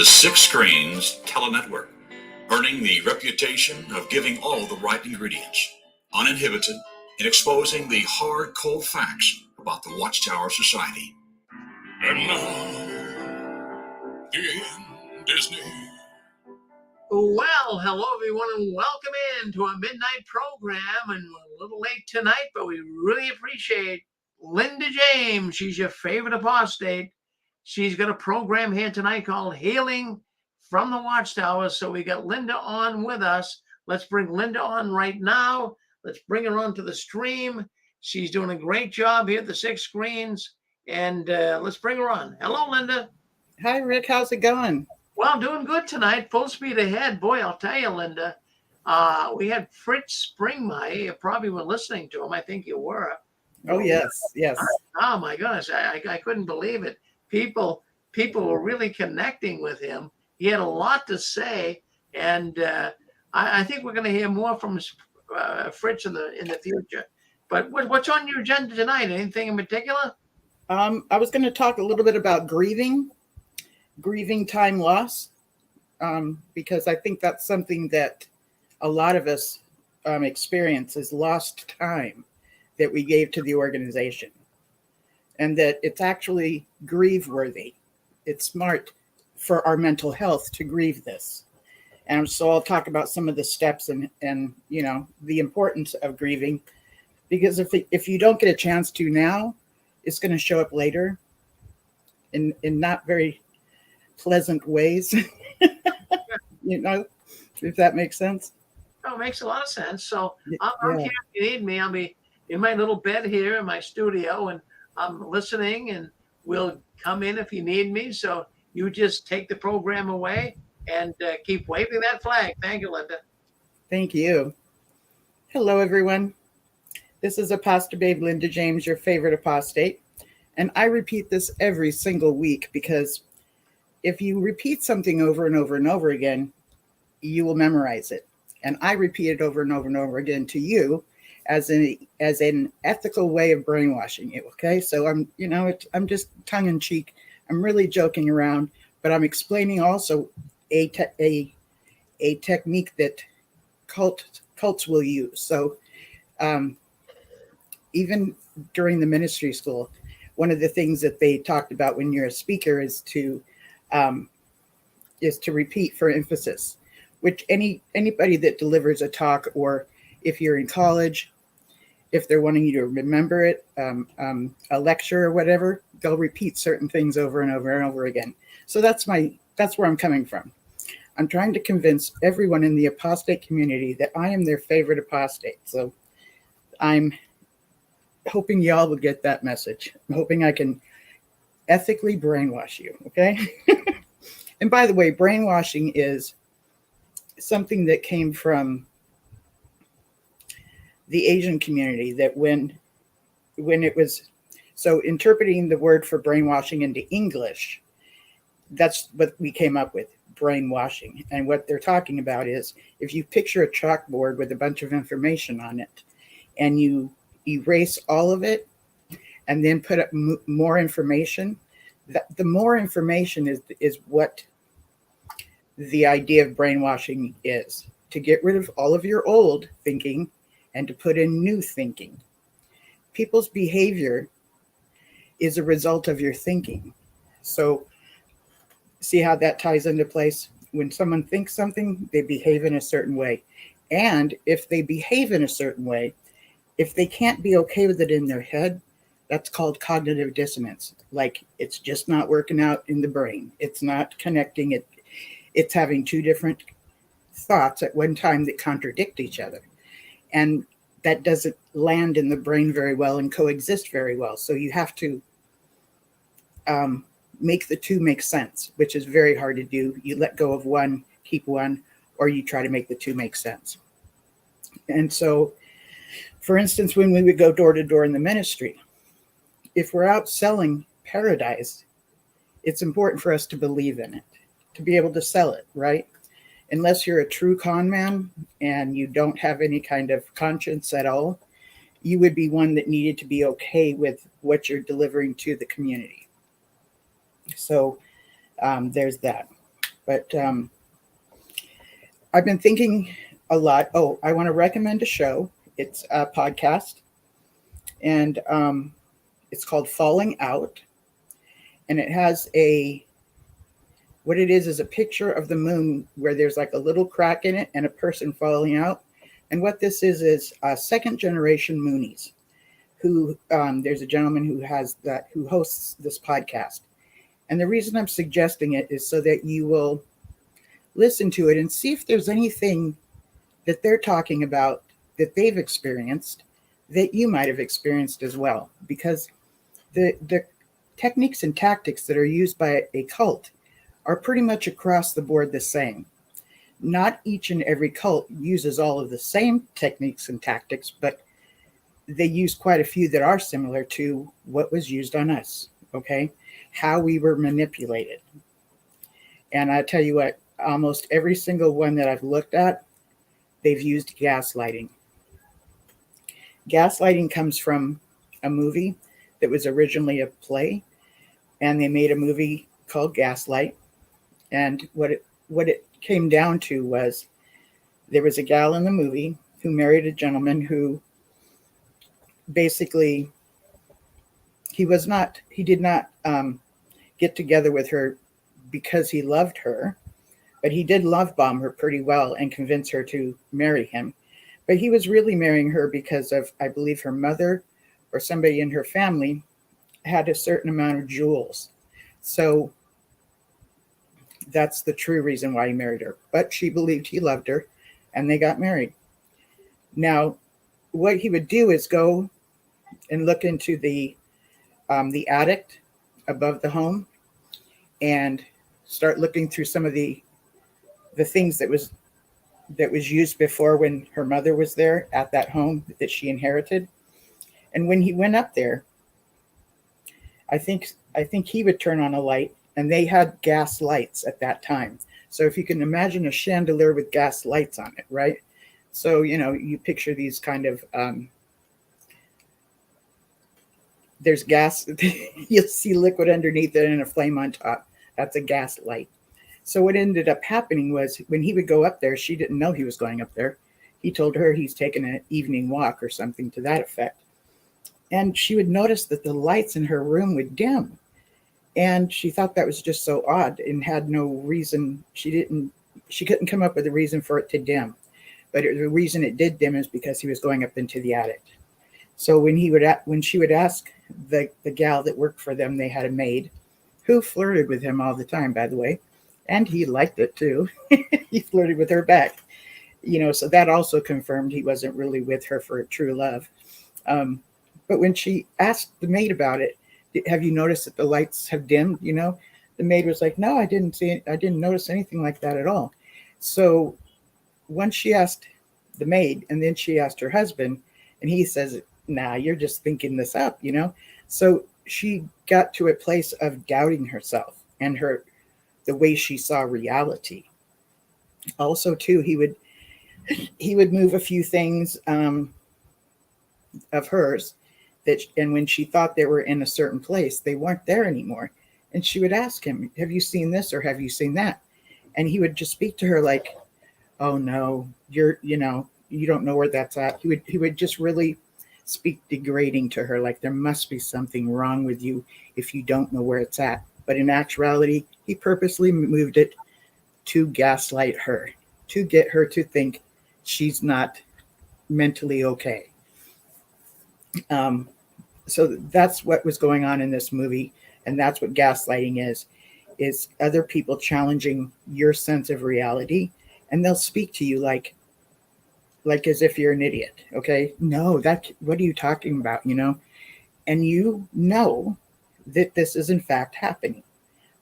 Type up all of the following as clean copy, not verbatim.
Six Screens Telenetwork, earning the reputation of giving all the right ingredients, uninhibited, in exposing the hard, cold facts about the Watchtower Society. And now, the end, Disney. Well, hello everyone, and welcome in to our midnight program. And we're a little late tonight, but we really appreciate Linda James. She's your favorite apostate. She's got a program here tonight called Healing from the Watchtower. So we got Linda on with us. Let's bring Linda on right now. Let's bring her onto the stream. She's doing a great job here at the Six Screens. And let's bring her on. Hello, Linda. Hi, Rick. How's it going? Well, I'm doing good tonight. Full speed ahead. Boy, I'll tell you, Linda, we had Fritz Springmeier. You probably were listening to him. I think you were. Oh, yes. Oh, my goodness. I couldn't believe it. People were really connecting with him. He had a lot to say. And I think we're going to hear more from Fritz in the future. But what's on your agenda tonight? Anything in particular? I was going to talk a little bit about grieving time loss, because I think that's something that a lot of us experience is lost time that we gave to the organization, and that it's actually grieve worthy. It's smart for our mental health to grieve this. And so I'll talk about some of the steps and you know, the importance of grieving, because if you don't get a chance to now, it's going to show up later in not very pleasant ways. You know, if that makes sense. Oh, it makes a lot of sense. So I'm here if you need me. I'll be in my little bed here in my studio, and I'm listening, and we'll come in if you need me. So you just take the program away and keep waving that flag. Thank you, Linda. Thank you. Hello, everyone. This is Apostle Babe Linda James, your favorite apostate. And I repeat this every single week, because if you repeat something over and over and over again, you will memorize it. And I repeat it over and over and over again to you as an ethical way of brainwashing you. Okay. So I'm just tongue in cheek. I'm really joking around, but I'm explaining also a technique that cults will use. So even during the ministry school, one of the things that they talked about when you're a speaker is to repeat for emphasis, which anybody that delivers a talk, or if you're in college, if they're wanting you to remember it, a lecture or whatever, they'll repeat certain things over and over and over again. So that's where I'm coming from. I'm trying to convince everyone in the apostate community that I am their favorite apostate. So I'm hoping y'all will get that message. I'm hoping I can ethically brainwash you, okay? And by the way, brainwashing is something that came from the Asian community, that when it was, so interpreting the word for brainwashing into English, that's what we came up with, brainwashing. And what they're talking about is, if you picture a chalkboard with a bunch of information on it, and you erase all of it and then put up more information, the more information is what the idea of brainwashing is, to get rid of all of your old thinking and to put in new thinking. People's behavior is a result of your thinking. So see how that ties into place? When someone thinks something, they behave in a certain way. And if they behave in a certain way, if they can't be okay with it in their head, that's called cognitive dissonance. Like, it's just not working out in the brain. It's not connecting. It's having two different thoughts at one time that contradict each other. And that doesn't land in the brain very well and coexist very well. So you have to make the two make sense, which is very hard to do. You let go of one, keep one, or you try to make the two make sense. And so, for instance, when we would go door to door in the ministry, if we're out selling paradise, it's important for us to believe in it, to be able to sell it, right? Unless you're a true con man and you don't have any kind of conscience at all, you would be one that needed to be okay with what you're delivering to the community. So there's that. But I've been thinking a lot. Oh, I want to recommend a show. It's a podcast, and it's called Falling Out. And it has what it is a picture of the moon where there's like a little crack in it and a person falling out. And what this is second generation Moonies, who there's a gentleman who hosts this podcast. And the reason I'm suggesting it is so that you will listen to it and see if there's anything that they're talking about that they've experienced that you might have experienced as well. Because the techniques and tactics that are used by a cult are pretty much across the board the same. Not each and every cult uses all of the same techniques and tactics, but they use quite a few that are similar to what was used on us, okay? How we were manipulated. And I tell you what, almost every single one that I've looked at, they've used gaslighting. Gaslighting comes from a movie that was originally a play, and they made a movie called Gaslight. And what it came down to was there was a gal in the movie who married a gentleman who basically he did not get together with her because he loved her, but he did love bomb her pretty well and convince her to marry him. But he was really marrying her because of, I believe, her mother or somebody in her family had a certain amount of jewels. So that's the true reason why he married her. But she believed he loved her, and they got married. Now, what he would do is go and look into the attic above the home and start looking through some of the things that was used before when her mother was there at that home that she inherited. And when he went up there, I think he would turn on a light, and they had gas lights at that time. So if you can imagine a chandelier with gas lights on it, right? So, you picture these kind of, there's gas, you'll see liquid underneath it and a flame on top. That's a gas light. So what ended up happening was when he would go up there, she didn't know he was going up there. He told her he's taking an evening walk or something to that effect. And she would notice that the lights in her room would dim. And she thought that was just so odd and had no reason. She couldn't come up with a reason for it to dim. But the reason it did dim is because he was going up into the attic. So when she would ask the gal that worked for them, they had a maid who flirted with him all the time, by the way. And he liked it too. He flirted with her back. So that also confirmed he wasn't really with her for true love. But when she asked the maid about it, have you noticed that the lights have dimmed? The maid was like, no, I didn't notice anything like that at all. So once she asked the maid, and then she asked her husband, and he says, nah, you're just thinking this up, So she got to a place of doubting herself and the way she saw reality. Also, too, he would move a few things of hers and when she thought they were in a certain place, they weren't there anymore. And she would ask him, have you seen this or have you seen that? And he would just speak to her like, oh no, you don't know where that's at. He would just really speak degrading to her, like there must be something wrong with you if you don't know where it's at. But in actuality, he purposely moved it to gaslight her, to get her to think she's not mentally okay. So that's what was going on in this movie. And that's what gaslighting is other people challenging your sense of reality. And they'll speak to you like as if you're an idiot. Okay. No, what are you talking about? And you know that this is in fact happening,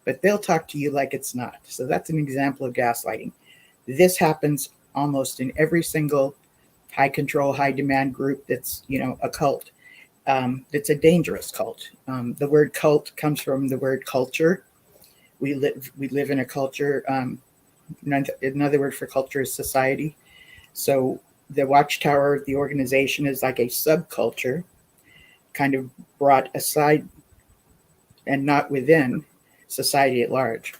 but they'll talk to you like it's not. So that's an example of gaslighting. This happens almost in every single high control, high demand group that's, a cult. It's a dangerous cult. The word cult comes from the word culture. We live in a culture. Another word for culture is society. So the Watchtower, the organization, is like a subculture, kind of brought aside and not within society at large.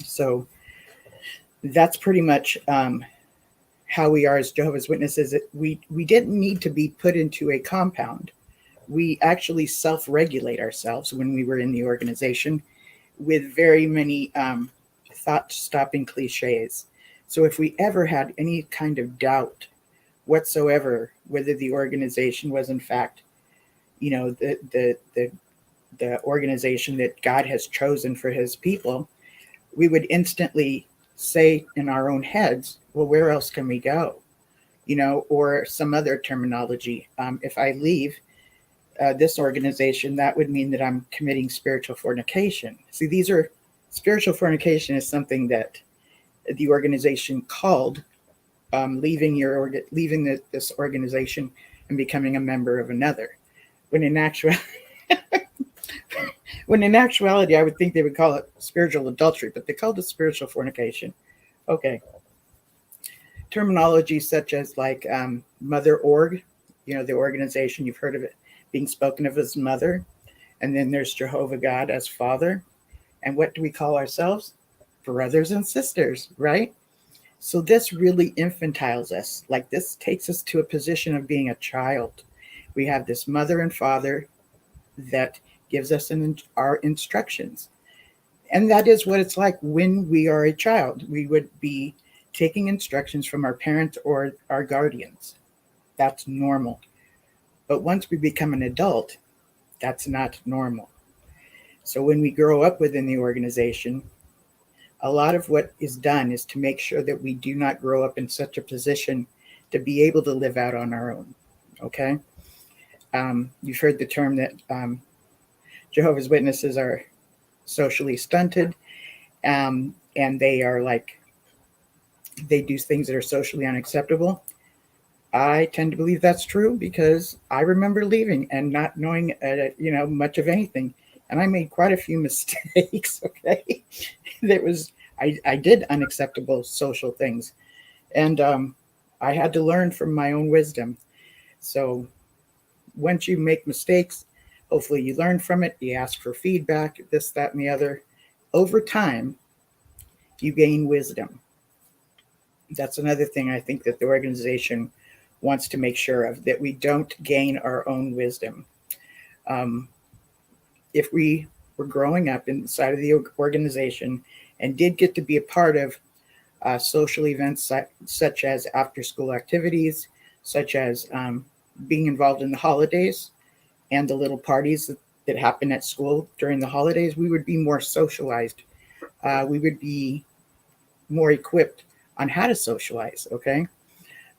So that's pretty much how we are as Jehovah's Witnesses. We didn't need to be put into a compound. We actually self-regulate ourselves when we were in the organization with very many thought-stopping cliches. So if we ever had any kind of doubt whatsoever whether the organization was in fact, the organization that God has chosen for his people, we would instantly say in our own heads, well, where else can we go? Or some other terminology. If I leave this organization, that would mean that I'm committing spiritual fornication. See, spiritual fornication is something that the organization called leaving this organization and becoming a member of another. When in actuality, I would think they would call it spiritual adultery, but they called it spiritual fornication. Okay. Terminology such as like Mother Org, the organization, you've heard of it being spoken of as mother. And then there's Jehovah God as father. And what do we call ourselves? Brothers and sisters, right? So this really infantiles us. Like this takes us to a position of being a child. We have this mother and father that gives us our instructions. And that is what it's like when we are a child. We would be taking instructions from our parents or our guardians. That's normal. But once we become an adult, that's not normal. So when we grow up within the organization, a lot of what is done is to make sure that we do not grow up in such a position to be able to live out on our own. Okay? You've heard the term that Jehovah's Witnesses are socially stunted, and they do things that are socially unacceptable. I tend to believe that's true because I remember leaving and not knowing, much of anything. And I made quite a few mistakes, okay? I did unacceptable social things. And I had to learn from my own wisdom. So once you make mistakes, hopefully you learn from it. You ask for feedback, this, that, and the other. Over time, you gain wisdom. That's another thing I think that the organization wants to make sure of, that we don't gain our own wisdom. If we were growing up inside of the organization and did get to be a part of social events such as after-school activities, such as being involved in the holidays and the little parties that happen at school during the holidays, we would be more socialized. We would be more equipped on how to socialize, okay?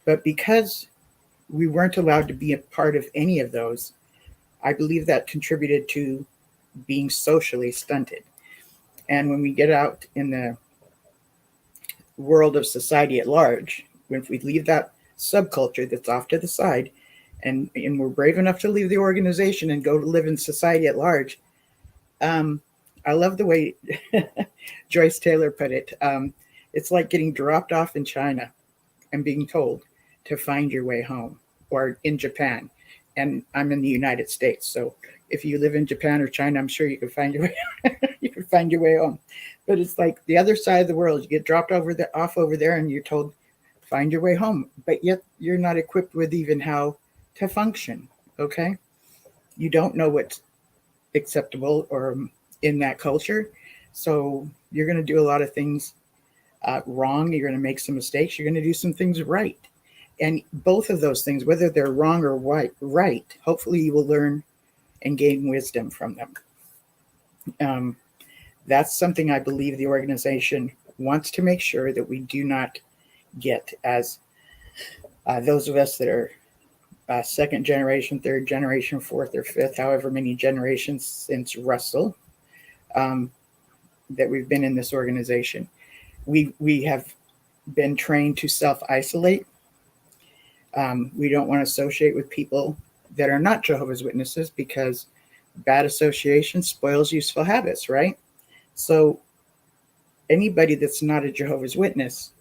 But because we weren't allowed to be a part of any of those, I believe that contributed to being socially stunted. And when we get out in the world of society at large, if we leave that subculture that's off to the side, and we're brave enough to leave the organization and go to live in society at large, I love the way Joyce Taylor put it. It's like getting dropped off in China and being told to find your way home, or in Japan. And I'm in the United States, so if you live in Japan or China, I'm sure you can find your way. You can find your way home. But it's like the other side of the world. You get dropped off over there, and you're told find your way home. But yet you're not equipped with even how to function. Okay, you don't know what's acceptable or in that culture, so you're going to do a lot of things wrong. You're going to make some mistakes. You're going to do some things right. And both of those things, whether they're wrong or right, hopefully you will learn and gain wisdom from them. That's something I believe the organization wants to make sure that we do not get, as those of us that are second generation, third generation, fourth or fifth, however many generations since Russell, that we've been in this organization. We have been trained to self-isolate. We don't want to associate with people that are not Jehovah's Witnesses, because bad association spoils useful habits, right? So anybody that's not a Jehovah's Witness,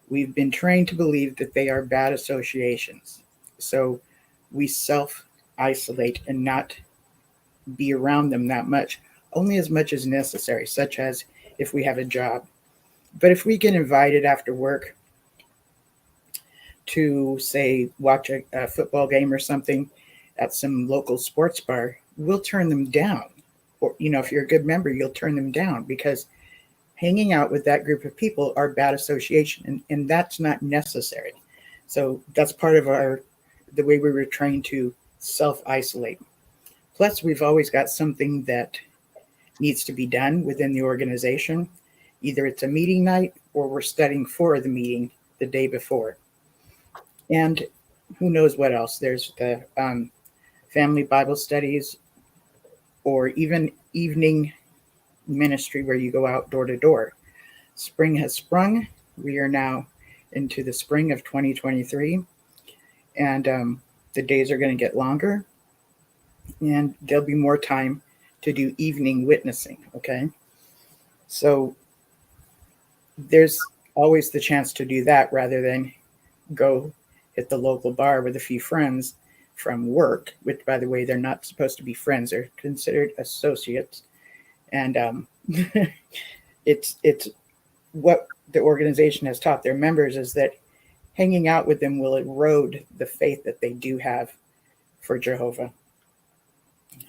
we've been trained to believe that they are bad associations. So we self-isolate and not be around them that much, only as much as necessary, such as if we have a job. But if we get invited after work to, say, watch a football game or something at some local sports bar, we'll turn them down. Or, if you're a good member, you'll turn them down because hanging out with that group of people are bad association, and that's not necessary. So that's part of the way we were trained to self-isolate. Plus, we've always got something that needs to be done within the organization. Either it's a meeting night or we're studying for the meeting the day before. And who knows what else. There's the family Bible studies, or even evening ministry where you go out door to door. Spring has sprung. We are now into the spring of 2023, and the days are going to get longer, and there'll be more time to do evening witnessing. Okay, so there's always the chance to do that rather than go hit the local bar with a few friends from work, which, by the way, they're not supposed to be friends. They're considered associates. And it's what the organization has taught their members is that hanging out with them will erode the faith that they do have for Jehovah.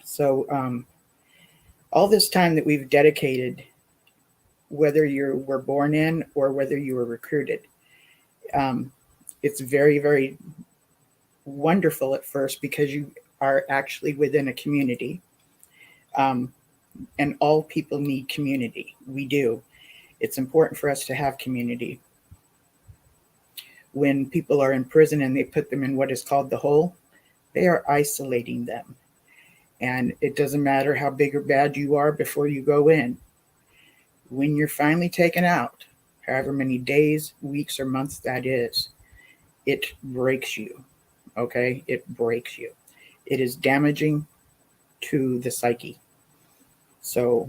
So all this time that we've dedicated, whether you were born in or whether you were recruited, it's very, very wonderful at first because you are actually within a community. And all people need community. We do. It's important for us to have community. When people are in prison and they put them in what is called the hole, they are isolating them. And it doesn't matter how big or bad you are before you go in. When you're finally taken out, however many days, weeks, or months that is, it breaks you. Okay? It breaks you. It is damaging to the psyche. So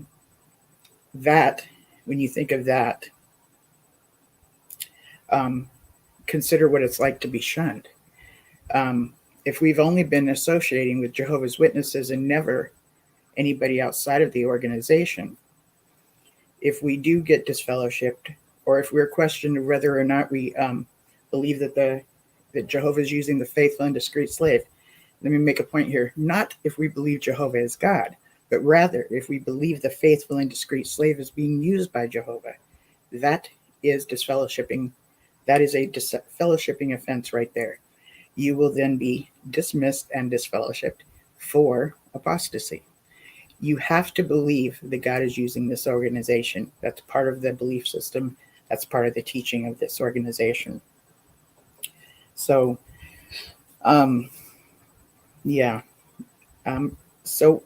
that, when you think of that, consider what it's like to be shunned. If we've only been associating with Jehovah's Witnesses and never anybody outside of the organization, if we do get disfellowshipped, or if we're questioned whether or not we believe that Jehovah is using the faithful and discreet slave, let me make a point here. Not if we believe Jehovah is God, but rather if we believe the faithful and discreet slave is being used by Jehovah. That is disfellowshipping. That is a disfellowshipping offense right there. You will then be dismissed and disfellowshipped for apostasy. You have to believe that God is using this organization. That's part of the belief system. That's part of the teaching of this organization. So, so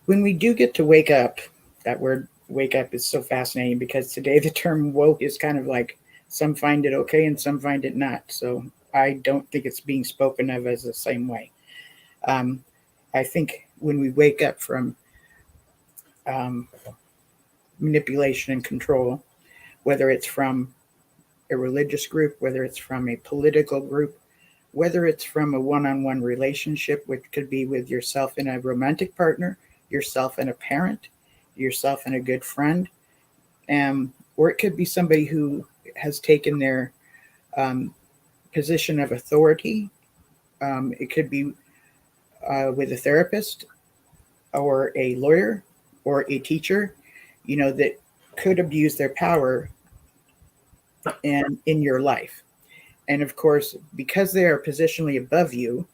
when we do get to wake up, that word wake up is so fascinating because today the term woke is kind of like some find it okay and some find it not. So I don't think it's being spoken of as the same way. I think when we wake up from manipulation and control, whether it's from a religious group, whether it's from a political group, whether it's from a one-on-one relationship, which could be with yourself and a romantic partner, yourself and a parent, yourself and a good friend, or it could be somebody who has taken their position of authority. It could be with a therapist or a lawyer or a teacher, that could abuse their power and in your life. And of course, because they are positionally above you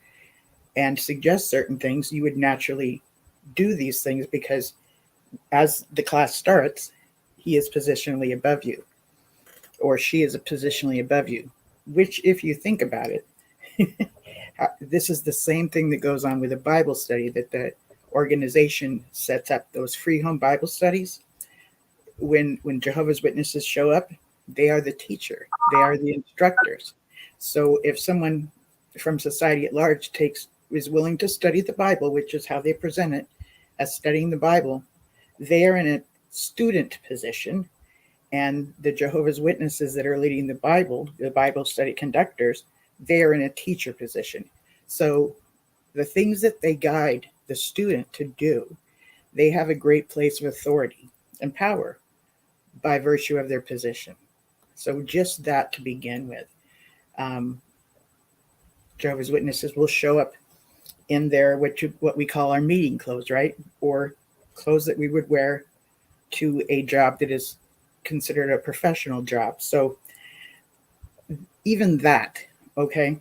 and suggest certain things, you would naturally do these things because as the class starts, he is positionally above you or she is positionally above you, which, if you think about it, this is the same thing that goes on with a Bible study that the organization sets up, those free home Bible studies. When Jehovah's Witnesses show up, they are the teacher. They are the instructors. So if someone from society at large is willing to study the Bible, which is how they present it as studying the Bible, they are in a student position. And the Jehovah's Witnesses that are leading the Bible study conductors, they are in a teacher position. So the things that they guide the student to do, they have a great place of authority and power. by virtue of their position. So just that to begin with. Jehovah's Witnesses will show up in their what we call our meeting clothes, right? Or clothes that we would wear to a job that is considered a professional job. So even that, okay,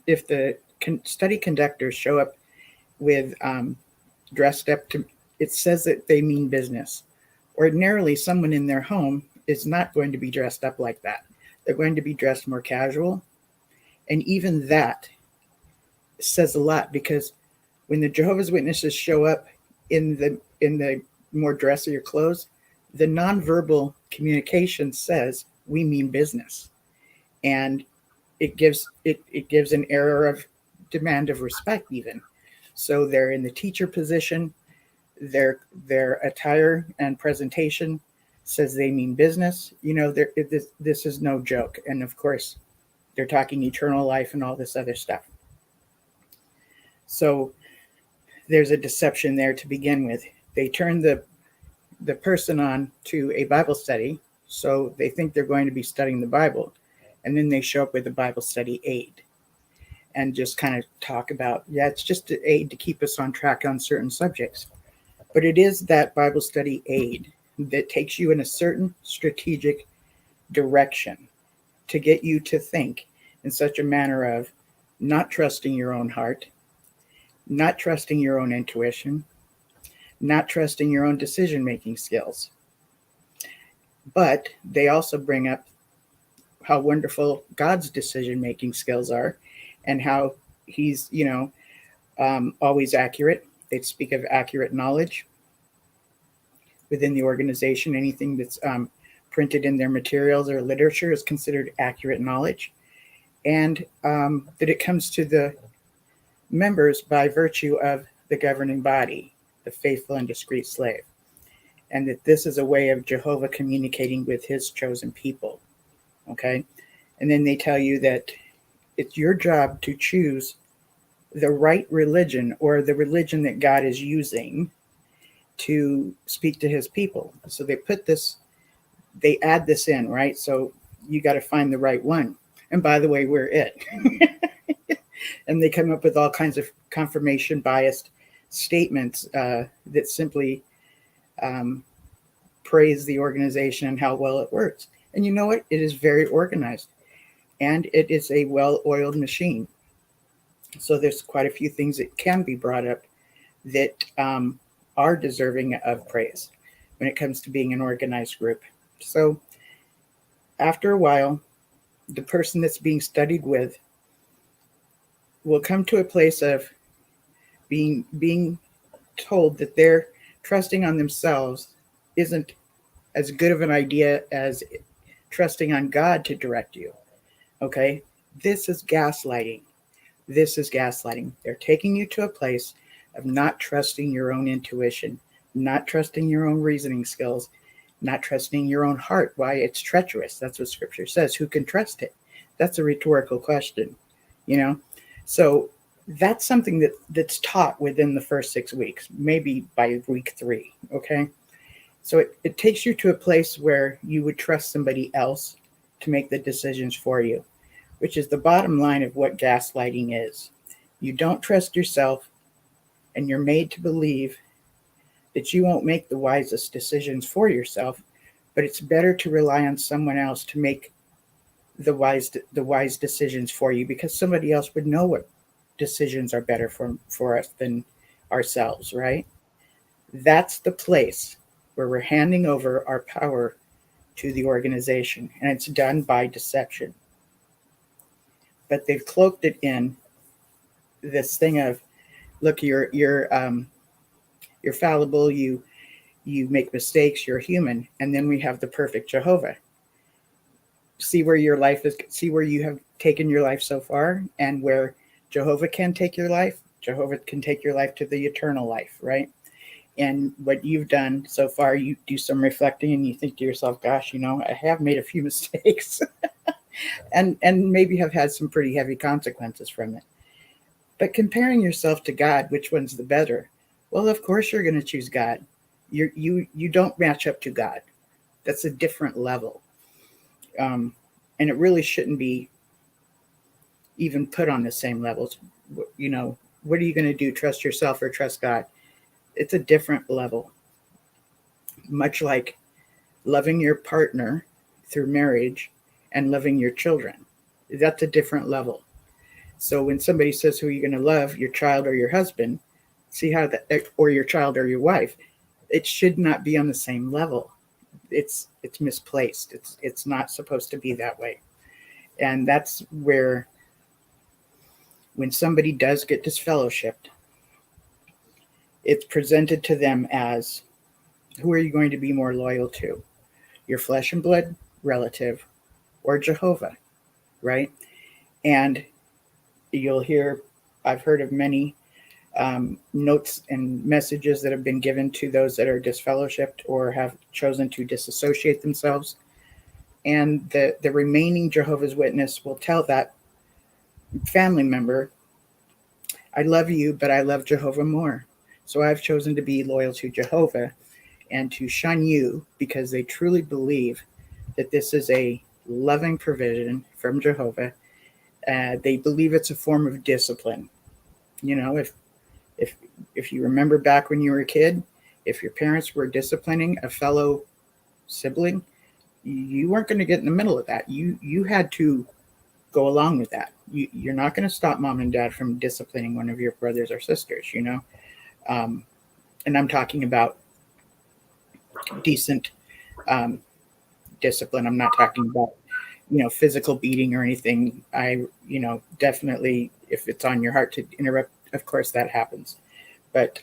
if the study conductors show up with dressed up to, it says that they mean business. Ordinarily, someone in their home is not going to be dressed up like that. They're going to be dressed more casual. And even that says a lot, because when the Jehovah's Witnesses show up in the more dressier clothes, the nonverbal communication says we mean business. And it gives an air of demand of respect even. So they're in the teacher position. Their attire and presentation says they mean business. You know, this is no joke. And of course, they're talking eternal life and all this other stuff. So there's a deception there to begin with. They turn the person on to a Bible study, so they think they're going to be studying the Bible. And then they show up with a Bible study aid and just kind of talk about, it's just an aid to keep us on track on certain subjects. But it is that Bible study aid that takes you in a certain strategic direction to get you to think in such a manner of not trusting your own heart, not trusting your own intuition, not trusting your own decision-making skills. But they also bring up how wonderful God's decision-making skills are and how he's, always accurate. They speak of accurate knowledge within the organization. Anything that's printed in their materials or literature is considered accurate knowledge. And that it comes to the members by virtue of the governing body, the faithful and discreet slave. And that this is a way of Jehovah communicating with his chosen people. Okay? And then they tell you that it's your job to choose the right religion, or the religion that God is using to speak to his people. So they add this in, right? So you got to find the right one. And by the way, we're it. And they come up with all kinds of confirmation biased statements that simply praise the organization and how well it works. And you know what? It is very organized, and it is a well-oiled machine. So there's quite a few things that can be brought up that are deserving of praise when it comes to being an organized group. So after a while, the person that's being studied with will come to a place of being told that their trusting on themselves isn't as good of an idea as trusting on God to direct you. Okay? This is gaslighting. This is gaslighting. They're taking you to a place of not trusting your own intuition, not trusting your own reasoning skills, not trusting your own heart. Why? It's treacherous. That's what Scripture says. Who can trust it? That's a rhetorical question, So that's something that's taught within the first 6 weeks, maybe by week 3, okay? So it takes you to a place where you would trust somebody else to make the decisions for you, which is the bottom line of what gaslighting is. You don't trust yourself, and you're made to believe that you won't make the wisest decisions for yourself, but it's better to rely on someone else to make the wise decisions for you, because somebody else would know what decisions are better for us than ourselves, right? That's the place where we're handing over our power to the organization, and it's done by deception. But they've cloaked it in this thing of, look, you're fallible, you make mistakes, you're human, and then we have the perfect Jehovah. See where your life is, see where you have taken your life so far, and where Jehovah can take your life. Jehovah can take your life to the eternal life, right? And what you've done so far, you do some reflecting and you think to yourself, gosh, I have made a few mistakes and maybe have had some pretty heavy consequences from it. But comparing yourself to God, which one's the better? Well, of course you're going to choose God. You don't match up to God. That's a different level. And it really shouldn't be even put on the same levels. You know, what are you going to do? Trust yourself or trust God? It's a different level. Much like loving your partner through marriage and loving your children. That's a different level. So when somebody says, who are you going to love, your child or your husband, see how that, or your child or your wife, it should not be on the same level. It's misplaced. It's not supposed to be that way. And that's where, when somebody does get disfellowshipped, it's presented to them as, who are you going to be more loyal to? Your flesh and blood relative or Jehovah, right? And you'll hear, I've heard of many notes and messages that have been given to those that are disfellowshipped or have chosen to disassociate themselves. And the remaining Jehovah's Witness will tell that family member, I love you, but I love Jehovah more. So I've chosen to be loyal to Jehovah and to shun you, because they truly believe that this is a loving provision from Jehovah. They believe it's a form of discipline. You know, if you remember back when you were a kid, if your parents were disciplining a fellow sibling, you weren't going to get in the middle of that. You had to go along with that. You're not going to stop mom and dad from disciplining one of your brothers or sisters, you know. And I'm talking about decent discipline. I'm not talking about, you know, physical beating or anything. Definitely, if it's on your heart to interrupt, of course that happens. But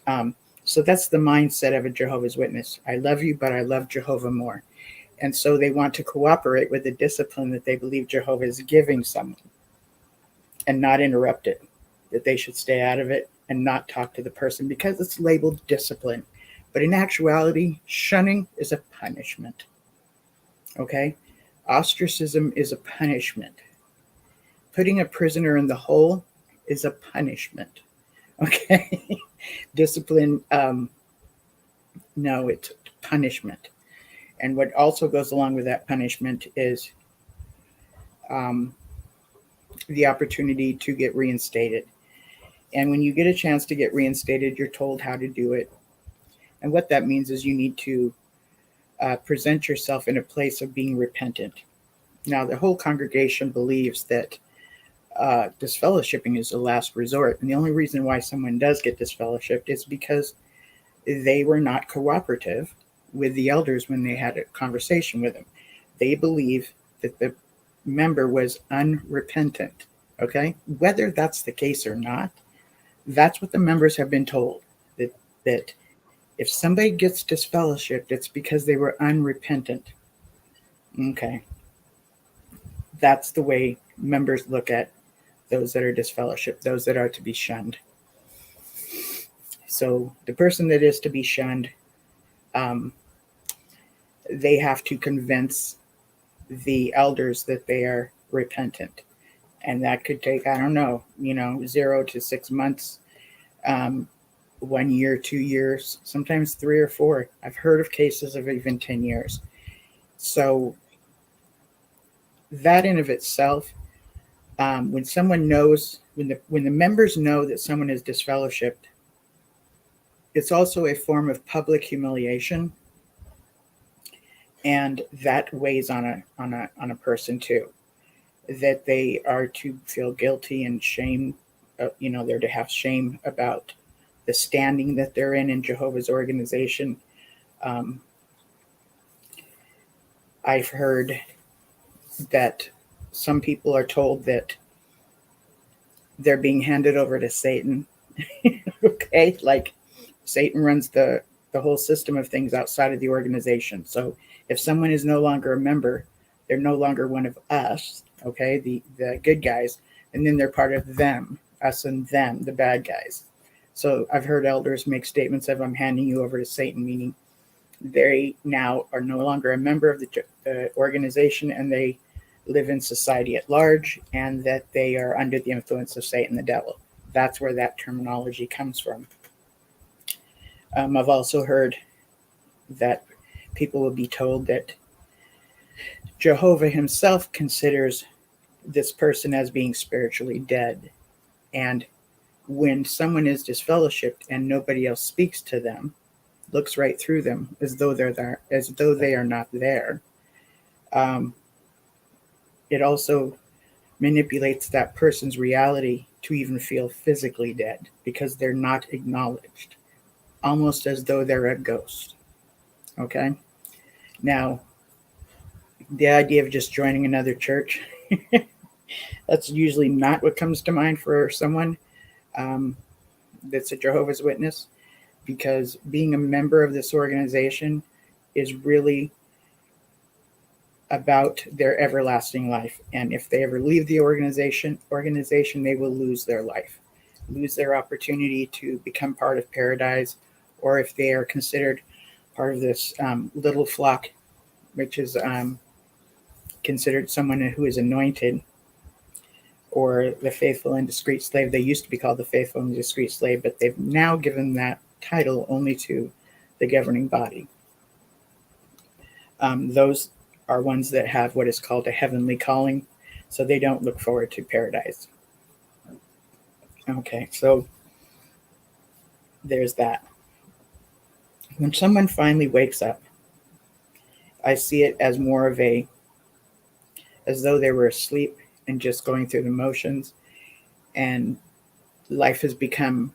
so that's the mindset of a Jehovah's Witness. I love you, but I love Jehovah more. And so they want to cooperate with the discipline that they believe Jehovah is giving someone and not interrupt it, that they should stay out of it and not talk to the person because it's labeled discipline. But in actuality, shunning is a punishment. Okay? Ostracism is a punishment. Putting a prisoner in the hole is a punishment. Okay? Discipline, no, it's punishment. And what also goes along with that punishment is the opportunity to get reinstated. And when you get a chance to get reinstated, you're told how to do it. And what that means is you need to present yourself in a place of being repentant. Now, the whole congregation believes that disfellowshipping is the last resort. And the only reason why someone does get disfellowshipped is because they were not cooperative with the elders when they had a conversation with them. They believe that the member was unrepentant. Okay? Whether that's the case or not, that's what the members have been told. That if somebody gets disfellowshipped, it's because they were unrepentant. Okay. That's the way members look at those that are disfellowshipped, those that are to be shunned. So the person that is to be shunned, they have to convince the elders that they are repentant. And that could take, 0 to 6 months, 1 year, 2 years, sometimes 3 or 4. I've heard of cases of even 10 years. So that in of itself, when someone knows, when the members know that someone is disfellowshipped, it's also a form of public humiliation, and that weighs on a person too. That they are to feel guilty and shame. They're to have shame about the standing that they're in Jehovah's organization. I've heard that some people are told that they're being handed over to Satan. Okay, like Satan runs the whole system of things outside of the organization. So if someone is no longer a member, they're no longer one of us, okay, the good guys, and then they're part of them, us and them, the bad guys. So I've heard elders make statements of, I'm handing you over to Satan, meaning they now are no longer a member of the organization, and they live in society at large, and that they are under the influence of Satan, the devil. That's where that terminology comes from. I've also heard that people will be told that Jehovah himself considers this person as being spiritually dead. And when someone is disfellowshipped and nobody else speaks to them, looks right through them as though they're there, as though they are not there, it also manipulates that person's reality to even feel physically dead because they're not acknowledged, almost as though they're a ghost. Okay? Now, the idea of just joining another church, that's usually not what comes to mind for someone that's a Jehovah's Witness, because being a member of this organization is really about their everlasting life. And if they ever leave the organization, they will lose their life, lose their opportunity to become part of paradise, or if they are considered part of this little flock, which is considered someone who is anointed, or the faithful and discreet slave. They used to be called the faithful and discreet slave, but they've now given that title only to the governing body. Those are ones that have what is called a heavenly calling, so they don't look forward to paradise. Okay, so there's that. When someone finally wakes up, I see it as more of as though they were asleep and just going through the motions, and life has become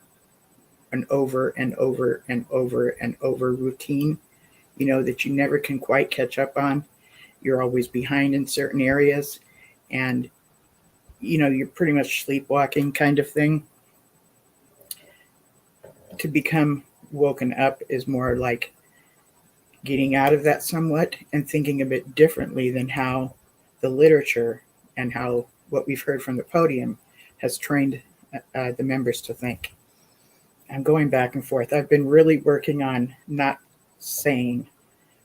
an over and over and over and over routine, that you never can quite catch up on. You're always behind in certain areas, and you're pretty much sleepwalking kind of thing. To become woken up is more like getting out of that somewhat and thinking a bit differently than how the literature and how what we've heard from the podium has trained the members to think. I'm going back and forth. I've been really working on not saying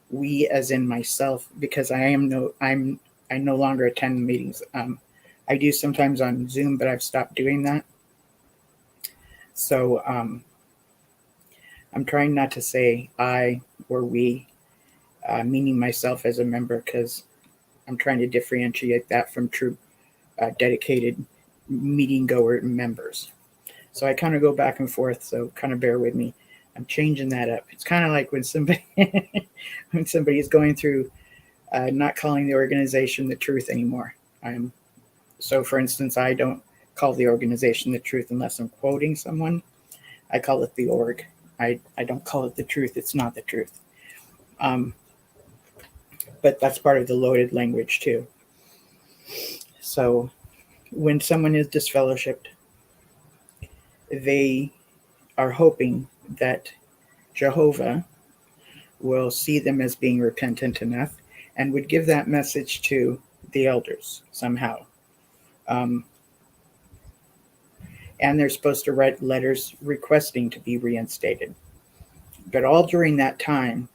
we as in myself, because I no longer attend meetings. I do sometimes on Zoom, but I've stopped doing that. So I'm trying not to say I or we, meaning myself as a member, because I'm trying to differentiate that from true dedicated meeting goer members. So I kind of go back and forth, so kind of bear with me. I'm changing that up. It's kind of like when somebody is going through not calling the organization the truth anymore. So for instance, I don't call the organization the truth unless I'm quoting someone. I call it the org. I don't call it the truth. It's not the truth. But that's part of the loaded language too. So when someone is disfellowshipped, they are hoping that Jehovah will see them as being repentant enough and would give that message to the elders somehow. And they're supposed to write letters requesting to be reinstated. But all during that time,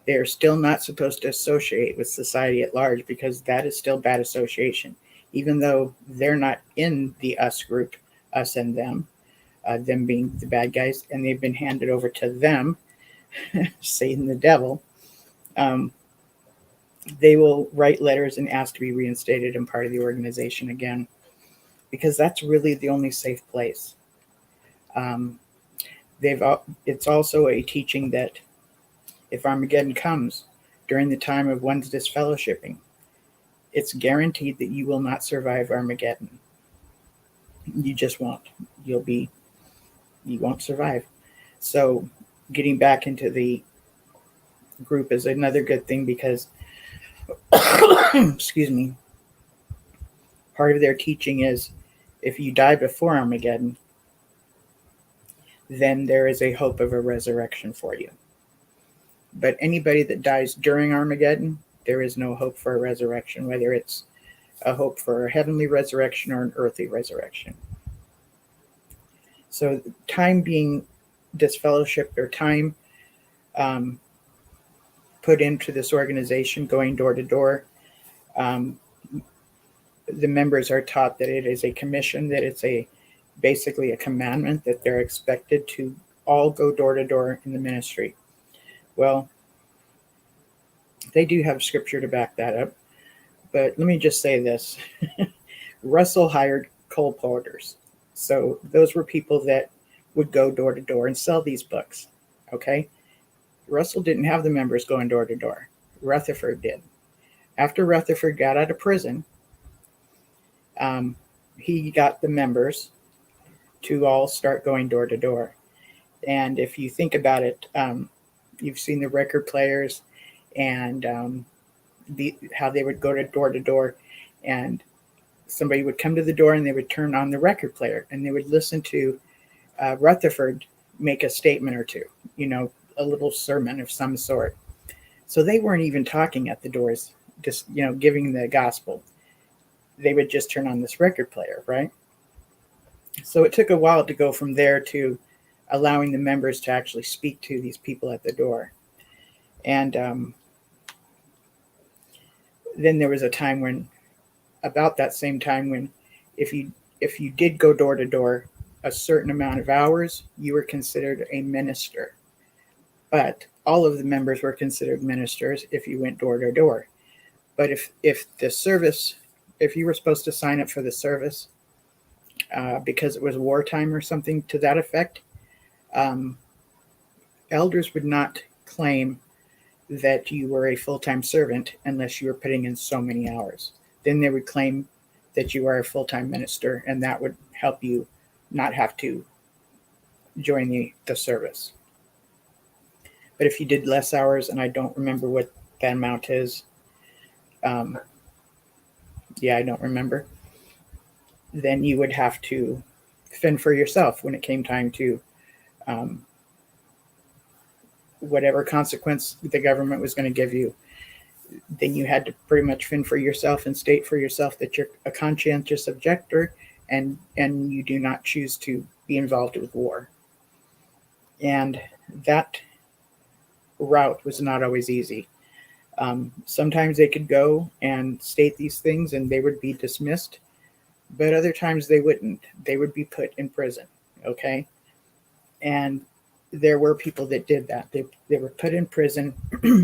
they are still not supposed to associate with society at large, because that is still bad association. Even though they're not in the us group, us and them being the bad guys, and they've been handed over to them, Satan the devil, they will write letters and ask to be reinstated and part of the organization again, because that's really the only safe place. It's also a teaching that if Armageddon comes during the time of one's disfellowshipping, it's guaranteed that you will not survive Armageddon. You just won't. You won't survive. So getting back into the group is another good thing, because excuse me, part of their teaching is if you die before Armageddon, then there is a hope of a resurrection for you. But anybody that dies during Armageddon, there is no hope for a resurrection, whether it's a hope for a heavenly resurrection or an earthly resurrection. So time being disfellowshipped, or time put into this organization, going door to door, the members are taught that it is a commission, that it's basically a commandment, that they're expected to all go door to door in the ministry. Well, They do have scripture to back that up. But let me just say this. Russell hired coal porters. So those were people that would go door to door and sell these books. Okay. Russell didn't have the members going door to door. Rutherford did. After Rutherford got out of prison, he got the members to all start going door to door. And if you think about it, you've seen the record players and how they would go to door, and somebody would come to the door and they would turn on the record player and they would listen to Rutherford make a statement or two, a little sermon of some sort. So they weren't even talking at the doors, just, giving the gospel. They would just turn on this record player, right? So it took a while to go from there to allowing the members to actually speak to these people at the door. And then there was a time when, about that same time, when if you did go door to door a certain amount of hours, you were considered a minister. But all of the members were considered ministers if you went door to door. But if you were supposed to sign up for the service because it was wartime or something to that effect, elders would not claim that you were a full-time servant unless you were putting in so many hours. Then they would claim that you are a full-time minister, and that would help you not have to join the service. But if you did less hours, and I don't remember what that amount is, I don't remember, then you would have to fend for yourself when it came time to whatever consequence the government was going to give you. Then you had to pretty much fend for yourself and state for yourself that you're a conscientious objector and you do not choose to be involved with war. And that route was not always easy. Sometimes they could go and state these things and they would be dismissed, but other times they wouldn't. They would be put in prison, okay? And there were people that did that. They were put in prison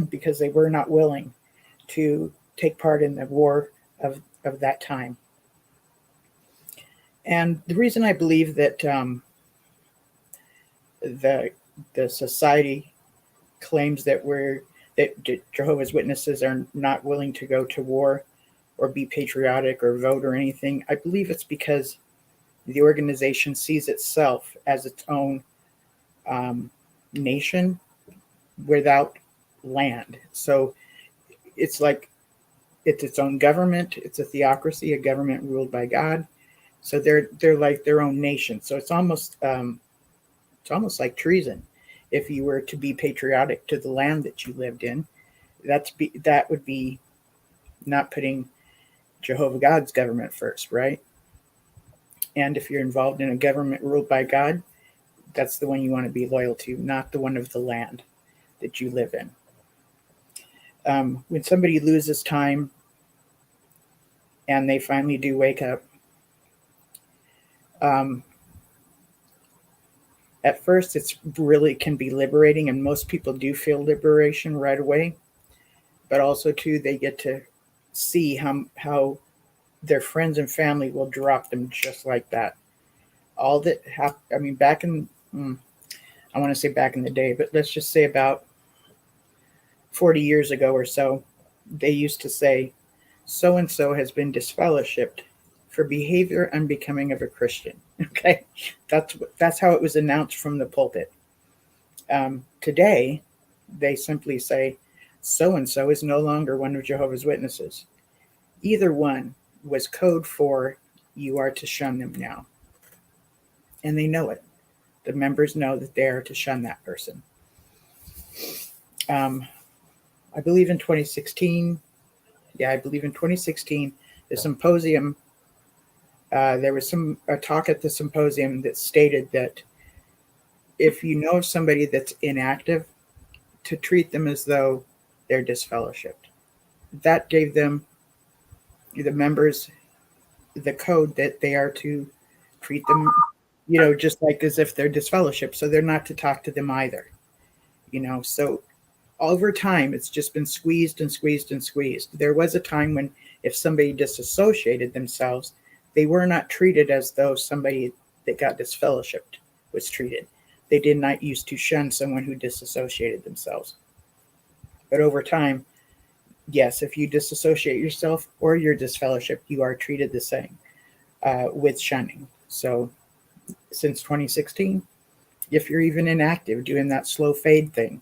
because they were not willing to take part in the war of that time. And the reason I believe that the society claims that Jehovah's Witnesses are not willing to go to war or be patriotic or vote or anything, I believe it's because the organization sees itself as its own nation without land. So it's like it's its own government. It's a theocracy, a government ruled by God. So they're like their own nation. So it's almost like treason if you were to be patriotic to the land that you lived in. That would be not putting Jehovah God's government first, right? And if you're involved in a government ruled by God, that's the one you want to be loyal to, not the one of the land that you live in. When somebody loses time and they finally do wake up, at first it's really can be liberating, and most people do feel liberation right away. But also too, they get to see how their friends and family will drop them just like that. All that back in, I want to say back in the day, but let's just say about 40 years ago or so, they used to say, so-and-so has been disfellowshipped for behavior unbecoming of a Christian. Okay, that's how it was announced from the pulpit. Today, they simply say, so-and-so is no longer one of Jehovah's Witnesses. Either one was code for you are to shun them now. And they know it. The members know that they are to shun that person. I believe in 2016, the symposium, there was a talk at the symposium that stated that if you know of somebody that's inactive, to treat them as though they're disfellowshipped. That gave them, the members, the code that they are to treat them, just like as if they're disfellowshipped. So they're not to talk to them either. So over time, it's just been squeezed and squeezed and squeezed. There was a time when if somebody disassociated themselves, they were not treated as though somebody that got disfellowshipped was treated. They did not used to shun someone who disassociated themselves. But over time, yes, if you disassociate yourself or you're disfellowshipped, you are treated the same with shunning. So since 2016, if you're even inactive doing that slow fade thing,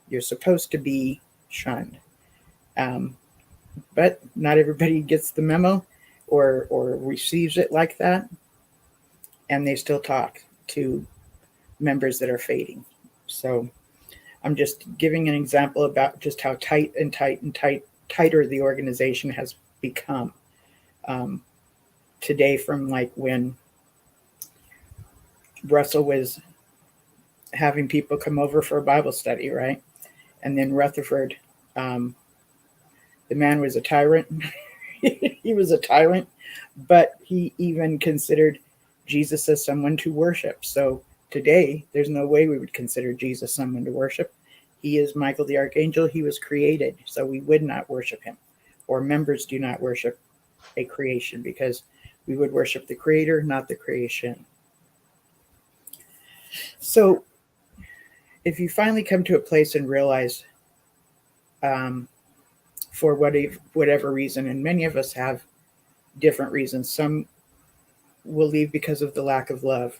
you're supposed to be shunned. But not everybody gets the memo or receives it like that, and they still talk to members that are fading. So I'm just giving an example about just how tighter the organization has become today, from like when Russell was having people come over for a Bible study, right? And then Rutherford, the man was a tyrant. He was a tyrant, but he even considered Jesus as someone to worship. So today, there's no way we would consider Jesus someone to worship. He is Michael the Archangel. He was created, so we would not worship him. Or members do not worship a creation, because we would worship the creator, not the creation. So if you finally come to a place and realize, for whatever reason, and many of us have different reasons, some will leave because of the lack of love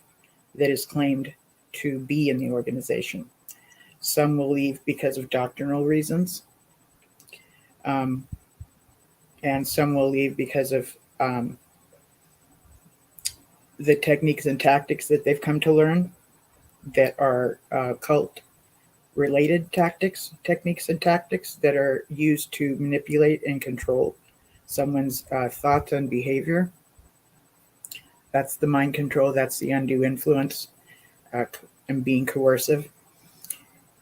that is claimed to be in the organization. Some will leave because of doctrinal reasons. And some will leave because of the techniques and tactics that they've come to learn that are cult related techniques and tactics that are used to manipulate and control someone's thoughts and behavior. That's the mind control. That's the undue influence and being coercive.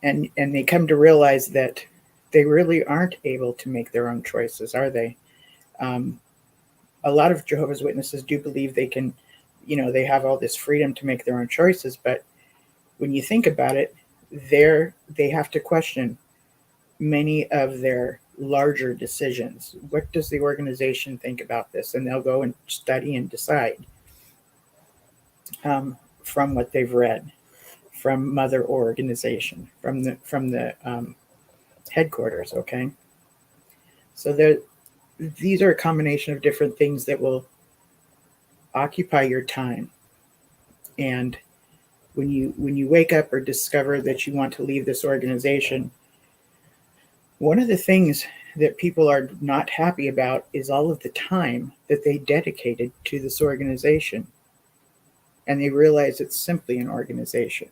And they come to realize that they really aren't able to make their own choices, are they? A lot of Jehovah's Witnesses do believe they can, they have all this freedom to make their own choices. But when you think about it, they have to question many of their larger decisions. What does the organization think about this? And they'll go and study and decide from what they've read from mother organization, from the headquarters. Okay, so these are a combination of different things that will occupy your time. And when you wake up or discover that you want to leave this organization, one of the things that people are not happy about is all of the time that they dedicated to this organization. And they realize it's simply an organization.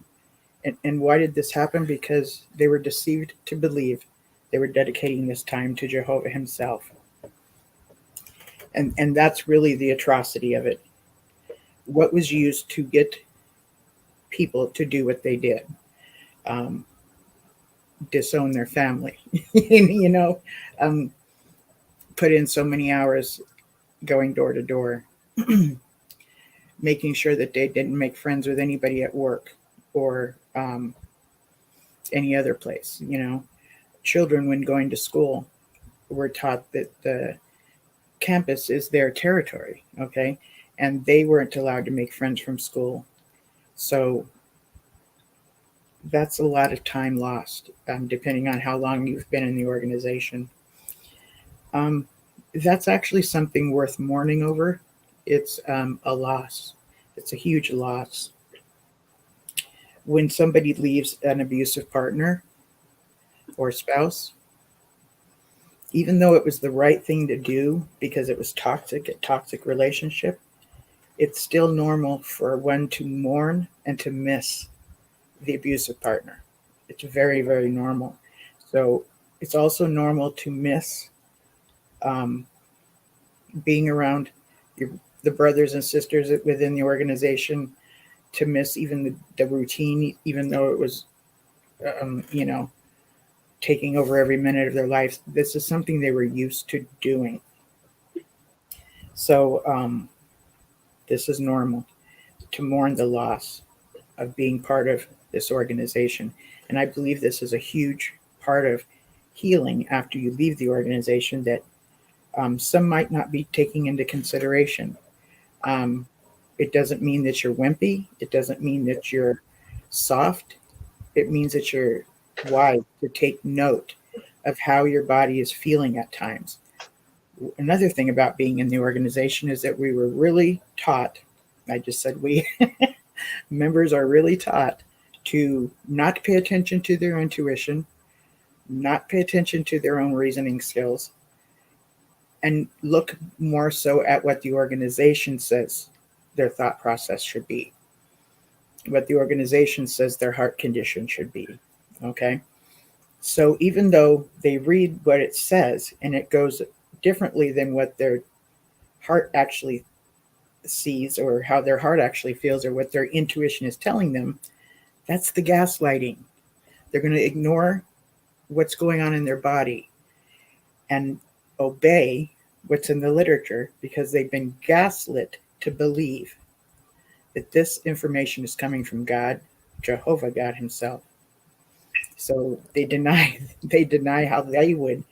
And why did this happen? Because they were deceived to believe they were dedicating this time to Jehovah himself. And that's really the atrocity of it. What was used to get people to do what they did, disown their family, put in so many hours going door to door, making sure that they didn't make friends with anybody at work or any other place. Children, when going to school, were taught that the campus is their territory, okay? And they weren't allowed to make friends from school. So that's a lot of time lost, depending on how long you've been in the organization. That's actually something worth mourning over. It's a loss. It's a huge loss. When somebody leaves an abusive partner or spouse, even though it was the right thing to do because it was a toxic relationship, it's still normal for one to mourn and to miss the abusive partner. It's very, very normal. So it's also normal to miss being around the brothers and sisters within the organization, to miss even the routine, even though it was, taking over every minute of their lives. This is something they were used to doing. So this is normal, to mourn the loss of being part of this organization. And I believe this is a huge part of healing after you leave the organization that some might not be taking into consideration. It doesn't mean that you're wimpy. It doesn't mean that you're soft. It means that you're wise to take note of how your body is feeling at times. Another thing about being in the organization is that we were really taught, I just said we, members are really taught to not pay attention to their intuition, not pay attention to their own reasoning skills, and look more so at what the organization says their thought process should be, what the organization says their heart condition should be. Okay. So even though they read what it says and it goes differently than what their heart actually sees or how their heart actually feels or what their intuition is telling them, that's the gaslighting. They're going to ignore what's going on in their body and obey what's in the literature because they've been gaslit to believe that this information is coming from God, Jehovah God himself. So they deny how they would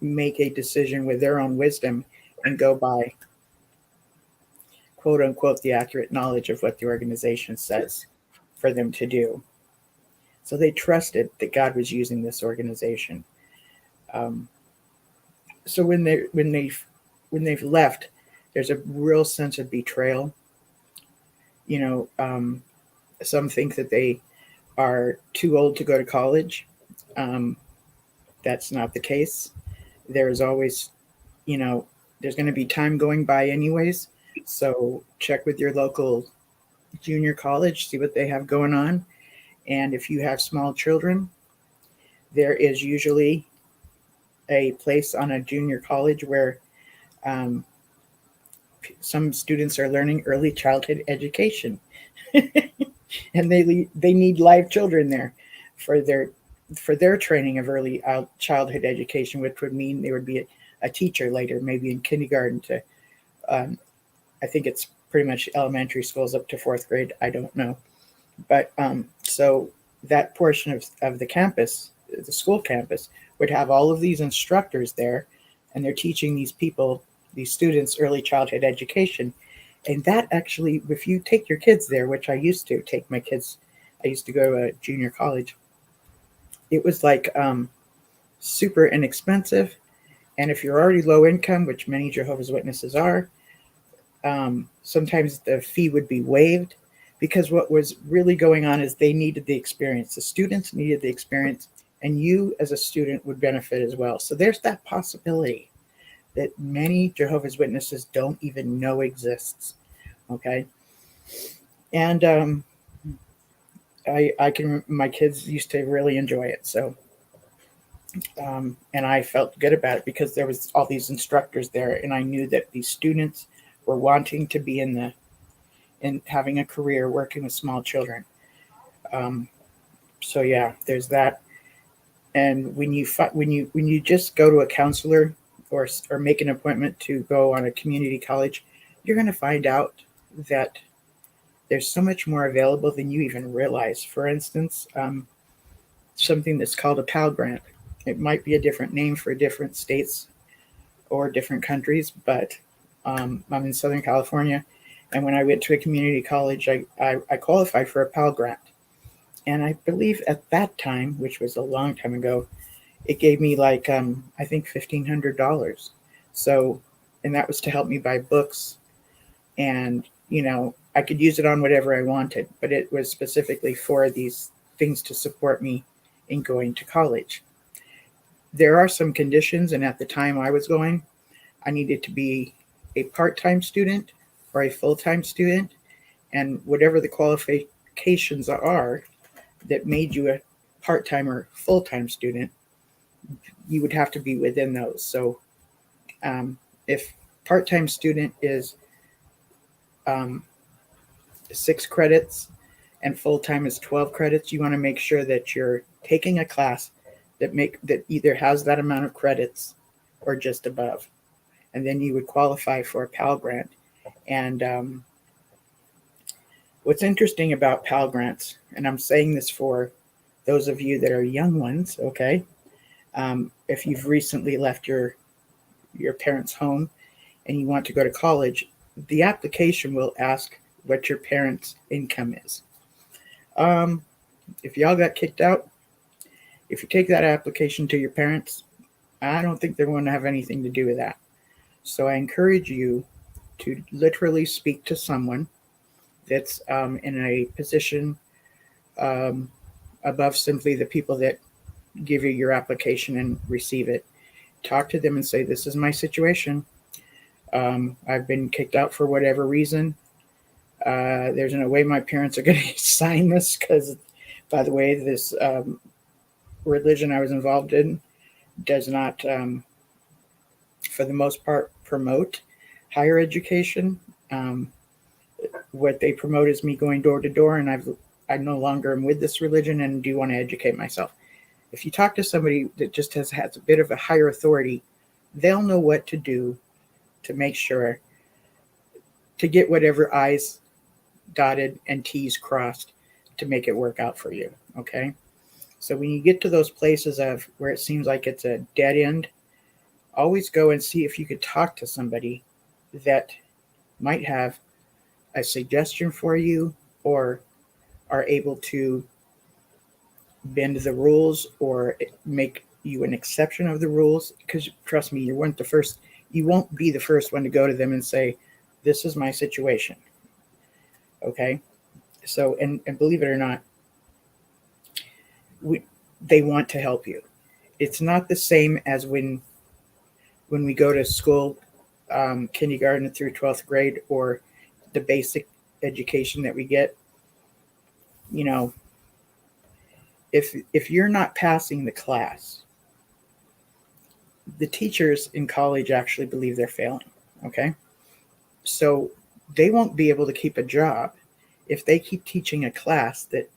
make a decision with their own wisdom and go by, quote unquote, the accurate knowledge of what the organization says for them to do. So they trusted that God was using this organization. So when they've left, there's a real sense of betrayal. Some think that they are too old to go to college. That's not the case. There's always, there's going to be time going by anyways. So check with your local junior college, see what they have going on. And if you have small children, there is usually a place on a junior college where some students are learning early childhood education. And they need live children there for their training of early childhood education, which would mean they would be a teacher later, maybe in kindergarten to, I think it's pretty much elementary schools up to fourth grade. I don't know. But so that portion of the campus, the school campus, would have all of these instructors there, and they're teaching these students early childhood education. And that actually, if you take your kids there, which I used to take my kids, I used to go to a junior college. It was like super inexpensive. And if you're already low income, which many Jehovah's Witnesses are, sometimes the fee would be waived because what was really going on is they needed the experience. The students needed the experience, and you as a student would benefit as well. So there's that possibility that many Jehovah's Witnesses don't even know exists. Okay. And my kids used to really enjoy it. So, and I felt good about it because there was all these instructors there, and I knew that these students were wanting to be in having a career working with small children. So yeah, there's that. And when you just go to a counselor or make an appointment to go on a community college, you're going to find out that there's so much more available than you even realize. For instance, something that's called a Pell Grant. It might be a different name for different states or different countries, but I'm in Southern California, and when I went to a community college, I qualified for a Pell Grant. And I believe at that time, which was a long time ago, it gave me I think $1,500. So, and that was to help me buy books, and I could use it on whatever I wanted, but it was specifically for these things to support me in going to college. There are some conditions, and at the time I was going, I needed to be a part-time student or a full-time student, and whatever the qualifications are that made you a part-time or full-time student, you would have to be within those. So if part-time student is 6 credits and full-time is 12 credits, you want to make sure that you're taking a class that either has that amount of credits or just above. And then you would qualify for a Pell Grant. And what's interesting about Pell Grants, and I'm saying this for those of you that are young ones, okay, if you've recently left your parents' home and you want to go to college, the application will ask what your parents' income is. If y'all got kicked out, if you take that application to your parents, I don't think they're going to have anything to do with that. So I encourage you to literally speak to someone that's in a position above simply the people that give you your application and receive it. Talk to them and say, this is my situation. I've been kicked out for whatever reason. There's no way my parents are going to sign this because, by the way, this religion I was involved in does not, for the most part, promote higher education. What they promote is me going door to door, and I no longer am with this religion and do want to educate myself. If you talk to somebody that just has a bit of a higher authority, they'll know what to do to make sure to get whatever I's dotted and T's crossed to make it work out for you. Okay. So when you get to those places of where it seems like it's a dead end, always go and see if you could talk to somebody that might have a suggestion for you or are able to bend the rules or make you an exception of the rules. Because trust me, you won't be the first one to go to them and say, this is my situation. Okay. So, and believe it or not, they want to help you. It's not the same as when we go to school, kindergarten through 12th grade, or the basic education that we get. You know, if you're not passing the class, the teachers in college actually believe they're failing. Okay. So they won't be able to keep a job if they keep teaching a class that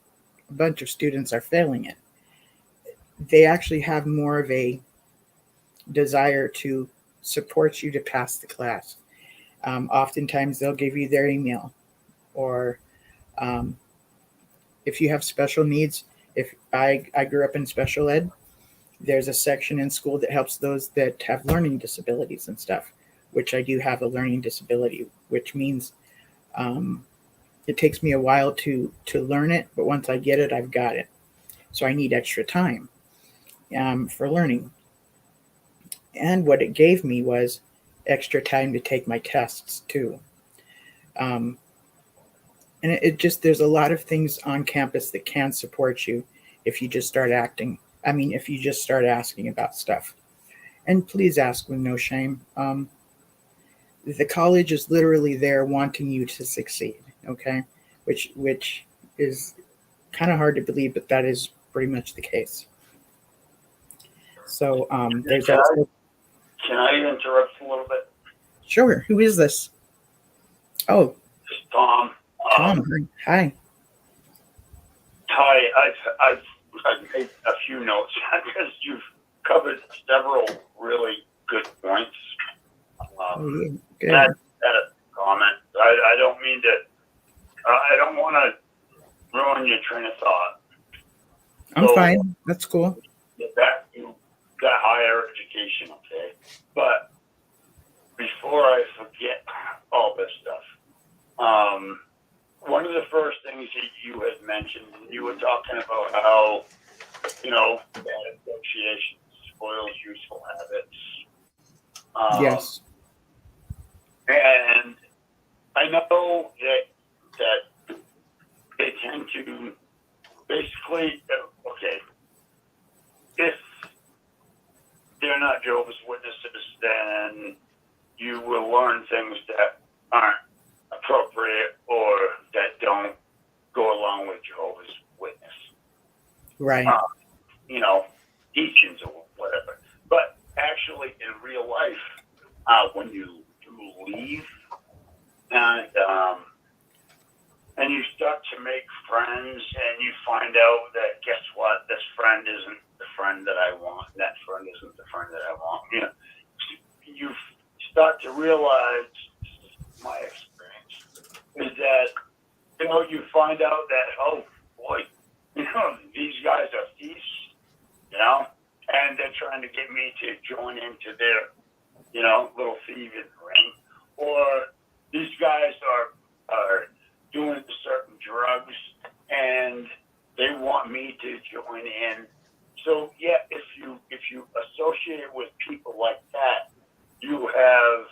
a bunch of students are failing in. They actually have more of a desire to support you to pass the class. Oftentimes they'll give you their email, or if you have special needs. If I grew up in special ed, there's a section in school that helps those that have learning disabilities and stuff, which I do have a learning disability, which means it takes me a while to learn it, but once I get it, I've got it. So I need extra time for learning. And what it gave me was extra time to take my tests too. And it just, there's a lot of things on campus that can support you if you just start if you just start asking about stuff. And please ask with no shame. The college is literally there wanting you to succeed, okay? Which is kind of hard to believe, but that is pretty much the case. So there's also... Can I interrupt a little bit? Sure. Who is this? Oh. It's Tom. Tom, hi. Hi, I've made a few notes because you've covered several really good points. Good. That a comment. I don't mean to. I don't want to ruin your train of thought. I'm fine. That's cool. Get back to that higher education, okay? But before I forget all this stuff, one of the first things that you had mentioned, you were talking about how, bad associations spoils useful habits. Yes. And I know that they tend to basically, okay, if they're not Jehovah's Witnesses, then you will learn things that aren't appropriate or that don't go along with Jehovah's Witness. Right. Teachings or whatever. But actually, in real life, when you leave and you start to make friends, and you find out that, guess what, this friend isn't the friend that I want, that friend isn't the friend that I want. You start to realize, my experience is that, you find out that, oh boy, these guys are thieves, and they're trying to get me to join into their, little thieving ring. Or these guys are doing certain drugs and they want me to join in. So yeah, if you associate with people like that, you have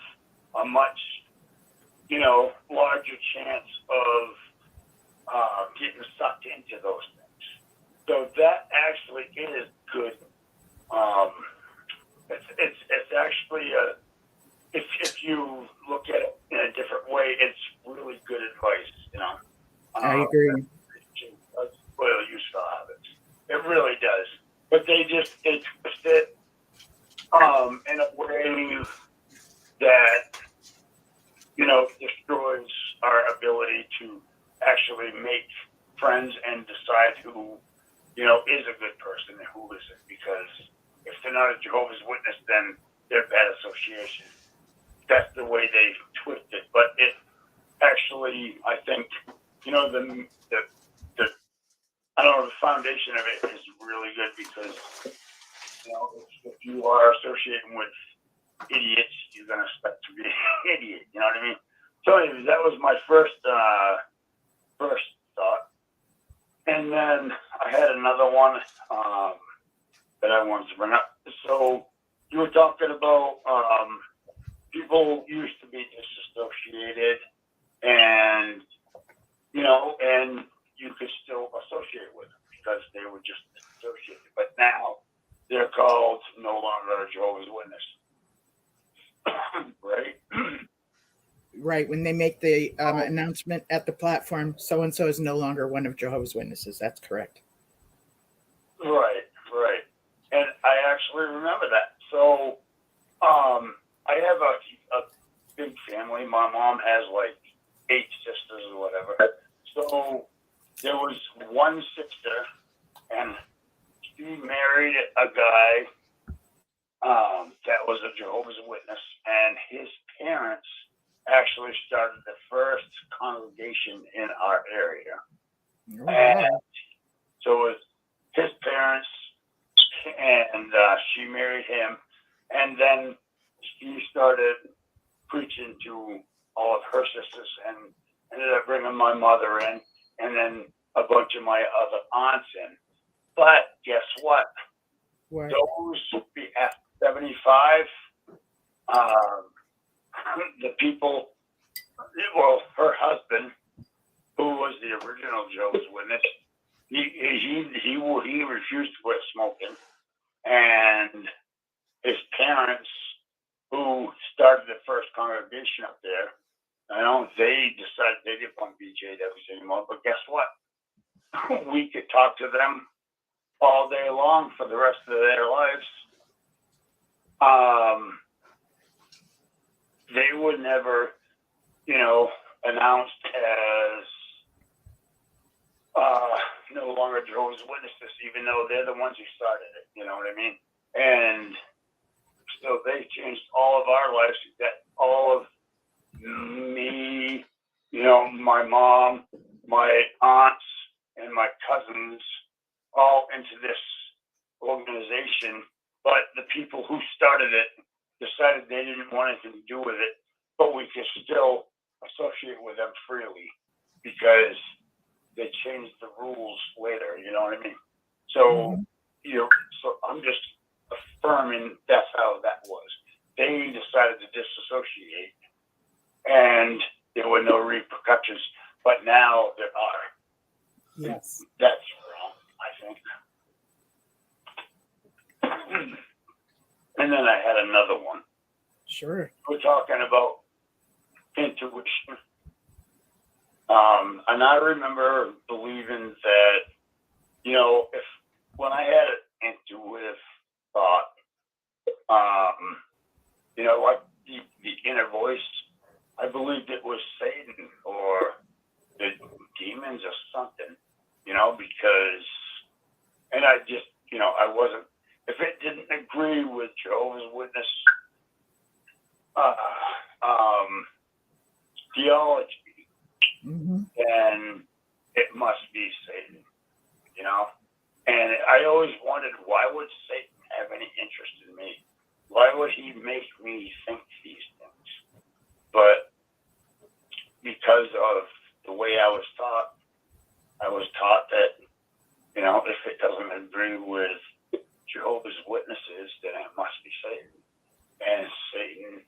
a much, larger chance of getting sucked into those things. So that actually is good. It's actually if you look at it in a different way, it's really good advice. I agree. Spoil useful habits. It really does. But they twist it in a way that destroys our ability to actually make friends and decide who is a good person and who isn't. Because if they're not a Jehovah's Witness, then they're bad association. That's the way they twist it. But it actually, I think, the I don't know, the foundation of it is really good because, if you are associating with idiots, you're going to expect to be an idiot. You know what I mean? So anyways, that was my first thought. And then I had another one that I wanted to bring up. So you were talking about people used to be disassociated and, and you could still associate with them because they were just associated. But now they're called no longer a Jehovah's Witness. Right? Right. When they make the announcement at the platform, so-and-so is no longer one of Jehovah's Witnesses. That's correct. Right. And I actually remember that. So I have a big family. My mom has like 8 sisters or whatever. So there was one sister, and she married a guy that was a Jehovah's Witness, and his parents actually started the first congregation in our area. Oh, And wow. so it was his parents, and she married him, and then she started preaching to all of her sisters and ended up bringing my mother in, and then a bunch of my other aunts in. But guess what? What? Those after 75, the people, well, her husband, who was the original Jehovah's Witness, he refused to quit smoking, and his parents, who started the first congregation up there, they decided they didn't want BJWs anymore. But guess what? We could talk to them all day long for the rest of their lives. They were never, announced as no longer Jehovah's Witnesses, even though they're the ones who started it. You know what I mean? And so they changed all of our lives. That all of me, my mom, my aunts, and my cousins, all into this organization. But the people who started it decided they didn't want anything to do with it, but we could still associate with them freely because they changed the rules later. You know what I mean? So, so I'm just affirming that's how that was. They decided to disassociate, and there were no repercussions. But now there are. Yes. That's wrong, I think. And then I had another one. Sure. We're talking about intuition. And I remember believing that, if when I had an intuitive thought, like the inner voice, I believed it was Satan or the demons or something, because, and I just, I wasn't, if it didn't agree with Jehovah's Witness theology, then it must be Satan. you know. And I always wondered, why would Satan have any interest in me? Why would he make me think these things? But because of the way I was taught that, you know, if it doesn't agree with Jehovah's Witnesses, then it must be Satan. And Satan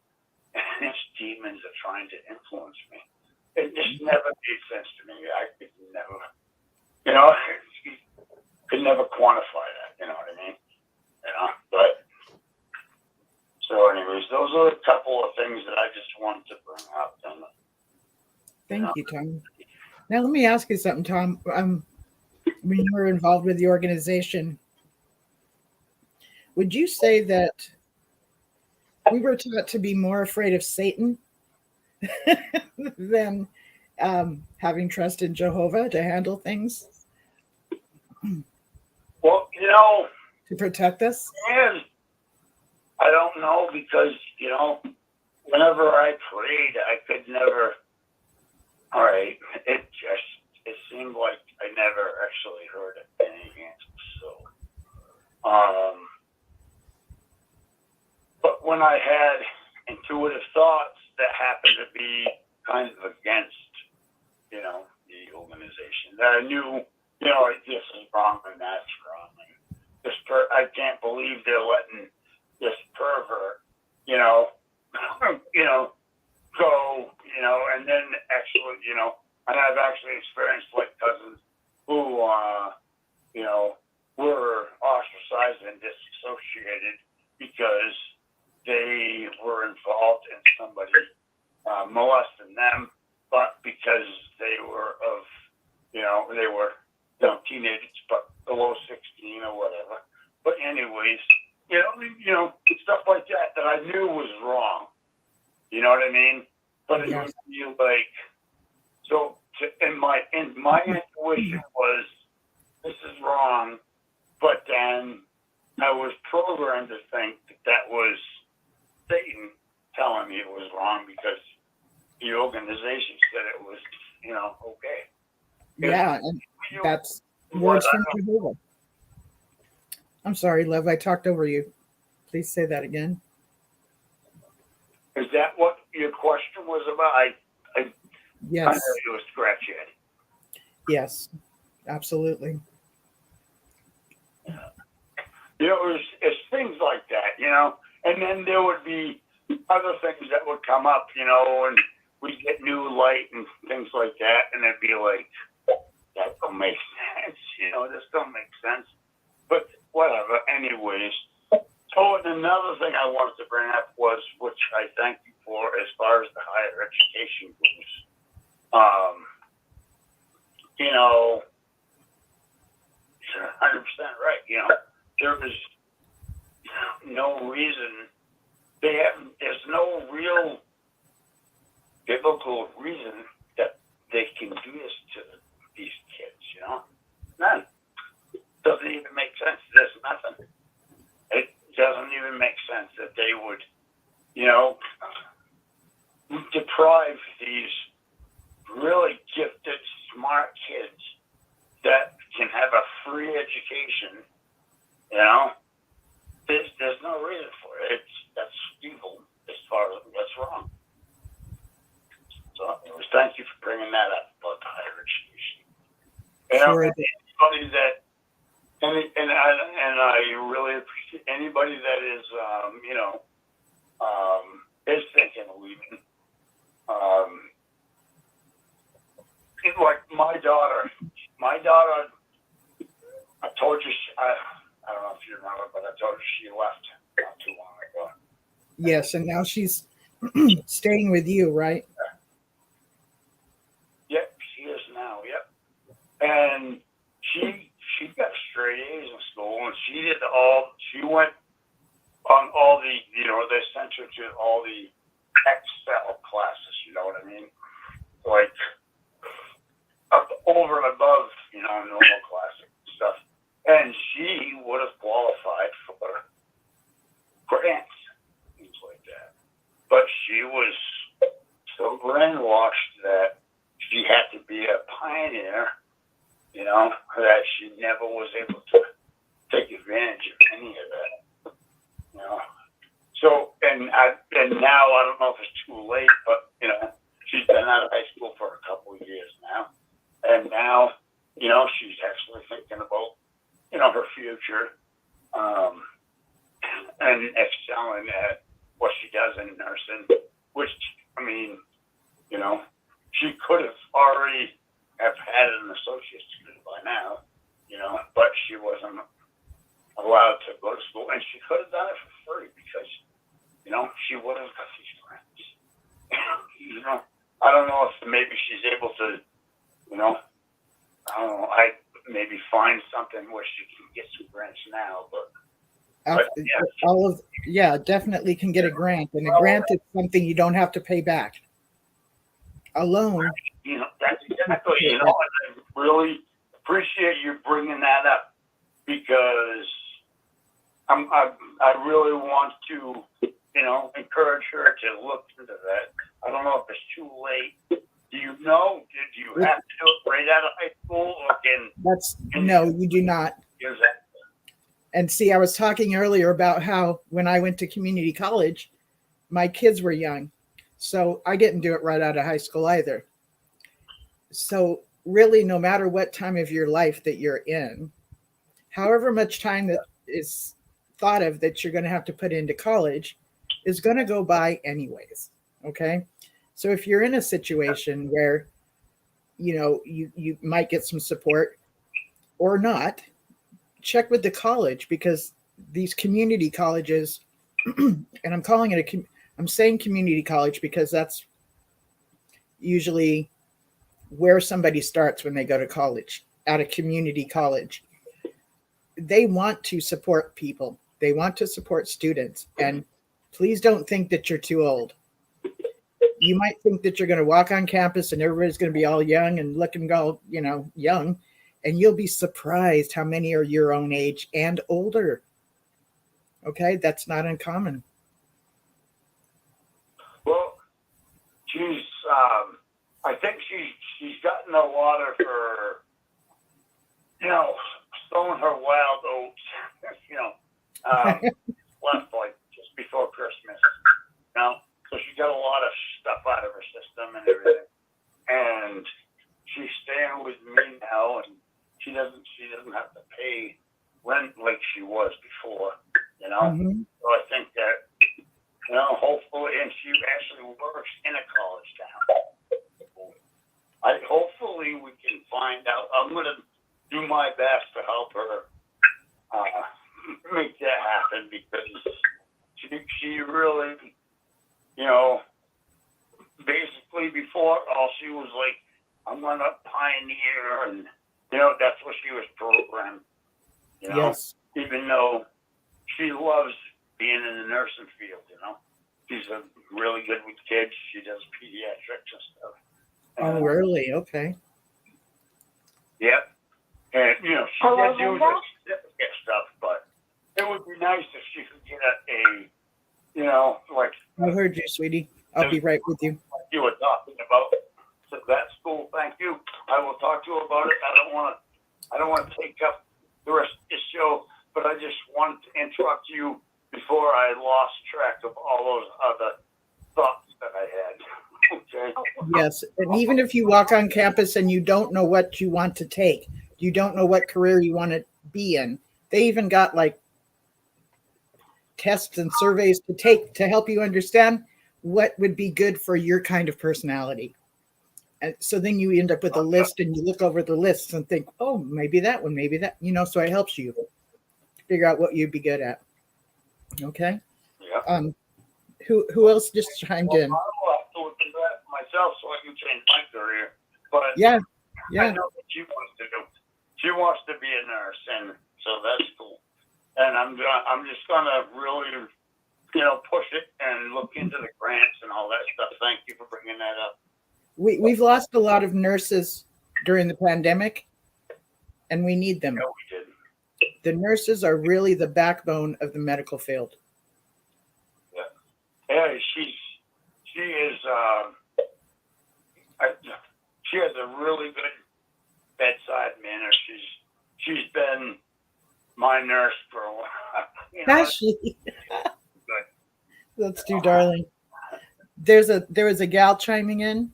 and his demons are trying to influence me. It just never made sense to me. I could never, you know, could never quantify that, you know what I mean? You know, but, so anyways, those are a couple of things that I just wanted to bring up. And, Thank you, Tom. Now, let me ask you something, Tom. When you were involved with the organization, would you say that we were taught to be more afraid of Satan than having trust in Jehovah to handle things? well, you know, To protect us? and I don't know, because, you know, whenever I prayed, I could never, all right, it seemed like I never actually heard any answers. So, but when I had intuitive thoughts that happened to be kind of against, you know, the organization, that I knew, you know, this is wrong and that's wrong. And I can't believe they're letting this pervert, you know, go, you know, and then actually, you know, and I've actually experienced like cousins who, you know, were ostracized and disassociated because they were involved in somebody molesting them, but because they were of, you know, they were, you know, teenagers, but below 16 or whatever. But anyways, you know, stuff like that I knew was wrong. You know what I mean? But it would be like, so my intuition was, this is wrong. But then I was programmed to think that was Satan telling me it was wrong because the organization said it was, you know, okay. Yeah, and that's words from Jehovah. I'm sorry, love, I talked over you. Please say that again. Is that what your question was about? I Yes. kind of was scratchy. Yes, absolutely. You know, it's things like that, you know, and then there would be other things that would come up, you know, and we'd get new light and things like that, and it'd be like, that don't make sense, you know, this don't make sense. But whatever, anyways. So another thing I wanted to bring up was, which I thank you for, as far as the higher education goes. You know, you're 100% right. You know, there was no reason. There's no real biblical reason that they can do this to these kids. You know, none. Doesn't even make sense. There's nothing. It doesn't even make sense that they would, you know, deprive these really gifted, smart kids that can have a free education. You know, there's no reason for it. That's evil as far as what's wrong. So, anyways, thank you for bringing that up about the higher education. You know, anybody that. And I really appreciate anybody that is, you know, is thinking of leaving. Like my daughter, I told you, I don't know if you remember, but I told her she left not too long ago. Yes, and now she's staying with you, right? Yep, she is now, yep. And she got straight A's in school, and she went on all the, you know, they sent her to all the Excel classes, you know what I mean? Like, up over and above, you know, normal classic stuff. And she would have qualified for grants, things like that. But she was so brainwashed that she had to be a pioneer, you know, that she never if it's too late, but, you know, she's been out of high school for a couple of years now. And now, you know, she's actually thinking about, you know, her future, and excelling at what she does in nursing, which, I mean, you know, she could have already have had an associate's degree by now, you know, but she wasn't allowed to go to school, and she could have done it for free because, you know, she would have got these grants. You know, I don't know if maybe she's able to, you know, I don't know, I maybe find something where she can get some grants now, but definitely can get a grant, and a grant is something you don't have to pay back. A loan. You know, that's exactly, you know, and I really appreciate you bringing that up because I really want to, you know, encourage her to look into that. I don't know if it's too late. Do you know? Do you have to do it right out of high school, or no, you do not. And see, I was talking earlier about how when I went to community college, my kids were young. So I didn't do it right out of high school either. So really, no matter what time of your life that you're in, however much time that is thought of that you're going to have to put into college is going to go by anyways. Okay. So if you're in a situation where, you know, you might get some support or not, check with the college, because these community colleges, and I'm calling it I'm saying community college because that's usually where somebody starts when they go to college, at a community college. They want to support people. They want to support students. And please don't think that you're too old. You might think that you're going to walk on campus and everybody's going to be all young and looking all, you know, young. And you'll be surprised how many are your own age and older. Okay, that's not uncommon. Well, she's, I think she's gotten a lot of her, you know, sowing her wild oats, you know, left like just before Christmas, you know, so she got a lot of stuff out of her system and everything. And she's staying with me now, and she doesn't have to pay rent like she was before, you know. Mm-hmm. So I think that, you know, hopefully, and she actually works in a college town. Hopefully we can find out. I'm going to do my best to help her make that happen, because she really, you know, basically before all she was like, I'm going to pioneer, and, you know, that's what she was programmed, you know. Yes. Even though she loves being in the nursing field, you know. She's really good with kids. She does pediatrics and stuff. Oh, really? Okay. Yep. And, you know, she did do the certificate stuff, but it would be nice if she could get a you know, like. I heard you, sweetie. I'll be right with you. You were talking about. So that's cool. Thank you. I will talk to you about it. I don't want to take up the rest of this show, but I just wanted to interrupt you before I lost track of all those other thoughts that I had. Okay. Yes. And even if you walk on campus and you don't know what you want to take, you don't know what career you want to be in, they even got like tests and surveys to take to help you understand what would be good for your kind of personality. And so then you end up with a list, and you look over the lists and think, oh, maybe that one, maybe that, you know, so it helps you figure out what you'd be good at. Okay. Yeah. Who else just chimed in? I'll have to look into that myself so I can change my career. But yeah. I know what she wants to do. She wants to be a nurse, and so that's cool. And I'm just gonna really, you know, push it and look into the grants and all that stuff. Thank you for bringing that up. We've lost a lot of nurses during the pandemic, and we need them. No, we didn't. The nurses are really the backbone of the medical field. Yeah, yeah, she is. She has a really good bedside manner. She's been my nurse for a while. You know, Has she? That's too darling. There was a gal chiming in.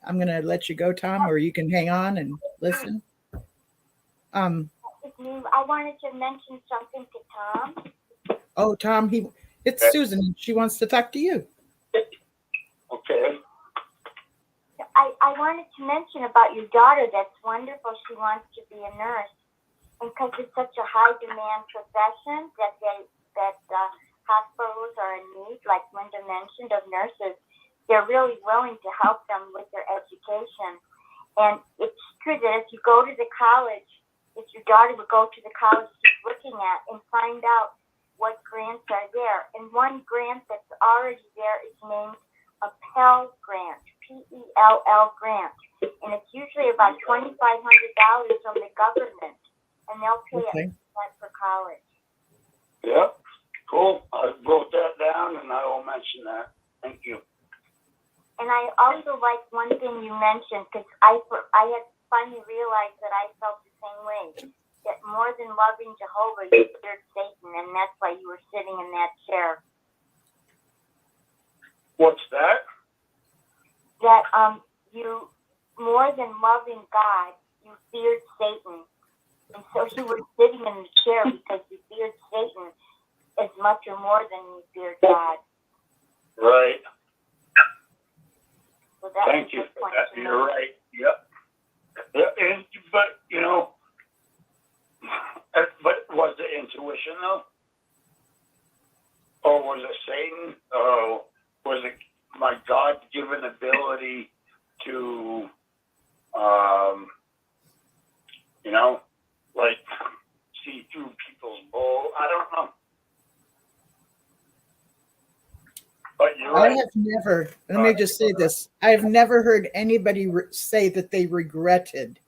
I'm gonna let you go, Tom, or you can hang on and listen. I wanted to mention something to Tom. Oh, Tom, it's Susan. She wants to talk to you. Okay. I wanted to mention about your daughter. That's wonderful. She wants to be a nurse, and because it's such a high demand profession that hospitals are in need, like Linda mentioned, of nurses. They're really willing to help them with their education. And it's true that if you go to the college, if your daughter would go to the college she's looking at and find out what grants are there. And one grant that's already there is named a Pell Grant, P-E-L-L grant. And it's usually about $2,500 from the government. And they'll pay it for college. Yep. Cool. I wrote that down and I will mention that. Thank you. And I also like one thing you mentioned, because I had finally realized that I felt the same way. That more than loving Jehovah, you feared Satan, and that's why you were sitting in that chair. What's that? That you, more than loving God, you feared Satan. And so you were sitting in the chair because you feared Satan as much or more than you feared God. Right. So that Thank you for that. You're right. Yep. But, but was it intuition, though? Or was it Satan? Or was it my God-given ability to, see through people's bull? I don't know. But you're right. I have never, let me just say this. I've never heard anybody say that they regretted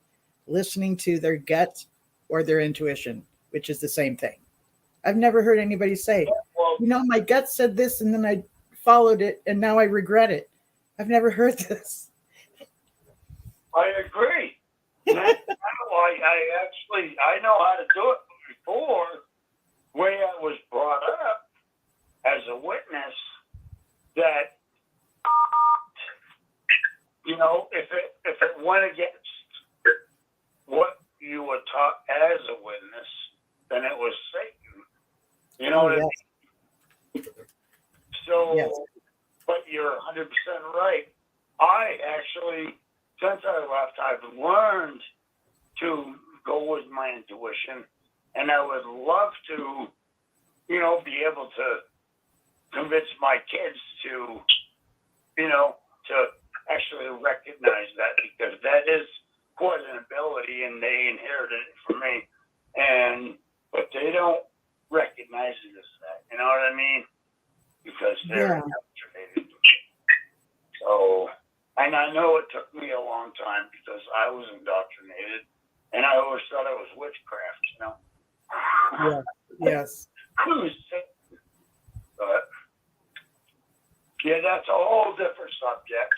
listening to their gut or their intuition, which is the same thing. I've never heard anybody say, my gut said this and then I followed it and now I regret it. I've never heard this. I agree. That's why I know how to do it before, way I was brought up as a witness, that, if it went against what you were taught as a witness, then it was Satan. You know what I mean? So, yes. But you're 100% right. I actually, since I left, I've learned to go with my intuition, and I would love to, be able to convince my kids to, to actually recognize that, because that is quite an ability, and they inherited it from me. But they don't recognize it as that. You know what I mean? Because they're indoctrinated. So, and I know it took me a long time because I was indoctrinated, and I always thought it was witchcraft. Yeah. Yes. But yeah, that's a whole different subject.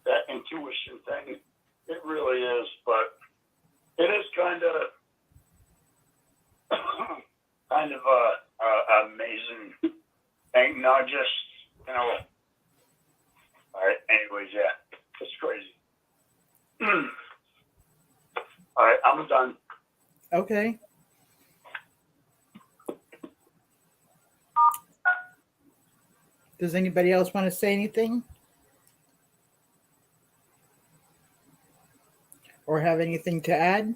That intuition thing, it really is. But it is kind of a amazing thing. Not just All right. Anyways, yeah, it's crazy. All right, I'm done. Okay. Does anybody else want to say anything? Or have anything to add?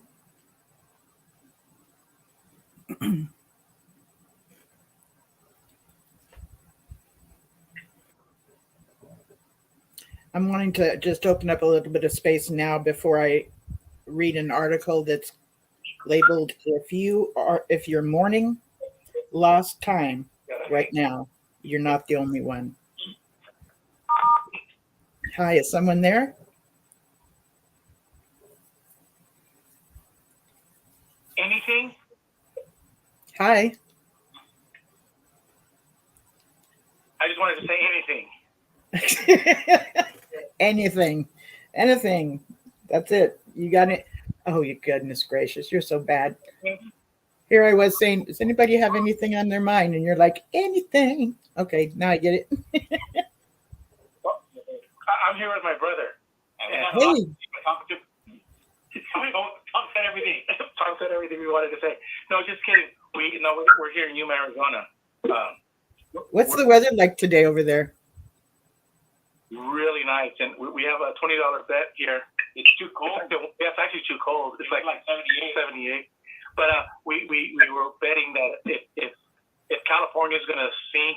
I'm wanting to just open up a little bit of space now before I read an article that's labeled if you're mourning lost time right now, you're not the only one. Hi, is someone there? Anything? Hi. I just wanted to say anything. Anything. That's it. You got it. Oh, you goodness gracious. You're so bad. Here I was saying, does anybody have anything on their mind? And you're like, anything. Okay, now I get it. I'm here with my brother. Hey, Tom said everything. Tom said everything we wanted to say. No, just kidding. We're here in Yuma, Arizona. what's the weather like today over there? Really nice, and we have a $20 bet here. It's too cold. Yeah, it's actually too cold. It's like 78. But we were betting that if California is going to sink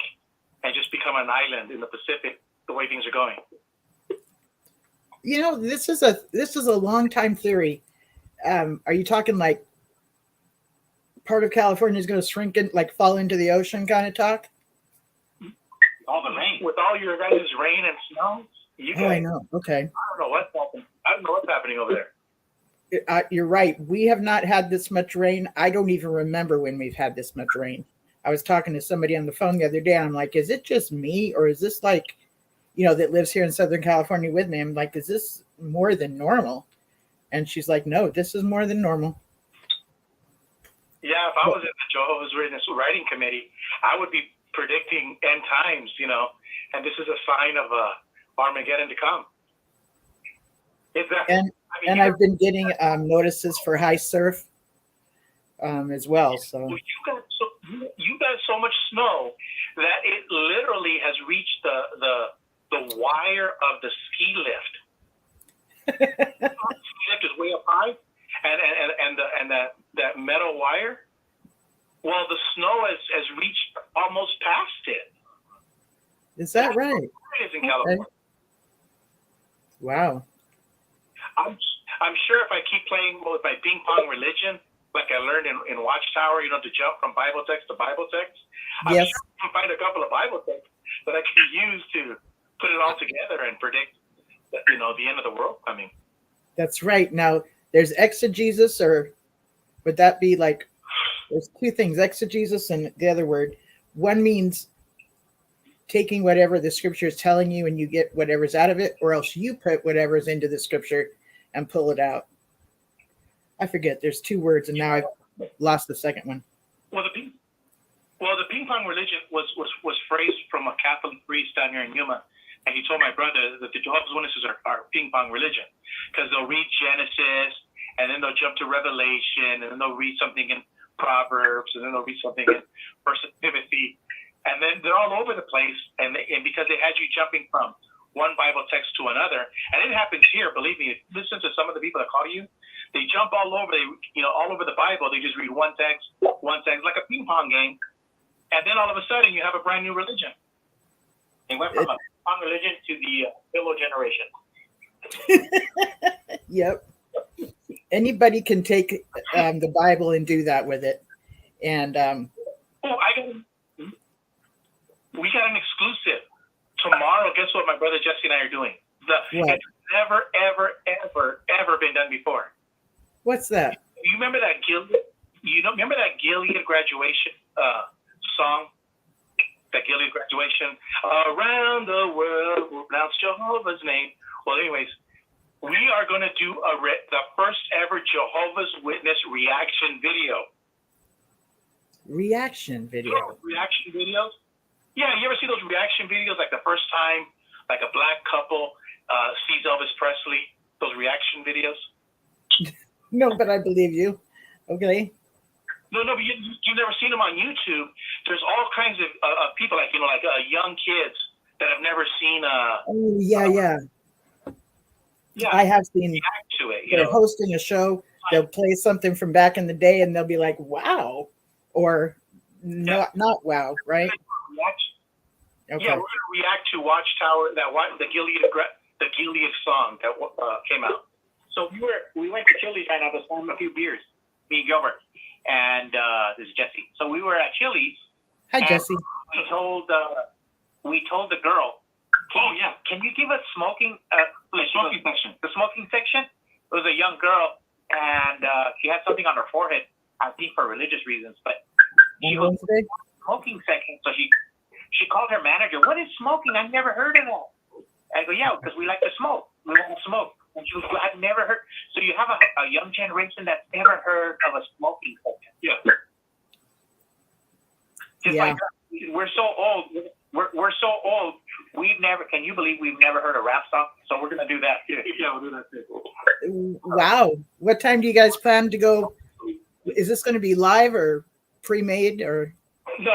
and just become an island in the Pacific, the way things are going. You know, this is a long time theory. Are you talking like part of California is going to shrink and like fall into the ocean kind of talk? All the rain. With all your guys' rain and snow, I know. Okay. I don't know what's happening. I don't know what's happening over there. You're right. We have not had this much rain. I don't even remember when we've had this much rain. I was talking to somebody on the phone the other day, and I'm like, is it just me, or is this like, that lives here in Southern California with me? I'm like, is this more than normal? And she's like, no, this is more than normal. Yeah, if I was in the Jehovah's Witness writing committee, I would be predicting end times, and this is a sign of Armageddon to come. Exactly. And I've been getting notices for high surf as well. So you got so much snow that it literally has reached the wire of the ski lift. The ski lift is way up high, and that metal wire. Well, the snow has reached almost past it. Is that right? It is in California. Wow. I'm sure if I keep playing with my ping pong religion, like I learned in Watchtower, to jump from Bible text to Bible text, I'm sure I can find a couple of Bible texts that I can use to put it all together and predict, the end of the world coming. That's right. Now, there's exegesis, or would that be like, there's two things, exegesis and the other word. One means taking whatever the scripture is telling you and you get whatever's out of it, or else you put whatever's into the scripture and pull it out. I forget. There's two words, and now I've lost the second one. Well, the ping pong religion was phrased from a Catholic priest down here in Yuma, and he told my brother that the Jehovah's Witnesses are ping pong religion, because they'll read Genesis, and then they'll jump to Revelation, and then they'll read something in Proverbs, and then they'll read something in First Timothy, and then they're all over the place, and because they had you jumping from one Bible text to another, and it happens here. Believe me, listen to some of the people that call you. They jump all over. All over the Bible. They just read one text, like a ping pong game, and then all of a sudden you have a brand new religion. They went from a ping pong religion to the pillow generation. Yep. Anybody can take the Bible and do that with it, and we got an exclusive tomorrow. Guess what? My brother Jesse and I are doing. It's never, ever, ever, ever been done before. What's that? You remember that Gilead? Remember that Gilead graduation song? That Gilead graduation. Around the world, we'll pronounce Jehovah's name. Well, anyways, we are going to do the first ever Jehovah's Witness reaction video. Reaction video? Reaction videos? Yeah, you ever see those reaction videos, like the first time, like a black couple sees Elvis Presley? Those reaction videos? No, but I believe you. Okay. No, but you've never seen them on YouTube. There's all kinds of people, like young kids that have never seen. Oh yeah. I have seen. React to it. They're hosting a show. They'll play something from back in the day, and they'll be like, "Wow," or not wow, right? Okay. Yeah, we're going to react to Watchtower, the Gilead song that came out. So we went to Chili's right now to slam a few beers, me and Gilbert, and this is Jesse. So we were at Chili's. Hi, Jesse. We told the girl, can you give us smoking section? The smoking section. It was a young girl, and she had something on her forehead, I think for religious reasons, but she was smoking section. So she called her manager. What is smoking? I've never heard of that. I go, yeah, because we like to smoke. We want to smoke. And she was, I've never heard. So you have a young generation that's never heard of a smoking section. Yeah. Just like we're so old. We're so old. Can you believe we've never heard a rap song? So we're going to do that. Yeah, we'll do that too. Wow. What time do you guys plan to go? Is this going to be live or pre-made or? No.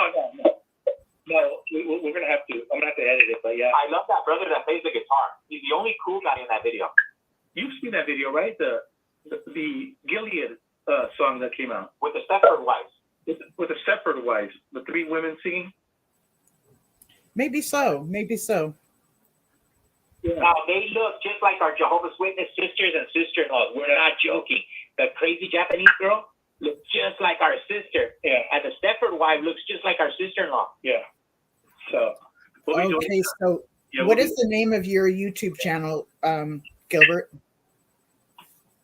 We're going to have to. I'm going to have to edit it, but yeah. I love that brother that plays the guitar. He's the only cool guy in that video. You've seen that video, right? The Gilead song that came out. With the Stepford Wives. With the Stepford Wives. The 3 women singing. Maybe so. Yeah. Now, they look just like our Jehovah's Witness sisters and sister-in-laws. We're not joking. The crazy Japanese girl looks just like our sister. Yeah. And the Stepford wife looks just like our sister-in-law. Yeah. So, okay, so what is the name of your YouTube channel, Gilbert?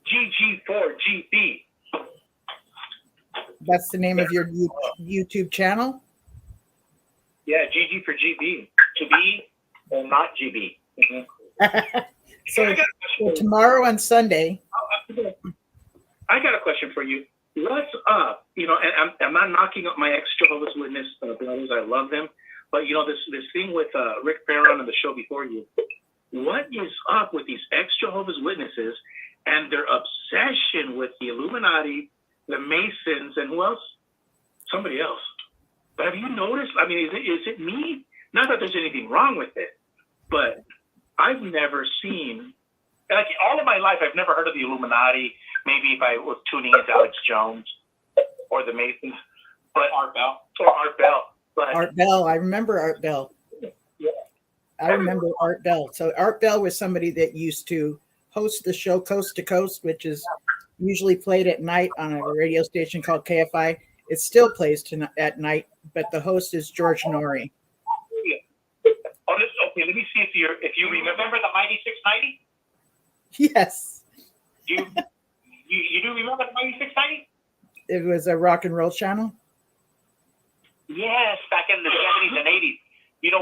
GG4GB. That's the name of your YouTube channel? Yeah, GG for GB. To be or not GB. Mm-hmm. So tomorrow on Sunday. I got a question for you. What's up? And I'm not knocking up my ex-Jehovah's Witness brothers. I love them. But, this thing with Rick Barron on the show before you, what is up with these ex-Jehovah's Witnesses and their obsession with the Illuminati, the Masons, and who else? Somebody else. But have you noticed? I mean, is it me? Not that there's anything wrong with it, but I've never seen, like all of my life, I've never heard of the Illuminati. Maybe if I was tuning into Alex Jones or the Masons, but Art Bell. But Art Bell. I remember Art Bell. Yeah. I remember Art Bell. So Art Bell was somebody that used to host the show Coast to Coast, which is usually played at night on a radio station called KFI. It still plays at night, but the host is George Norrie. Okay, let me see if you remember the Mighty 690. Yes. You do remember the Mighty 690? It was a rock and roll channel. Yes, back in the 70s and 80s.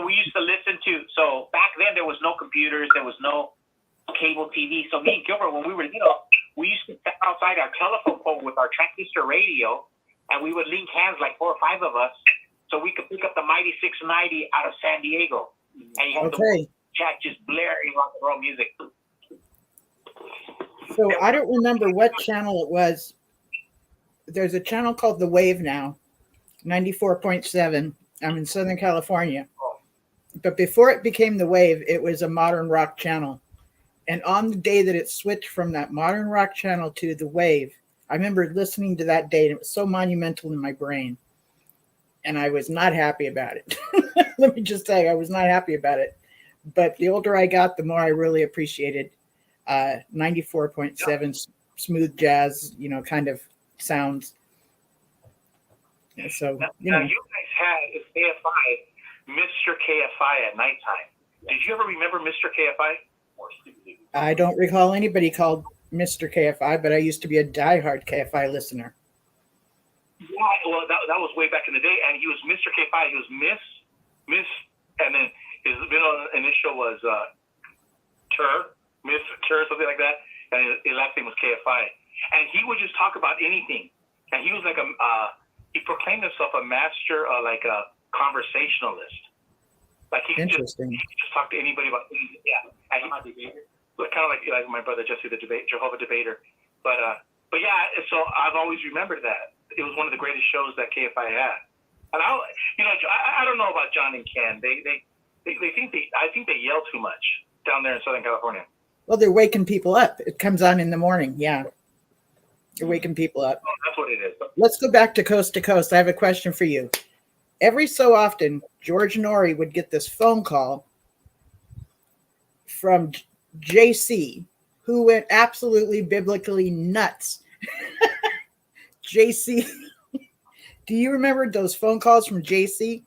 We used to listen to. So back then there was no computers, there was no cable TV. So me and Gilbert, when we were little, we used to sit outside our telephone pole with our transistor radio, and we would link hands like 4 or 5 of us, so we could pick up the Mighty 690 out of San Diego. And you have the jack just blaring rock and roll music. So I don't remember what channel it was. There's a channel called The Wave now, 94.7. I'm in Southern California. But before it became The Wave, it was a modern rock channel. And on the day that it switched from that modern rock channel to The Wave, I remember listening to that day, and it was so monumental in my brain. And I was not happy about it. Let me just say, I was not happy about it. But the older I got, the more I really appreciated 94.7 smooth jazz, kind of sounds. So, now you guys had KFI, Mr. KFI at nighttime. Did you ever remember Mr. KFI? I don't recall anybody called Mr. KFI, but I used to be a diehard KFI listener. Yeah, well, that was way back in the day, and he was Mr. KFI. He was Miss, and then his middle initial was Miss Tur, something like that, and his last name was KFI. And he would just talk about anything, and he was like he proclaimed himself a master, like a conversationalist. Like he could just talk to anybody about anything. Yeah, and kind of like my brother Jesse, the Jehovah debater. But yeah, so I've always remembered that. It was one of the greatest shows that KFI had. And I don't know about John and Ken. They think I think they yell too much down there in Southern California. Well, they're waking people up. It comes on in the morning. Yeah. They're waking people up. Oh, that's what it is. Let's go back to Coast to Coast. I have a question for you. Every so often, George Norrie would get this phone call from JC, who went absolutely biblically nuts. JC, do you remember those phone calls from JC?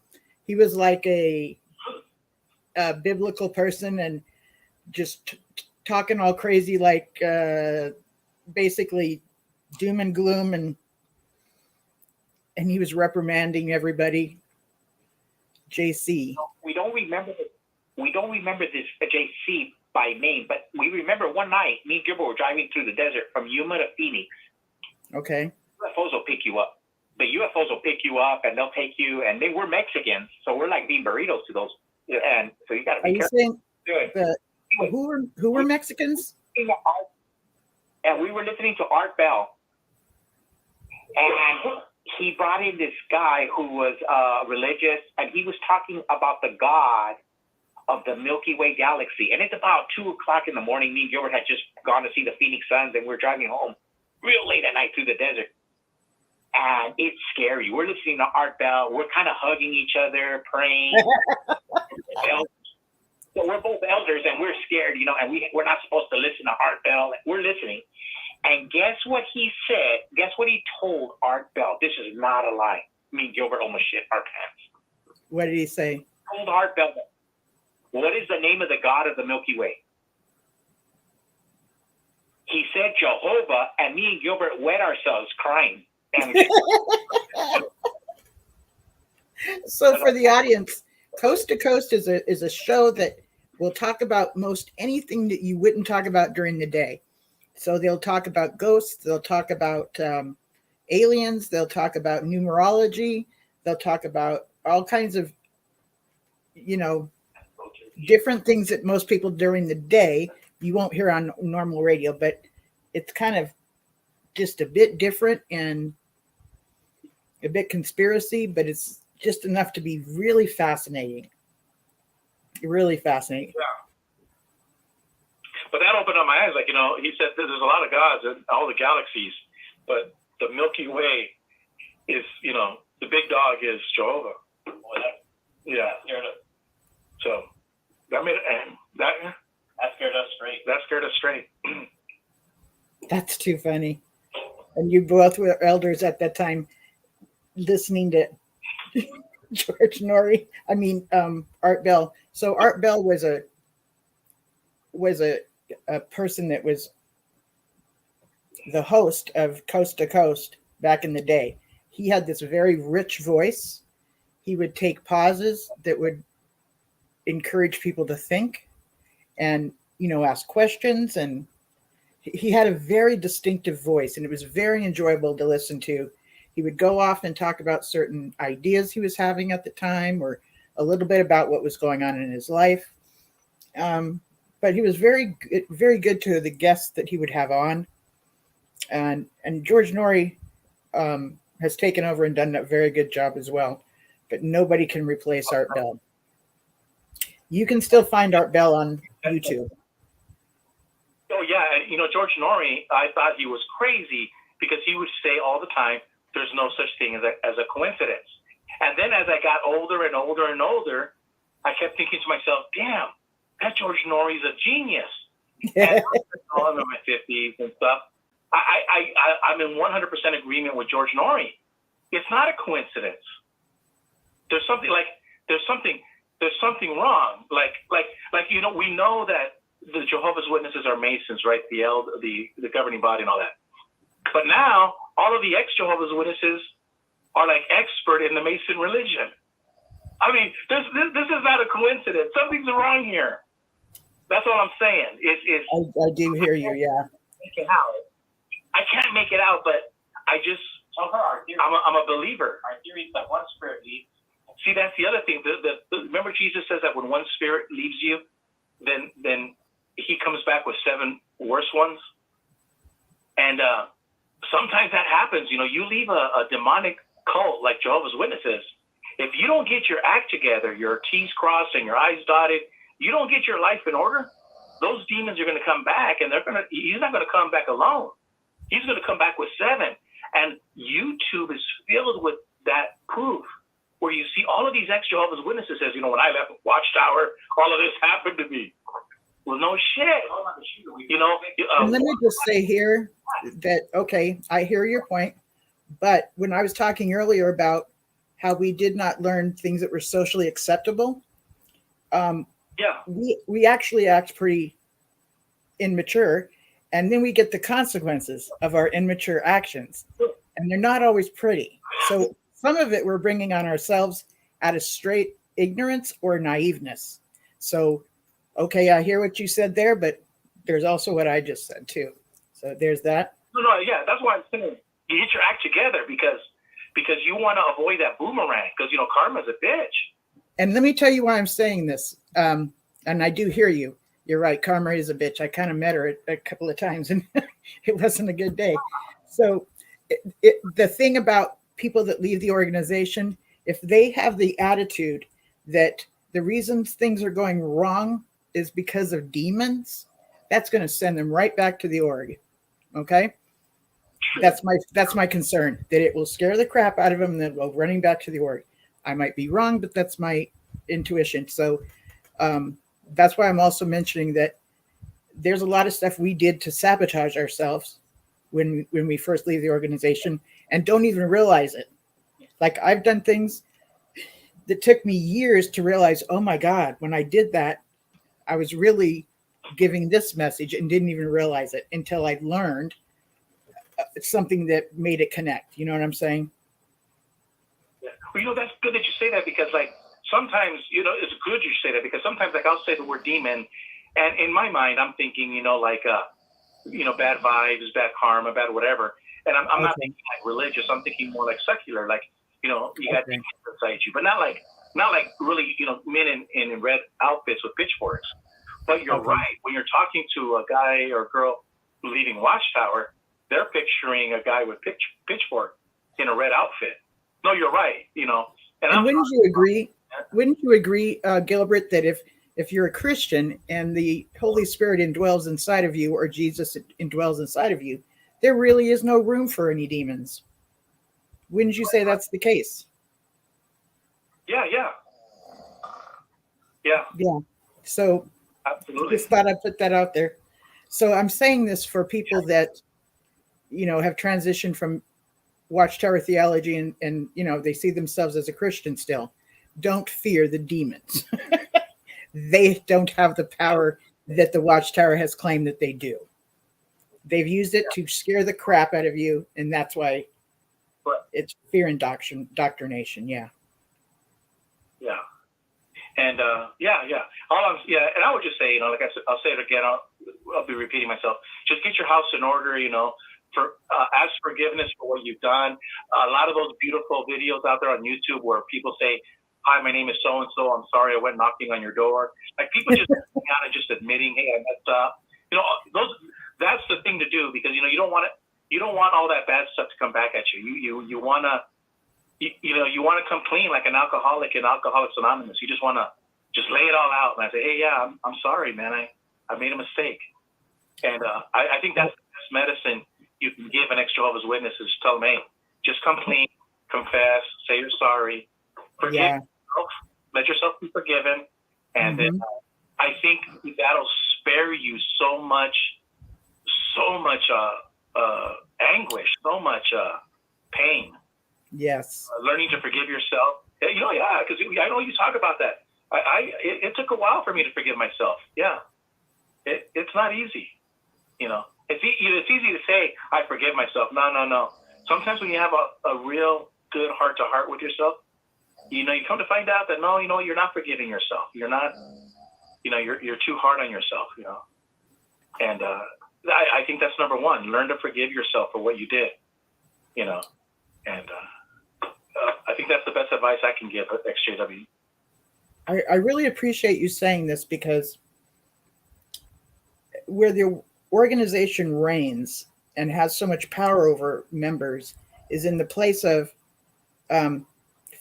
He was like a biblical person and just talking all crazy, like basically doom and gloom, and he was reprimanding everybody. JC. We don't remember this JC by name, but we remember one night me and Gilbert were driving through the desert from Yuma to Phoenix. Okay. UFOs will pick you up. The UFOs will pick you up and they'll take you, and they were Mexicans, so we're like being burritos to those And so you got to Are be you careful. saying Doing. who were Mexicans? And we were listening to Art Bell, and he brought in this guy who was religious, and he was talking about the God of the Milky Way galaxy. And it's about 2:00 in the morning. Me and Gilbert had just gone to see the Phoenix Suns, and we're driving home real late at night through the desert. And it's scary. We're listening to Art Bell. We're kind of hugging each other, praying. So we're both elders, and we're scared, and we're not supposed to listen to Art Bell. We're listening. And guess what he said? Guess what he told Art Bell? This is not a lie. Me and Gilbert almost shit our pants. What did he say? He told Art Bell, what is the name of the God of the Milky Way? He said Jehovah, and me and Gilbert wet ourselves crying. And So for the audience, Coast to Coast is a show that will talk about most anything that you wouldn't talk about during the day. So they'll talk about ghosts, they'll talk about aliens, they'll talk about numerology, they'll talk about all kinds of, different things that most people during the day you won't hear on normal radio, but it's kind of just a bit different and a bit conspiracy, but it's just enough to be really fascinating. Really fascinating. Yeah. But that opened up my eyes. Like, he said there's a lot of gods in all the galaxies, but the Milky Way is, the big dog is Jehovah. Yeah. So that made that scared us straight. That scared us straight. That's too funny. And you both were elders at that time listening to George Norrie. Art Bell. So Art Bell was a person that was the host of Coast to Coast back in the day. He had this very rich voice. He would take pauses that would encourage people to think and, ask questions. And he had a very distinctive voice, and it was very enjoyable to listen to. He would go off and talk about certain ideas he was having at the time, or a little bit about what was going on in his life. But he was very, very good to the guests that he would have on. And George Norrie has taken over and done a very good job as well. But nobody can replace Art Bell. You can still find Art Bell on YouTube. Oh, yeah. And, George Norrie, I thought he was crazy because he would say all the time, there's no such thing as a coincidence. And then as I got older and older and older, I kept thinking to myself, damn, that George Norrie's a genius. And I'm in my 50s and stuff. I'm in 100% agreement with George Norrie. It's not a coincidence. There's something wrong. We know that the Jehovah's Witnesses are Masons, right? The governing body and all that. But now all of the ex-Jehovah's Witnesses are like expert in the Mason religion. This is not a coincidence. Something's wrong here. That's all I'm saying. I do hear you, yeah. I can't make it out, but I just tell her our theory. I'm a believer. Our theory is that one spirit leaves. See, that's the other thing. Remember, Jesus says that when one spirit leaves you, then he comes back with 7 worse ones. And sometimes that happens. You leave a demonic cult like Jehovah's Witnesses. If you don't get your act together, your T's crossed and your I's dotted, you don't get your life in order, those demons are going to come back, and he's not going to come back alone. He's going to come back with 7. And YouTube is filled with that proof, where you see all of these ex-Jehovah's Witnesses says, when I left Watchtower, all of this happened to me. Well, no shit. And let me just say here that, okay, I hear your point. But when I was talking earlier about how we did not learn things that were socially acceptable, we actually act pretty immature. And then we get the consequences of our immature actions. And they're not always pretty. So some of it we're bringing on ourselves out of straight ignorance or naiveness. So, okay, I hear what you said there, but there's also what I just said too. So there's that. No, yeah, that's why I'm saying you get your act together because you want to avoid that boomerang because, karma's a bitch. And let me tell you why I'm saying this. And I do hear you. You're right. Karma is a bitch. I kind of met her a couple of times and it wasn't a good day. So the thing about people that leave the organization, if they have the attitude that the reasons things are going wrong is because of demons, that's going to send them right back to the org. Okay. That's my concern, that it will scare the crap out of them and they'll go running back to the org. I might be wrong, but that's my intuition. So that's why I'm also mentioning that there's a lot of stuff we did to sabotage ourselves when we first leave the organization and don't even realize it. Like I've done things that took me years to realize, oh my God, when I did that, I was really giving this message and didn't even realize it until I learned something that made it connect. You know what I'm saying? Yeah. Well, that's good that you say that, because like sometimes, it's good you say that, because sometimes like I'll say the word demon and in my mind, I'm thinking, like, bad vibes, bad karma, bad whatever. And I'm not thinking like religious. I'm thinking more like secular, like, you got demons inside you, but not like really, men in red outfits with pitchforks. But you're right. When you're talking to a guy or girl leaving Watchtower, they're picturing a guy with pitchfork in a red outfit. No, you're right. And wouldn't you agree? Wouldn't you agree, Gilbert, that if you're a Christian and the Holy Spirit indwells inside of you, or Jesus indwells inside of you, there really is no room for any demons? Wouldn't you say that's the case? Yeah. So absolutely. Just thought I'd put that out there. So I'm saying this for people that, have transitioned from Watchtower theology and they see themselves as a Christian still. Don't fear the demons. They don't have the power that the Watchtower has claimed that they do. They've used it to scare the crap out of you, and that's why it's fear indoctrination. Yeah. Yeah. And and I would just say, like I said, I'll say it again. I'll be repeating myself. Just get your house in order. For ask forgiveness for what you've done. A lot of those beautiful videos out there on YouTube where people say, "Hi, my name is so and so. I'm sorry I went knocking on your door." Like people just coming out and just admitting, "Hey, I messed up." That's the thing to do, because you don't want all that bad stuff to come back at you. You want to. You want to come clean like an alcoholic in Alcoholics Anonymous. You just want to just lay it all out. And I say, hey, yeah, I'm sorry, man. I made a mistake. And I think that's the best medicine you can give an ex-Jehovah's Witness, is tell them, hey, just come clean, confess, say you're sorry, forgive yourself, let yourself be forgiven. And then I think that'll spare you so much anguish, so much pain. Yes. Learning to forgive yourself. Because I know you talk about that. It took a while for me to forgive myself. Yeah. It's not easy. It's easy to say, I forgive myself. No. Sometimes when you have a real good heart-to-heart with yourself, you come to find out that, no, you're not forgiving yourself. You're not, you're too hard on yourself, And I think that's number one. Learn to forgive yourself for what you did, And I think that's the best advice I can give XJW. I really appreciate you saying this, because where the organization reigns and has so much power over members is in the place of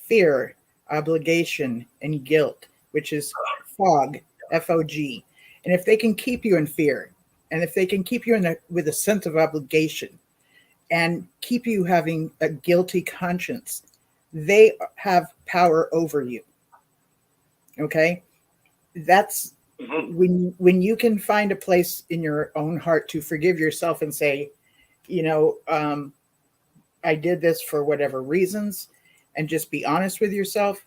fear, obligation, and guilt, which is FOG, F-O-G. And if they can keep you in fear, and if they can keep you with a sense of obligation, and keep you having a guilty conscience, they have power over you. Okay? That's when you can find a place in your own heart to forgive yourself and say, I did this for whatever reasons, and just be honest with yourself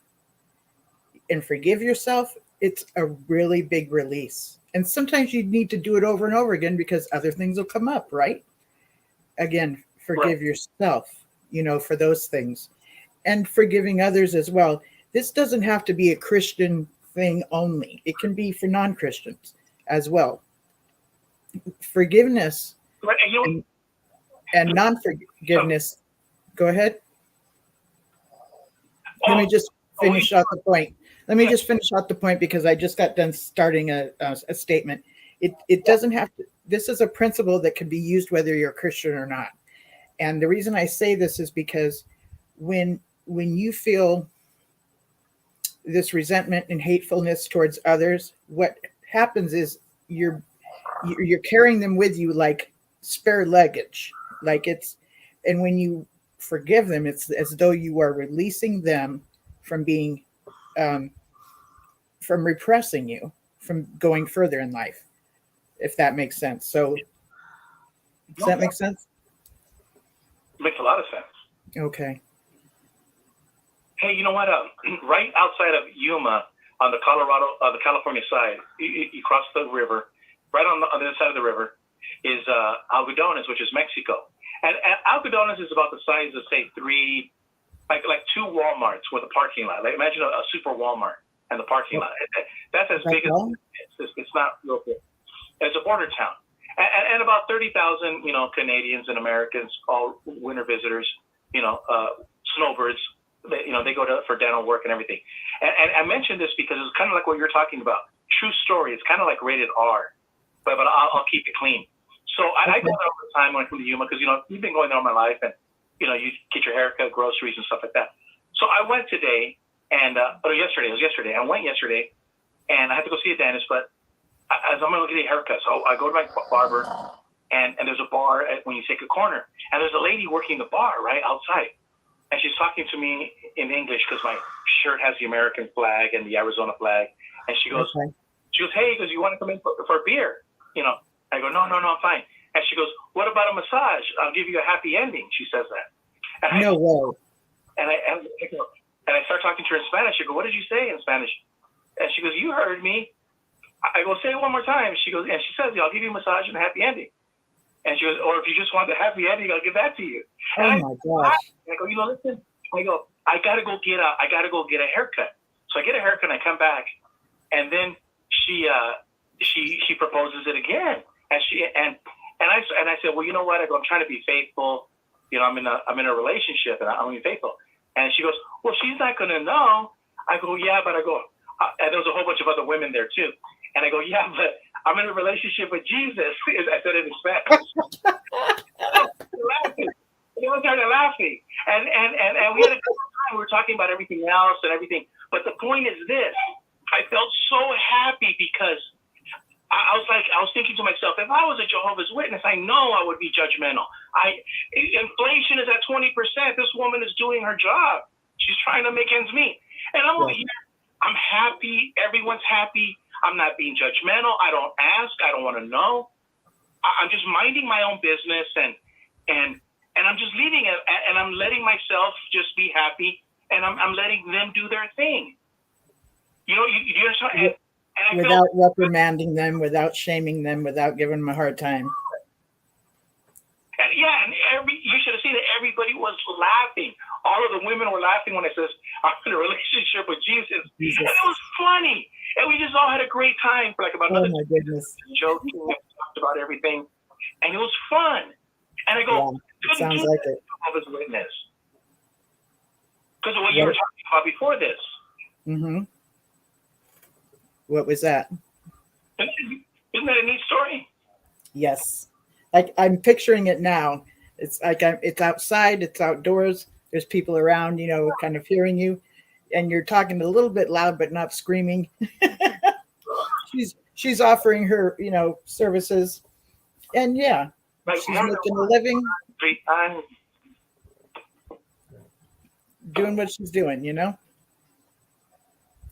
and forgive yourself. It's a really big release. And sometimes you need to do it over and over again, because other things will come up, right? Again, forgive yourself, for those things, and forgiving others as well. This doesn't have to be a Christian thing only. It can be for non-Christians as well. Forgiveness and non-forgiveness. Go ahead. Let me just finish out the point. Let me just finish out the point because I just got done starting a statement. It doesn't have to. This is a principle that can be used whether you're a Christian or not. And the reason I say this is because when you feel this resentment and hatefulness towards others, what happens is you're carrying them with you like spare luggage. And when you forgive them, it's as though you are releasing them from being from repressing you from going further in life, if that makes sense. So does that make sense? Makes a lot of sense. Okay. Hey, you know what? Right outside of Yuma, on the California side, you cross the river. Right on the other side of the river is Algodones, which is Mexico. And Algodones is about the size of, say, like two Walmarts with a parking lot. Like imagine a super Walmart and the parking lot. That's as big as it's not real big. It's a border town. And about 30,000, Canadians and Americans, all winter visitors, snowbirds. They go for dental work and everything. And I mentioned this because it's kind of like what you're talking about. True story. It's kind of like rated R, but I'll keep it clean. So I go there all the time when I come to Yuma because, you've been going there all my life and, you get your haircut, groceries and stuff like that. So I went today and, yesterday. It was yesterday. I went yesterday and I had to go see a dentist, but as I'm going to get a haircut, so I go to my barber and there's a bar when you take a corner and there's a lady working the bar right outside. And she's talking to me in English because my shirt has the American flag and the Arizona flag. And she goes, hey, you want to come in for a beer? I go, no, I'm fine. And she goes, what about a massage? I'll give you a happy ending. She says that. And no way. And I start talking to her in Spanish. I go, what did you say in Spanish? And she goes, you heard me. I go, say it one more time. She goes, and she says, I'll give you a massage and a happy ending. And she goes, or if you just want the happy ending, I'll give that to you. Oh my gosh. I go, listen. I go, I gotta go get a haircut. So I get a haircut and I come back, and then she proposes it again. And I said, well, you know what? I go, I'm trying to be faithful. I'm in a relationship and I'm being faithful. And she goes, well, she's not gonna know. I go, yeah, but I go, and there was a whole bunch of other women there too. And I go, yeah, but I'm in a relationship with Jesus. I said it in Spanish. They all started laughing. And we had a good time. We were talking about everything else and everything. But the point is this. I felt so happy because I was thinking to myself, if I was a Jehovah's Witness, I know I would be judgmental. Inflation is at 20%. This woman is doing her job. She's trying to make ends meet. And I'm over here. I'm happy. Everyone's happy. I'm not being judgmental. I don't ask. I don't want to know. I'm just minding my own business and I'm just leaving it and I'm letting myself just be happy and I'm letting them do their thing. You understand? And without reprimanding them, without shaming them, without giving them a hard time. And you should have seen it. Everybody was laughing. All of the women were laughing when I said, I'm in a relationship with Jesus. And it was funny. And we just all had a great time for like about another joking and talked about everything. And it was fun. And I go, it sounds like it. Jehovah's Witness. Because of what you were talking about before this. Mm-hmm. What was that? Isn't that a neat story? Yes. I'm picturing it now. It's like it's outside, it's outdoors. There's people around, kind of hearing you, and you're talking a little bit loud, but not screaming. She's offering her, services, and she's making a living, doing what she's doing,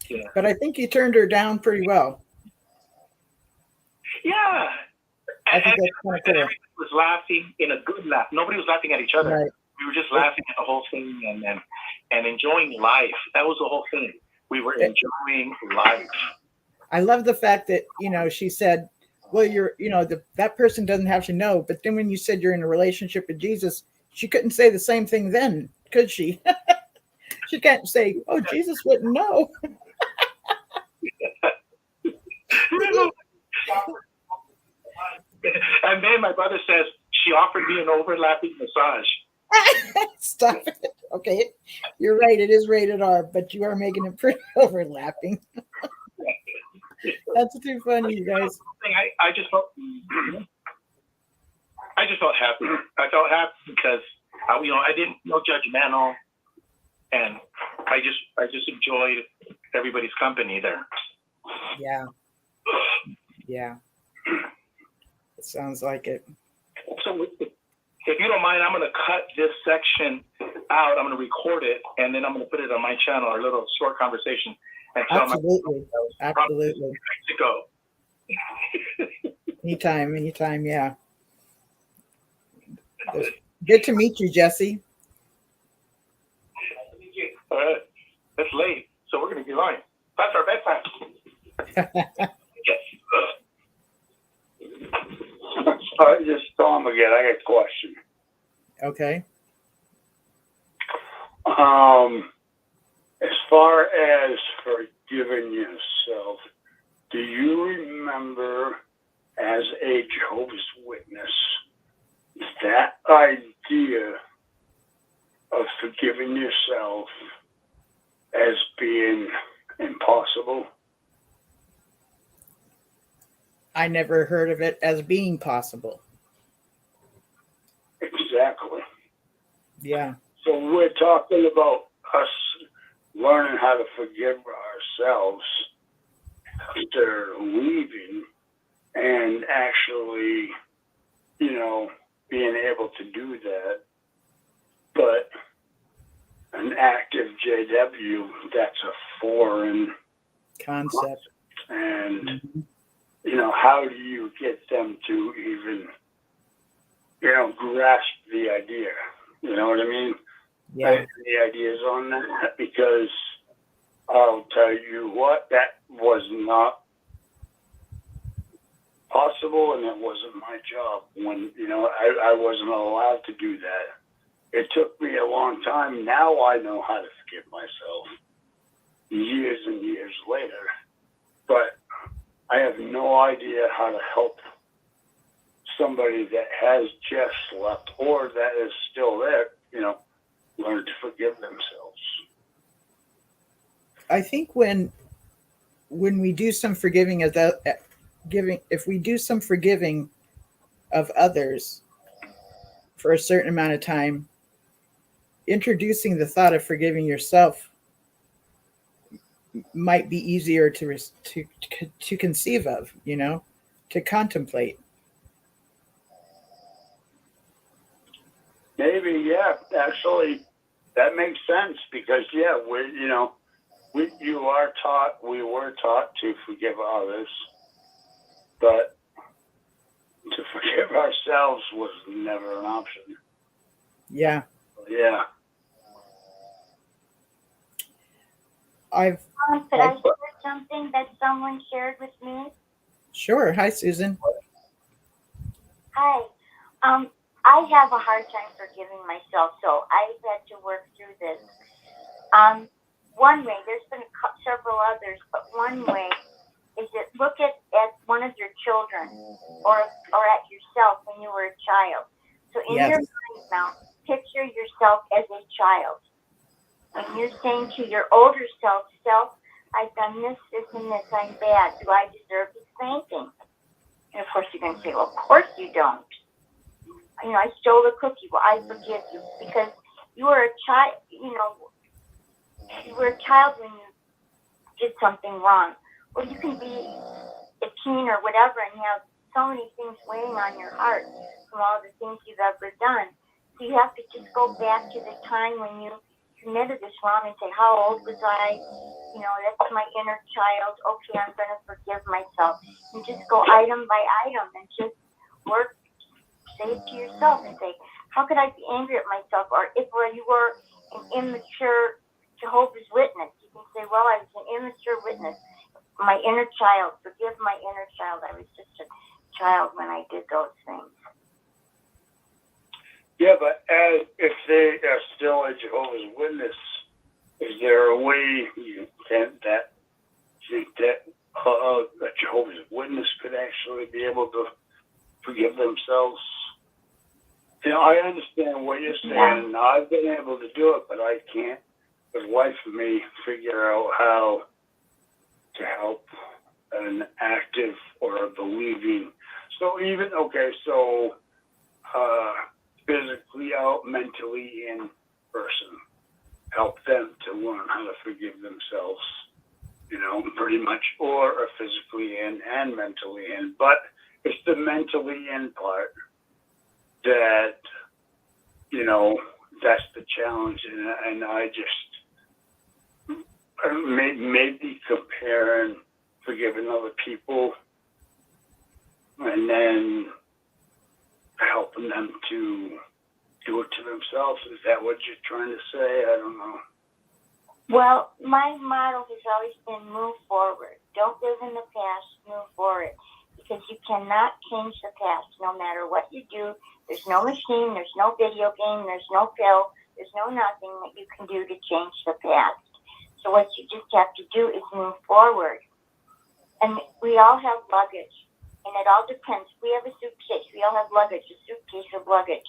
Yeah. But I think you turned her down pretty well. Yeah. I think that's kind of cool. Everybody was laughing in a good laugh. Nobody was laughing at each other. Right. We were just laughing at the whole thing and enjoying life. That was the whole thing. We were enjoying life. I love the fact that, she said, well, that person doesn't have to know. But then when you said you're in a relationship with Jesus, she couldn't say the same thing then, could she? She can't say, oh, Jesus wouldn't know. And then my brother says, she offered me an overlapping massage. Stop it. Okay. You're right. It is rated R, but you are making it pretty overlapping. That's too funny, you guys. I just felt happy. I felt happy because I didn't feel judgmental, and I just enjoyed everybody's company there. Yeah. Yeah. It sounds like it. So if you don't mind, I'm going to cut this section out. I'm going to record it, and then I'm going to put it on my channel, our little short conversation. And Absolutely. Absolutely. To go. Anytime. Yeah. Good to meet you, Jesse. All right. It's late, so we're going to get on. That's our bedtime. Just Tom again. I got a question. Okay. As far as forgiving yourself, do you remember as a Jehovah's Witness that idea of forgiving yourself as being impossible? I never heard of it as being possible. Exactly. Yeah. So we're talking about us learning how to forgive ourselves after leaving and actually, being able to do that. But an active JW, that's a foreign Concept. And, how do you get them to even, grasp the idea? You know what I mean? Yeah. Any ideas on that? Because I'll tell you what, that was not possible, and it wasn't my job when, I wasn't allowed to do that. It took me a long time. Now I know how to forgive myself years and years later, but I have no idea how to help somebody that has just left or that is still there, learn to forgive themselves. I think when we do some forgiving if we do some forgiving of others for a certain amount of time, introducing the thought of forgiving yourself might be easier to conceive of, to contemplate. Maybe, yeah. Actually, that makes sense because, yeah, we were taught to forgive others, but to forgive ourselves was never an option. Yeah. Yeah. Could I share something that someone shared with me? Sure. Hi, Susan. Hi. I have a hard time forgiving myself, so I've had to work through this. One way, there's been several others, but one way is that look at one of your children or at yourself when you were a child. So in your mind now, picture yourself as a child. And you're saying to your older self, I've done this, and this, I'm bad. Do I deserve the spanking? And of course you're going to say, well, of course you don't. I stole a cookie. Well, I forgive you because you were a child, you were a child when you did something wrong. Or you can be a teen or whatever and have so many things weighing on your heart from all the things you've ever done. So you have to just go back to the time when you committed this wrong and say, how old was I? That's my inner child. Okay, I'm going to forgive myself. And just go item by item and just work, say it to yourself and say, how could I be angry at myself? Or if you were an immature Jehovah's Witness, you can say, well, I was an immature witness. My inner child, forgive my inner child. I was just a child when I did those things. Yeah, but if they are still a Jehovah's Witness, is there a way you think that a Jehovah's Witness could actually be able to forgive themselves I understand what you're saying. Yeah. I've been able to do it, but I can't, for the life of me, figure out how to help an active or a believing. So even, physically out, mentally in person, help them to learn how to forgive themselves, pretty much, or physically in and mentally in. But it's the mentally in part that, that's the challenge. And I just, maybe comparing forgiving other people and then helping them to do it to themselves. Is that what you're trying to say? I don't know. Well, my motto has always been move forward. Don't live in the past, move forward. Because you cannot change the past no matter what you do. There's no machine, there's no video game, there's no pill, there's no nothing that you can do to change the past. So what you just have to do is move forward. And we all have luggage, and it all depends. We have a suitcase. We all have luggage, a suitcase of luggage.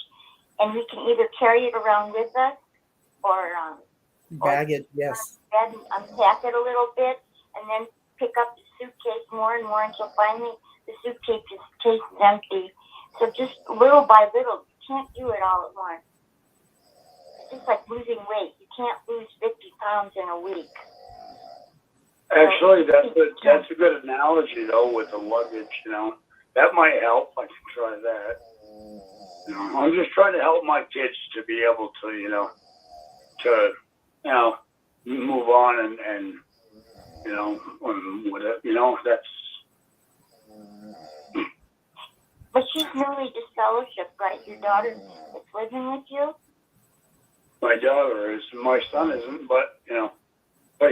And we can either carry it around with us or Bag it, yes. and unpack it a little bit and then pick up the suitcase more and more until finally the suitcase is empty. So just little by little, you can't do it all at once. It's just like losing weight. You can't lose 50 pounds in a week. Actually, that's a good analogy, though, with the luggage, That might help. I can try that. I'm just trying to help my kids to be able to, move on and whatever, that's. But she's newly disfellowshipped, right? Your daughter is living with you? My daughter is. My son isn't, but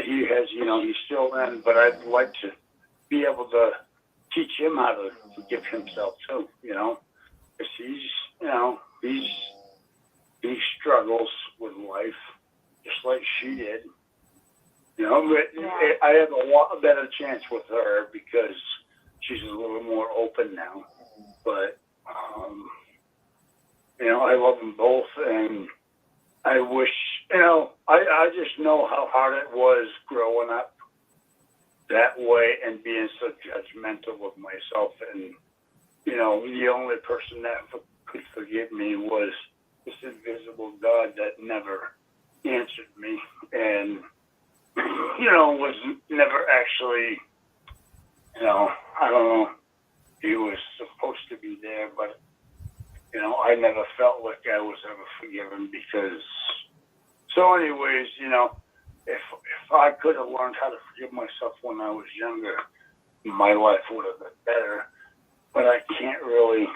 he has, he's still in. But I'd like to be able to teach him how to forgive himself too, because he struggles with life just like she did. But I have a lot better chance with her because she's a little more open now. But, I love them both, and I wish, I just know how hard it was growing up that way and being so judgmental of myself. And, the only person that could forgive me was this invisible God that never answered me and, was never actually, I don't know, he was supposed to be there, but, I never felt like I was ever forgiven because, so anyways, if I could have learned how to forgive myself when I was younger, my life would have been better, but I can't really,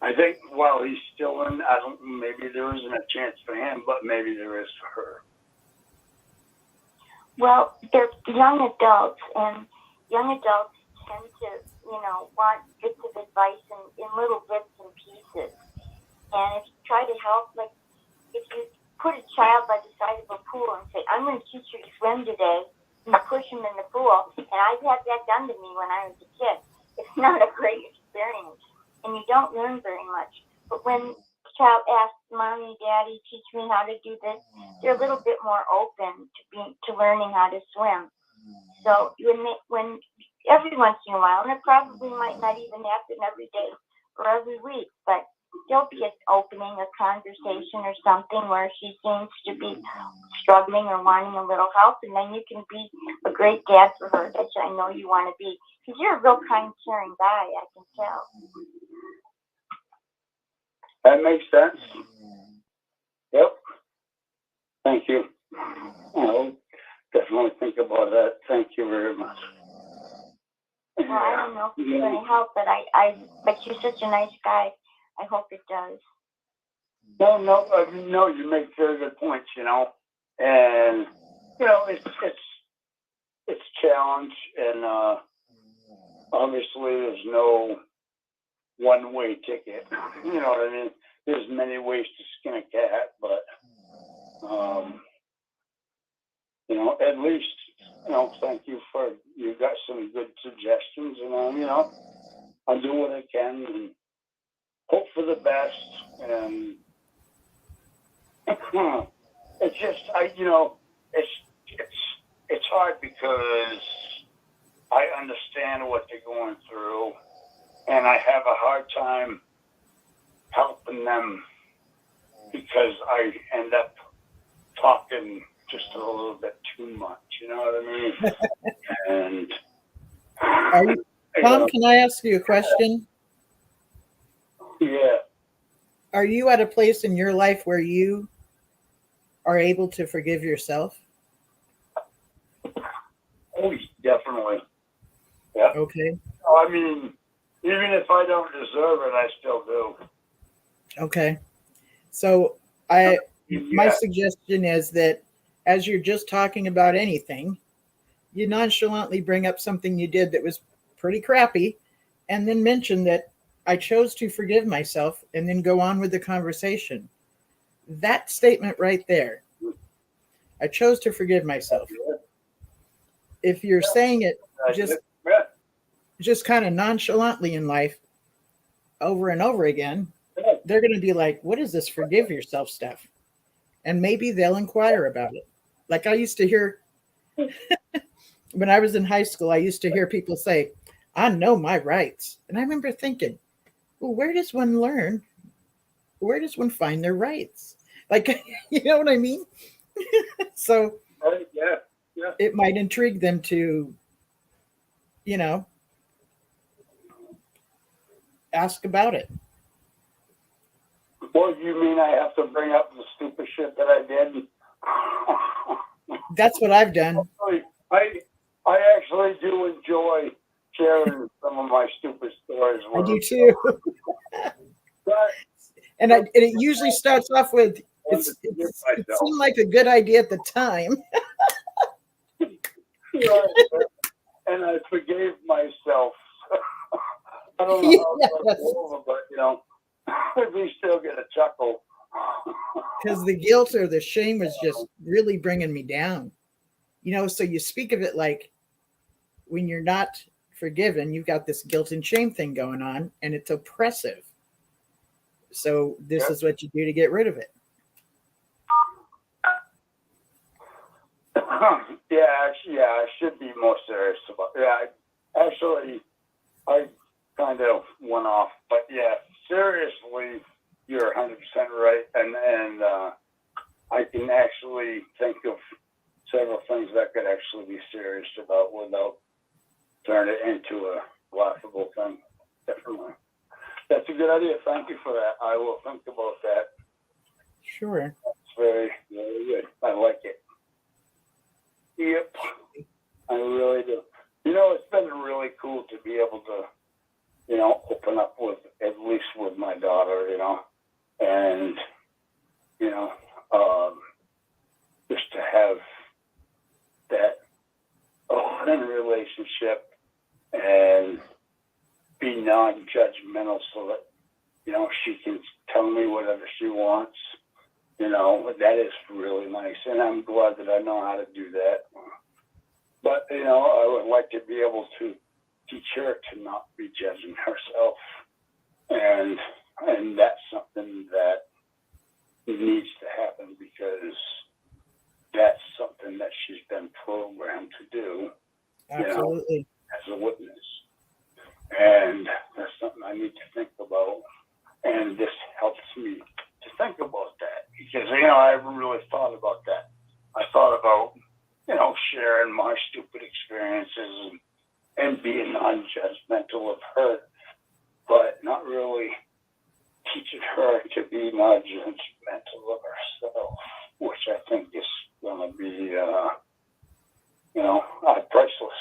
I think while he's still in, maybe there isn't a chance for him, but maybe there is for her. Well, they're young adults, and young adults tend to, want bits of advice in little bits and pieces. And if you try to help, like if you put a child by the side of a pool and say, I'm going to teach you to swim today, and you push him in the pool, and I've had that done to me when I was a kid. It's not a great experience, and you don't learn very much. But when the child asks, Mommy, Daddy, teach me how to do this, they're a little bit more open to learning how to swim. So when every once in a while, and it probably might not even happen every day or every week, but there'll be an opening, a conversation or something where she seems to be struggling or wanting a little help, and then you can be a great dad for her, which I know you want to be, because you're a real kind, caring guy, I can tell. That makes sense. Yep. Thank you. I'll definitely think about that. Thank you very much. Well, I don't know if it's going to help, but but you're such a nice guy. I hope it does. No, you make very good points, and, it's challenge, and, obviously there's no one-way ticket, you know what I mean? There's many ways to skin a cat, but, at least, thank you you got some good suggestions, and, I'll do what I can, and hopefully for the best, and it's just it's hard because I understand what they're going through, and I have a hard time helping them because I end up talking just a little bit too much. You know what I mean? And Are you, Tom, can I ask you a question? Yeah. Are you at a place in your life where you are able to forgive yourself? Oh, definitely. Yeah. Okay. I mean, even if I don't deserve it, I still do. Okay. So my Yeah. suggestion is that as you're just talking about anything, you nonchalantly bring up something you did that was pretty crappy, and then mention that I chose to forgive myself, and then go on with the conversation. That statement right there, I chose to forgive myself. If you're saying it just kind of nonchalantly in life over and over again, they're going to be like, what is this forgive yourself stuff? And maybe they'll inquire about it. Like I used to hear when I was in high school, I used to hear people say, I know my rights. And I remember thinking, well, where does one learn? Where does one find their rights? Like, you know what I mean? So Yeah. it might intrigue them to, ask about it. Well, you mean I have to bring up the stupid shit that I did? That's what I've done. I actually do enjoy sharing some of my stupid stories. I do too. But And it usually starts off with, it seemed like a good idea at the time. and I forgave myself. I don't know how that's over, but we still get a chuckle. Because the guilt or the shame was just really bringing me down. So you speak of it like when you're not forgiven, you've got this guilt and shame thing going on, and it's oppressive. So this is what you do to get rid of it. I should be more serious about it. Yeah, actually, I kind of went off, but yeah, seriously, you're 100% right, and I can actually think of several things that could actually be serious about without turning it into a laughable thing. Definitely. That's a good idea. Thank you for that. I will think about that. Sure. It's very, very good. I like it. Yep. I really do. It's been really cool to be able to, open up with, at least with my daughter, and, just to have that open relationship and be non-judgmental so that, she can tell me whatever she wants. That is really nice. And I'm glad that I know how to do that. But, I would like to be able to teach her to not be judging herself. And that's something that needs to happen because that's something that she's been programmed to do. Absolutely. As a witness. And that's something I need to think about. And this helps me to think about that because, I haven't really thought about that. I thought about, sharing my stupid experiences and being non-judgmental of her, but not really teaching her to be non-judgmental of herself, which I think is going to be, priceless,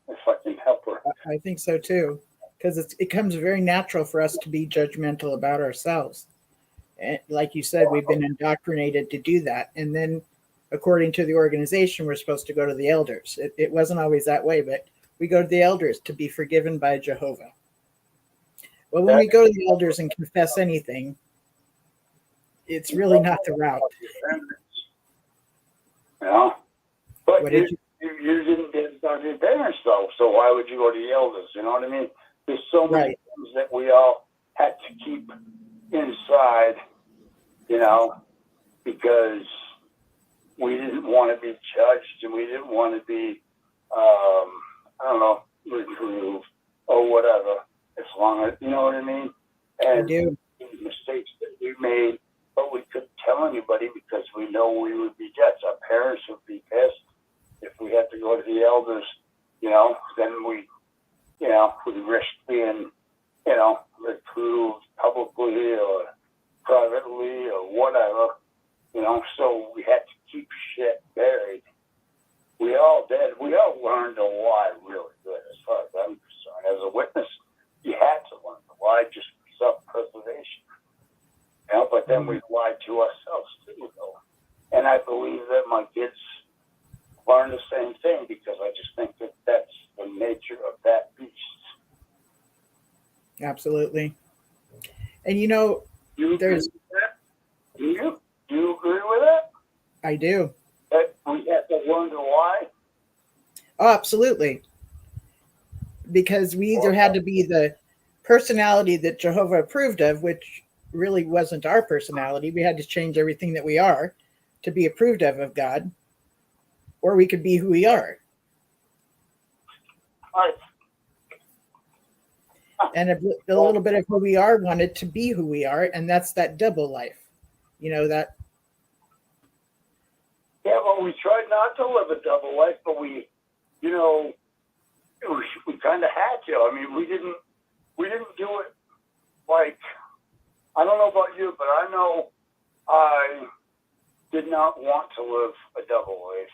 if I can help her. I think so too, because it becomes very natural for us to be judgmental about ourselves. And like you said, we've been indoctrinated to do that. And then according to the organization, we're supposed to go to the elders. It wasn't always that way, but we go to the elders to be forgiven by Jehovah. Well, when we go to the elders and confess anything, it's really not the route. But you didn't get it done to your parents, though, so why would you go to the elders? You know what I mean? There's so many things that we all had to keep inside, you know, because we didn't want to be judged and we didn't want to be, I don't know, reproved or whatever, as long as, you know what I mean? I And do. mistakes that we made, but we couldn't tell anybody because we know we would be judged. Our parents would be pissed if we had to go to the elders, you know, then we, you know, we risk being, you know, reproved publicly or privately or whatever, you know, so we had to keep shit buried. We all did. We all learned to lie really good as far as I'm concerned. As a witness, you had to learn to lie just for self-preservation. You know, but then we lied to ourselves too, though. And I believe that my kids learn the same thing because I just think that that's the nature of that beast. Absolutely. And you know, You agree there's, with that? Do you agree with that? I do. That we have to learn to lie? Oh, absolutely. Because we either had to be the personality that Jehovah approved of, which really wasn't our personality. We had to change everything that we are to be approved of God, or we could be who we are. Right. And a little bit of who we are wanted to be who we are, and that's that double life. You know, that. Yeah, well, we tried not to live a double life, but we, you know, we kind of had to. I mean, we didn't do it like, I don't know about you, but I know I did not want to live a double life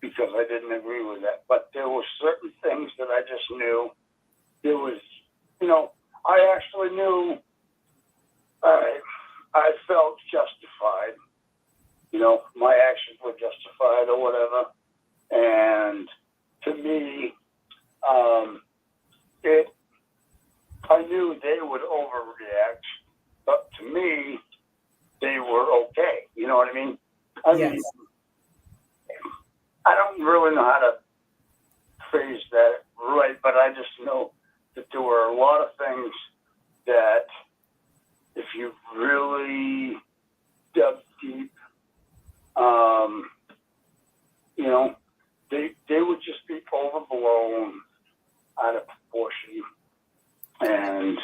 because I didn't agree with that. But there were certain things that I just knew. There was, you know, I actually knew I felt justified. You know, my actions were justified or whatever. And to me, I knew they would overreact, but to me, they were okay. You know what I mean? I mean, I don't really know how to phrase that right, but I just know that there were a lot of things that if you really dug deep, you know, they would just be overblown out of proportion. And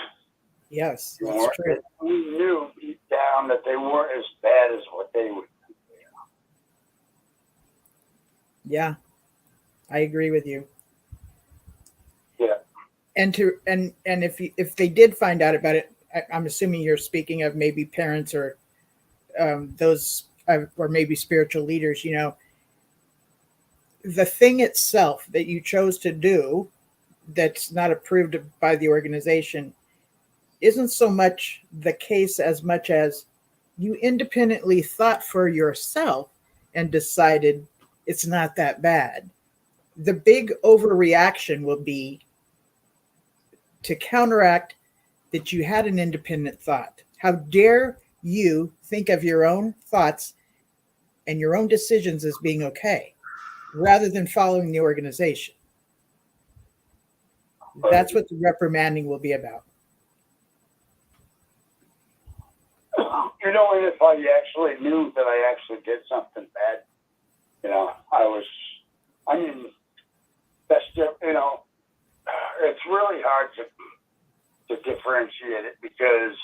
Yes, you that's know, true. we knew deep down that they weren't as bad as what they would. Yeah, I agree with you. Yeah. And if they did find out about it, I'm assuming you're speaking of maybe parents or those or maybe spiritual leaders. You know, the thing itself that you chose to do that's not approved by the organization isn't so much the case as much as you independently thought for yourself and decided it's not that bad. The big overreaction will be to counteract that you had an independent thought. How dare you think of your own thoughts and your own decisions as being okay, rather than following the organization? That's what the reprimanding will be about. You know, and if I actually knew that I actually did something bad, you know, I mean, that's just, you know, it's really hard to differentiate it because,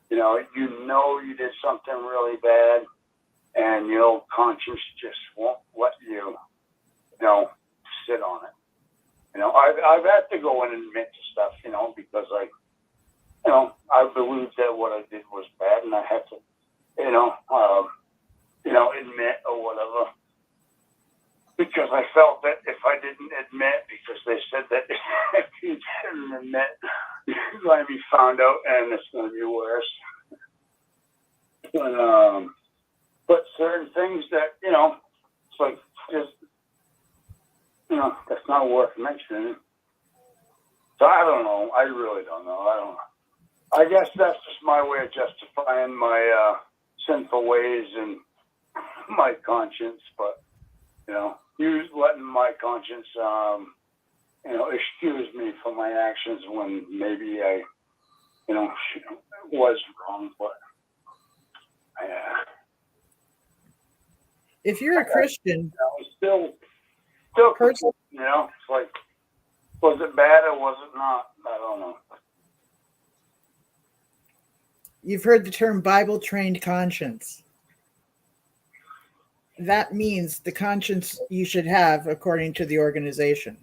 you know you did something really bad and your conscience just won't let you, you know, sit on it. You know, I've had to go in and admit to stuff, you know, because I believe that what I did was bad, and I had to, you know, admit or whatever, because I felt that if I didn't admit, because they said that if you didn't admit, you're going to be found out, and it's going to be worse. But certain things that, you know, it's like just, you know, that's not worth mentioning. So I don't know. I really don't know. I don't know. I guess that's just my way of justifying my sinful ways and my conscience. But, you know, letting my conscience, you know, excuse me for my actions when maybe I was wrong, but If you're a Christian, still, person, it's like, was it bad or was it not? I don't know. you've heard the term Bible trained conscience. That means the conscience you should have according to the organization.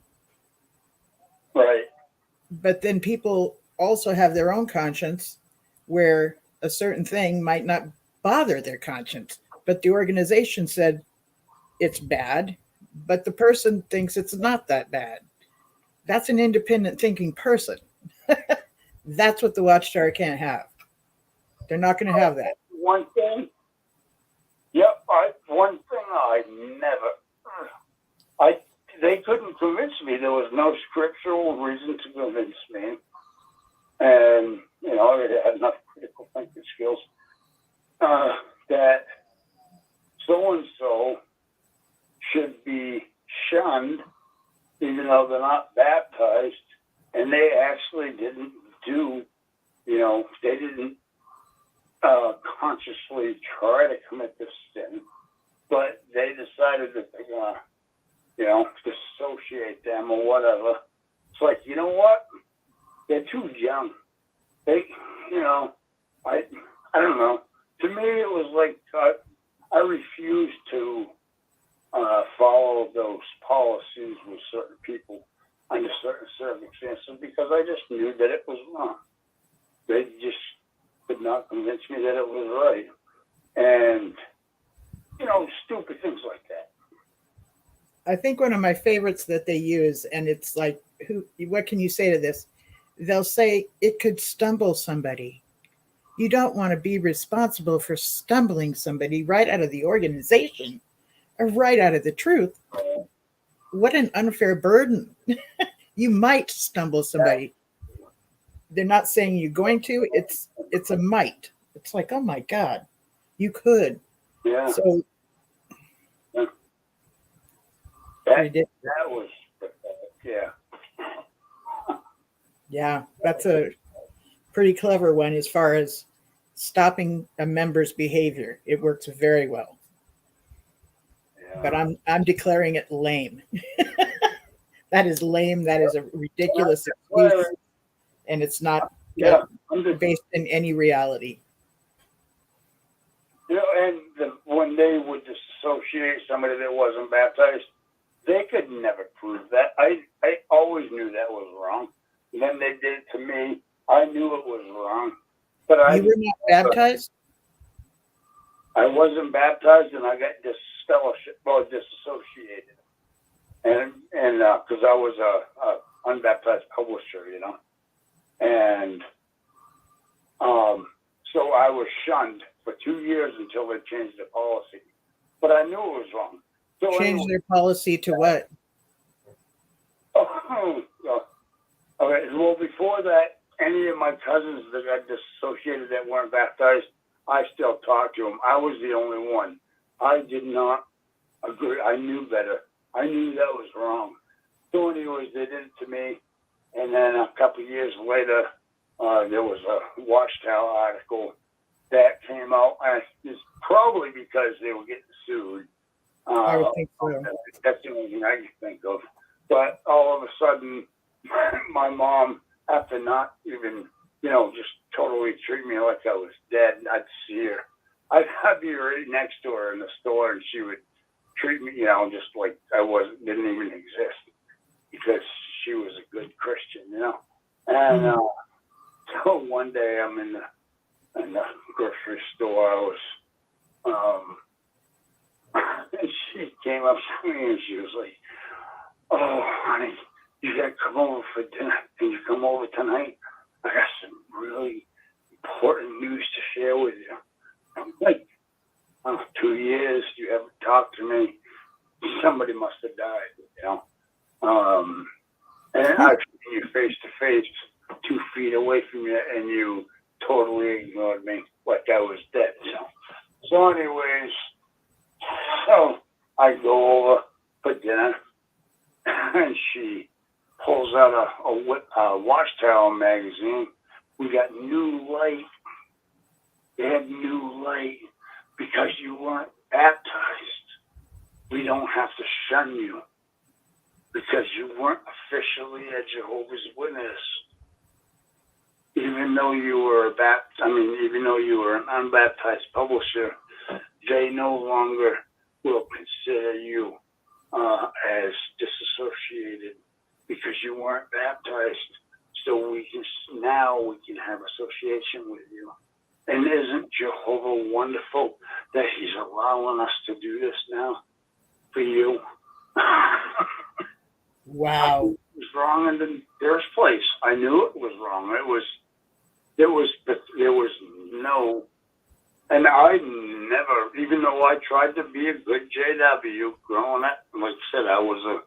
Right. But then people also have their own conscience where a certain thing might not bother their conscience, but the organization said it's bad, but the person thinks it's not that bad. That's an independent thinking person. That's what the Watchtower can't have. They're not going to have that. One thing I never, they couldn't convince me. There was no scriptural reason to convince me. And, I had enough critical thinking skills that so-and-so should be shunned, even though they're not baptized, and they actually didn't do, they didn't consciously try to commit this sin, but they decided that they're going to, dissociate them or whatever. It's like, you know what? They're too young. They, I don't know. To me, it was like I refused to follow those policies with certain people under certain circumstances because I just knew that it was wrong. They just could not convince me that it was right. And, stupid things like that. I think one of my favorites that they use, and it's like, what can you say to this? They'll say it could stumble somebody. You don't want to be responsible for stumbling somebody right out of the organization or right out of the truth. What an unfair burden. You might stumble somebody. They're not saying you're going to. It's a might. It's like, oh my God, you could. Yeah. So that was yeah. Yeah, that's a pretty clever one as far as stopping a member's behavior. It works very well. Yeah. But I'm declaring it lame. That is lame. That is a ridiculous excuse, and it's not based in any reality. And when they would disassociate somebody that wasn't baptized, they could never prove that. I always knew that was wrong. And then they did it to me. I knew it was wrong. But you were not baptized? I wasn't baptized, and I got disassociated. And because I was a unbaptized publisher, and so I was shunned for 2 years until they changed the policy. But I knew it was wrong. So Change their policy to what? Okay. Well, before that, any of my cousins that got disassociated that weren't baptized, I still talked to them. I was the only one. I did not agree. I knew better. I knew that was wrong. So anyways, they did it to me. And then a couple of years later, there was a Watchtower article that came out. It's probably because they were getting sued. I would think so. That's the only thing I can think of. But all of a sudden, my mom, after not even, just totally treat me like I was dead, I'd see her. I'd be right next to her in the store, and she would treat me, just like I didn't even exist, because she was a good Christian, And so one day I'm in the grocery store. I was, and she came up to me and she was like, "Oh, honey, you got to come over for dinner. Can you come over tonight? I got some really important news to share with you." I'm like, 2 years, you haven't talked to me. Somebody must have died, And I've seen you face to face, 2 feet away from you, and you totally ignored me like I was dead. So anyways, so I go over for dinner, and she pulls out a Watchtower magazine We got new light. They had new light because you weren't baptized. We don't have to shun you because you weren't officially a Jehovah's Witness. Even though you were even though you were an unbaptized publisher, they no longer will consider you as disassociated because you weren't baptized. So we can have association with you. And isn't Jehovah wonderful that he's allowing us to do this now for you? Wow. It was wrong in the first place. I knew it was wrong. There was no, and I never, even though I tried to be a good JW growing up, like I said, I was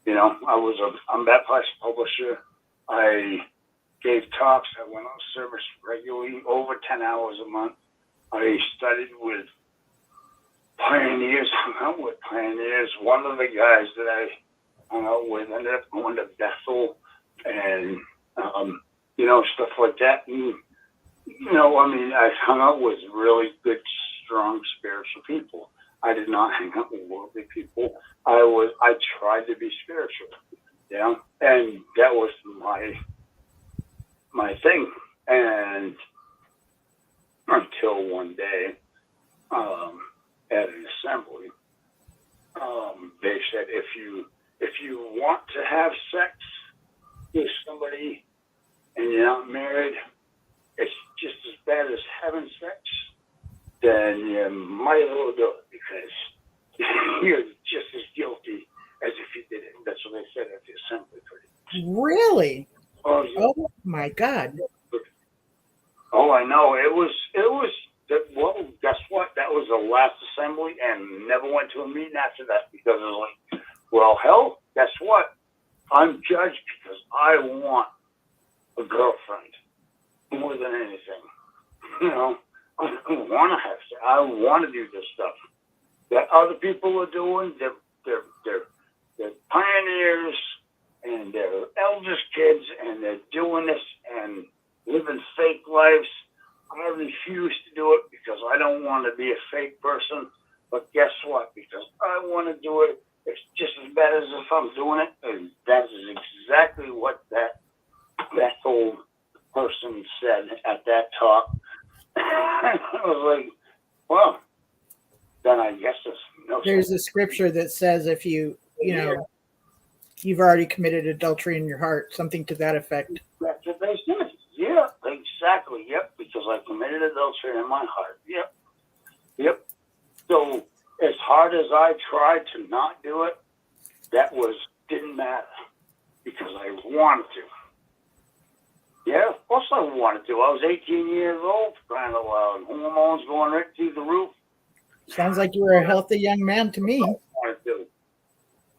an unbaptized publisher. I gave talks. I went on service regularly, over 10 hours a month. I studied with pioneers, hung out with pioneers. One of the guys that I hung out with ended up going to Bethel and, stuff like that. And, I hung out with really good, strong, spiritual people. I did not hang out with worldly people. I tried to be spiritual, and that was my thing. And until one day, at an assembly, they said, if you want to have sex with somebody and you're not married, it's just as bad as having sex, then you might as well do it because you're just as guilty as if you did it. That's what they said at the assembly. Really? Oh, yeah. Oh my God. Oh, I know. It was, well, guess what? That was the last assembly and never went to a meeting after that because it was like, well, hell, guess what? I'm judged because I want a girlfriend more than anything. I don't want to have sex. I want to do this stuff that other people are doing. They're pioneers and they're elders' kids and they're doing this and living fake lives. I refuse to do it because I don't want to be a fake person. But guess what? Because I want to do it, it's just as bad as if I'm doing it. And that is exactly what that old person said at that talk. I was like, well, then I guess there's a scripture that says if you've already committed adultery in your heart, something to that effect. That's what they said. Yeah, exactly. Yep, because I committed adultery in my heart. Yep. So as hard as I tried to not do it, that didn't matter because I wanted to. Yeah, of course I wanted to. I was 18 years old, crying out loud. Hormones going right through the roof. Sounds like you were a healthy young man to me. I wanted to.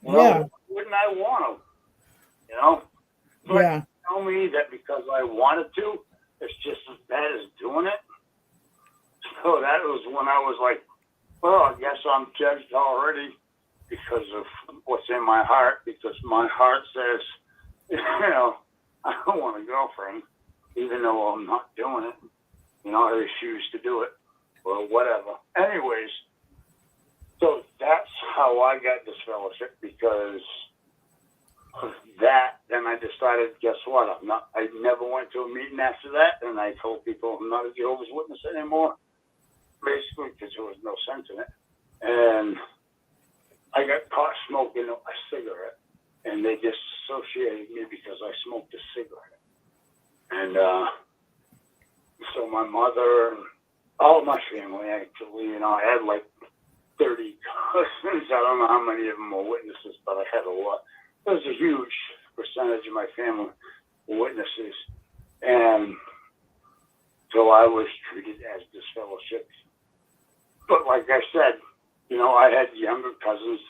Well, wouldn't I want to? But yeah. Tell me that because I wanted to, it's just as bad as doing it. So that was when I was like, well, I guess I'm judged already because of what's in my heart, because my heart says, I don't want a girlfriend, even though I'm not doing it. I refuse to do it. Well, whatever. Anyways, so that's how I got this fellowship because of that. Then I decided, guess what? I never went to a meeting after that, and I told people I'm not a Jehovah's Witness anymore, basically because there was no sense in it. And I got caught smoking a cigarette, and they disassociated me because I smoked a cigarette. And so my mother and all of my family, actually, I had like 30 cousins. I don't know how many of them were witnesses, but I had a lot. There was a huge percentage of my family were witnesses. And so I was treated as disfellowshipped. But like I said, I had younger cousins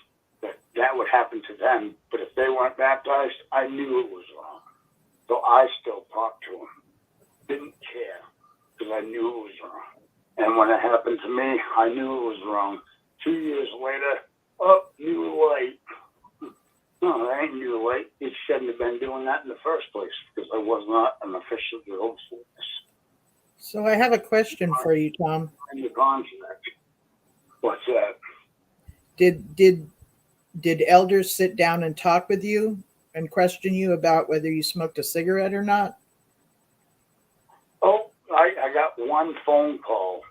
that would happen to them. But if they weren't baptized, I knew it was wrong. So I still talked to them. Didn't care because I knew it was wrong. And when it happened to me, I knew it was wrong. 2 years later, new light. No, that ain't new light. It he shouldn't have been doing that in the first place because I was not an official Jehovah's Witness. So I have a question for you, Tom. In the contract. What's that? Did elders sit down and talk with you and question you about whether you smoked a cigarette or not? Oh, I got one phone call.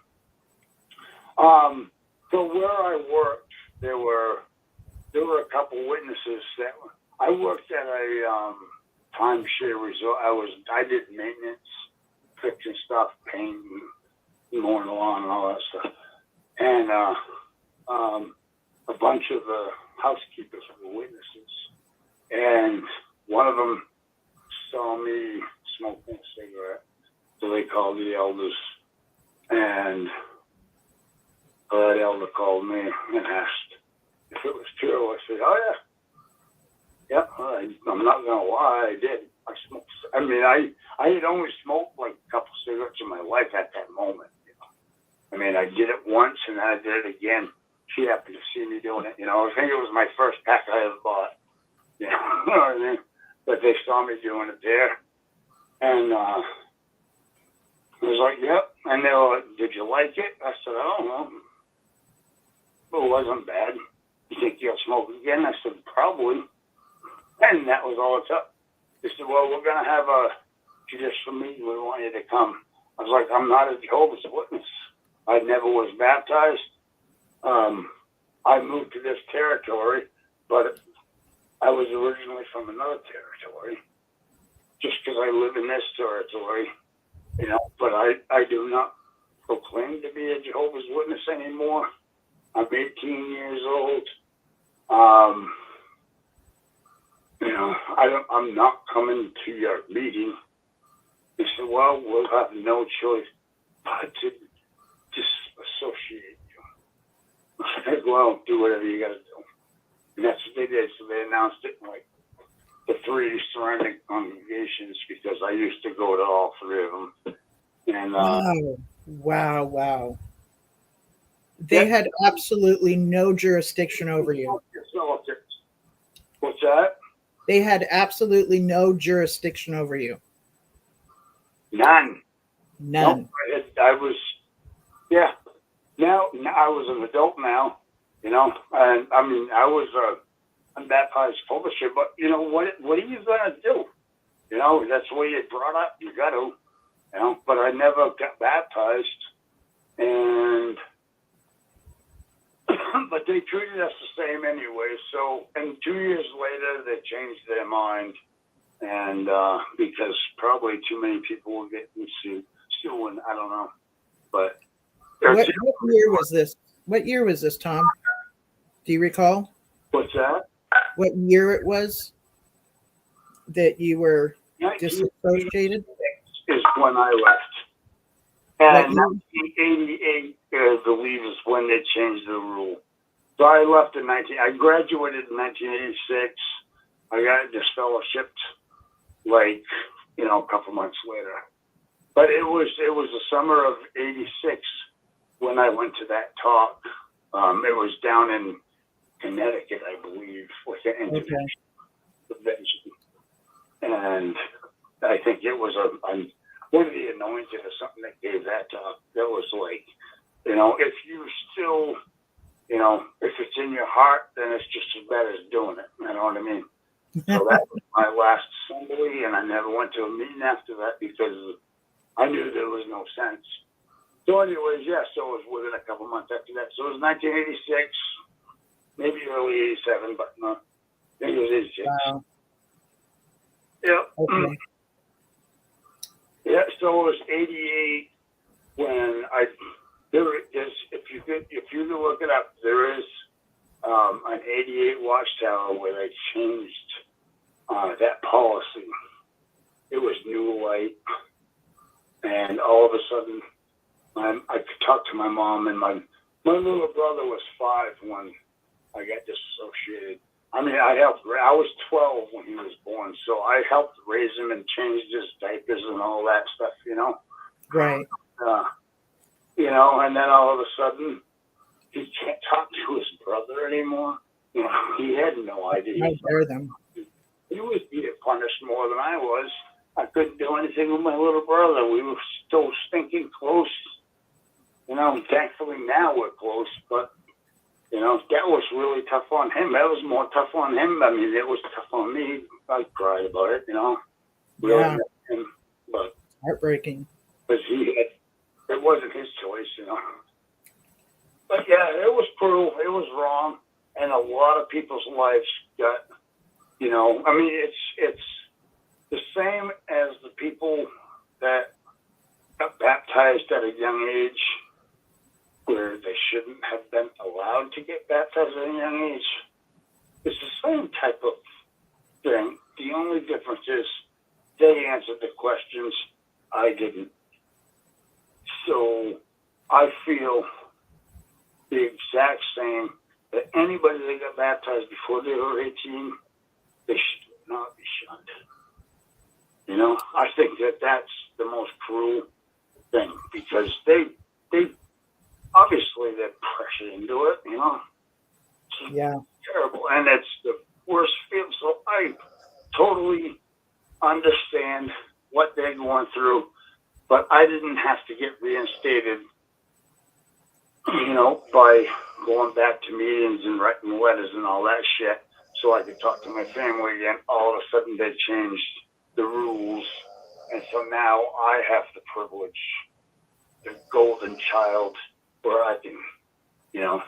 So where I worked, there were a couple witnesses that I worked at a timeshare resort. I did maintenance, fixing stuff, painting, mowing the lawn, and all that stuff. And a bunch of the housekeepers were witnesses, and one of them saw me smoking a cigarette. So they called the elders, and that elder called me and asked if it was true. I said, "Oh yeah, yeah." I'm not gonna lie, I did. I smoked. I mean, I had only smoked like a couple cigarettes in my life at that moment. You know? I mean, I did it once, and then I did it again. She happened to see me doing it. You know, I think it was my first pack I ever bought. You know what I mean? But they saw me doing it there, and I was like, "Yep." And they were like, "Did you like it?" I said, "I don't know. It wasn't bad. You think you'll smoke again?" I said, "Probably." And that was all it took. They said, "Well, we're going to have a judicial meeting. We want you to come." I was like, "I'm not a Jehovah's Witness. I never was baptized. I moved to this territory, but I was originally from another territory. Just because I live in this territory, you know, but I do not proclaim to be a Jehovah's Witness anymore. I'm 18 years old. You know, I'm not coming to your meeting." They said, "Well, we'll have no choice but to disassociate you." I said, "Well, do whatever you got to do." And that's what they did. So they announced it in like the 3 surrounding congregations because I used to go to all 3 of them. And Wow. They had absolutely no jurisdiction over you. What's that? They had absolutely no jurisdiction over you. None. None. Nope. I was, yeah. Now I was an adult now, you know, and I mean, I was a unbaptized publisher, but you know, what are you going to do? You know, that's the way you're brought up. You got to, you know, but I never got baptized, and but they treated us the same anyway. So, and 2 years later, they changed their mind, and because probably too many people were getting suing, I don't know. But what year was this? What year was this, Tom? Do you recall? What's that? What year it was that you were disassociated? Is when I left. And 1988, I believe, is when they changed the rule. So I left in I graduated in 1986. I got disfellowshipped, like, you know, a couple months later. But it was the summer of '86 when I went to that talk. It was down in Connecticut, I believe, with the International Convention. And I think it was one of the anointed or something that gave that talk. That was like, you know, if you still, you know, if it's in your heart, then it's just as bad as doing it. You know what I mean? So that was my last assembly, and I never went to a meeting after that because I knew there was no sense. So anyways, yeah, so it was within a couple months after that. So it was 1986, maybe early 87, but no, I think it was 86. Wow. Yeah. Okay. Yeah, so it was 88 when there is, if you look it up, there is an 88 Watchtower where they changed that policy. It was new light, and all of a sudden, I could talk to my mom, and my little brother was 5 when I got disassociated. I mean, I was 12 when he was born, so I helped raise him and changed his diapers and all that stuff, you know? Right. You know, and then all of a sudden, he can't talk to his brother anymore. You know, he had no idea. How dare them? he was being punished more than I was. I couldn't do anything with my little brother. We were still stinking close. You know, thankfully now we're close, but, you know, that was really tough on him. That was more tough on him. I mean, it was tough on me. I cried about it, you know. Really, Yeah. but Heartbreaking. because it wasn't his choice, you know. But yeah, it was cruel. It was wrong, and a lot of people's lives got, you know. I mean, it's the same as the people that got baptized at a young age, where they shouldn't have been allowed to get baptized at a young age. It's the same type of thing. The only difference is they answered the questions, I didn't. So I feel the exact same that anybody that got baptized before they were 18, they should not be shunned. You know, I think that that's the most cruel thing, because they obviously they're pressured into it, you know. It's Yeah. terrible, and it's the worst feeling. So I totally understand what they're going through, but I didn't have to get reinstated, you know, by going back to meetings and writing letters and all that shit so I could talk to my family again. All of a sudden they changed the rules, and so now I have the privilege, the golden child, where I can, you know,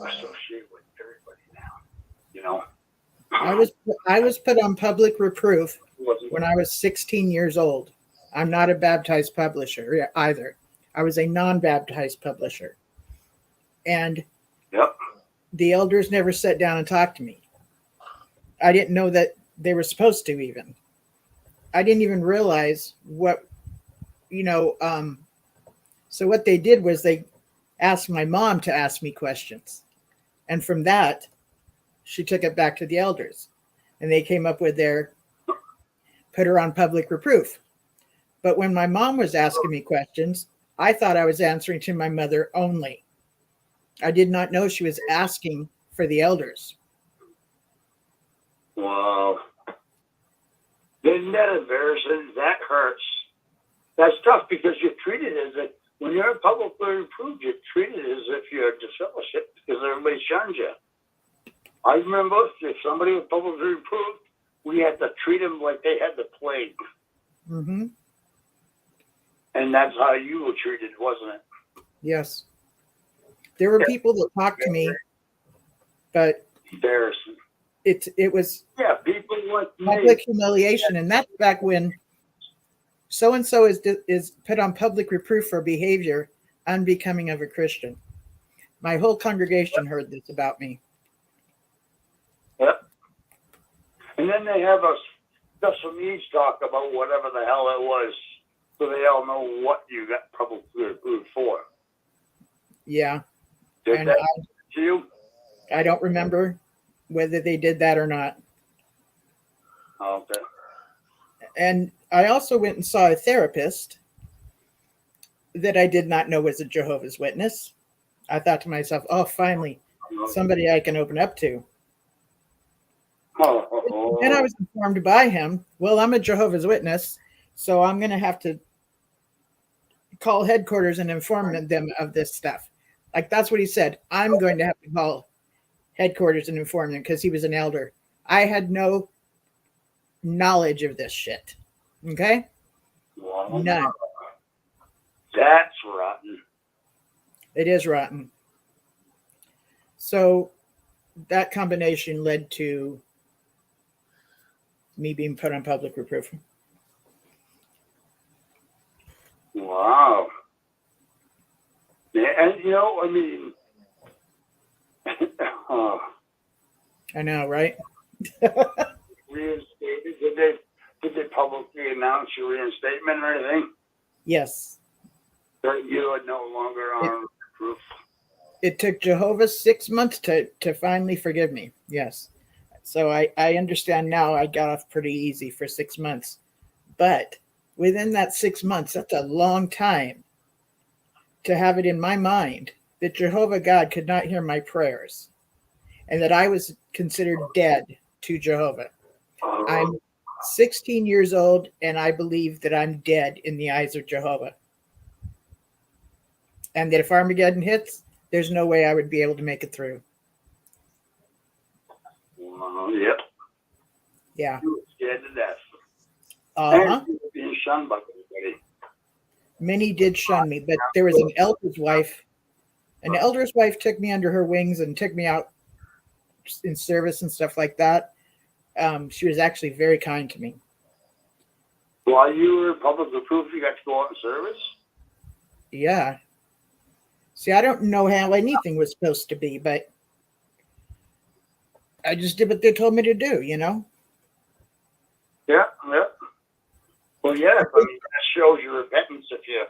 associate with everybody now, you know. I was put on public reproof when I was 16 years old. I'm not a baptized publisher either. I was a non-baptized publisher. And Yep. the elders never sat down and talked to me. I didn't know that they were supposed to even. I didn't even realize what, you know, so what they did was they asked my mom to ask me questions. And from that, she took it back to the elders. And they came up with put her on public reproof. But when my mom was asking me questions, I thought I was answering to my mother only. I did not know she was asking for the elders. Wow. Isn't that embarrassing? That hurts. That's tough because you're treated as if, when you're publicly reproved, you're treated as if you're disfellowship because everybody shuns you. I remember if somebody was publicly reproved, we had to treat them like they had the plague. Mm-hmm. And that's how you were treated, wasn't it? Yes. There were people that talked to me, but Embarrassing. it was People like me. public humiliation. And that's back when so-and-so is put on public reproof for behavior unbecoming of a Christian. My whole congregation heard this about me. Yep. And then they have a special needs talk about whatever the hell it was, so they all know what you got publicly approved for. Yeah. Did And that to you? I don't remember whether they did that or not. Okay. And I also went and saw a therapist that I did not know was a Jehovah's Witness. I thought to myself, oh, finally, somebody I can open up to. Then I was informed by him, well, I'm a Jehovah's Witness, so I'm going to have to call headquarters and inform them of this stuff. Like, that's what he said. I'm going to have to call headquarters and inform them because he was an elder. I had no knowledge of this shit. Okay? Wow. None. That's rotten. It is rotten. So that combination led to me being put on public reproof. Wow. Yeah, and you know, I mean, I know, right? reinstated. Did they publicly announce your reinstatement or anything? Yes. That you are no longer on proof. It took Jehovah 6 months to finally forgive me. Yes. So I understand now I got off pretty easy for 6 months. But within that 6 months, that's a long time to have it in my mind that Jehovah God could not hear my prayers and that I was considered dead to Jehovah. I'm 16 years old, and I believe that I'm dead in the eyes of Jehovah. And that if Armageddon hits, there's no way I would be able to make it through. Yep. Yeah. You were scared to death. Uh-huh. And you were being shunned by everybody. Many did shun me, but there was an elder's wife. An elder's wife took me under her wings and took me out in service and stuff like that. She was actually very kind to me. While you were public proof, you got to go out in service? Yeah. See, I don't know how anything was supposed to be, but I just did what they told me to do, you know? Yeah, yeah. Well, yeah, I mean, that shows your repentance if you're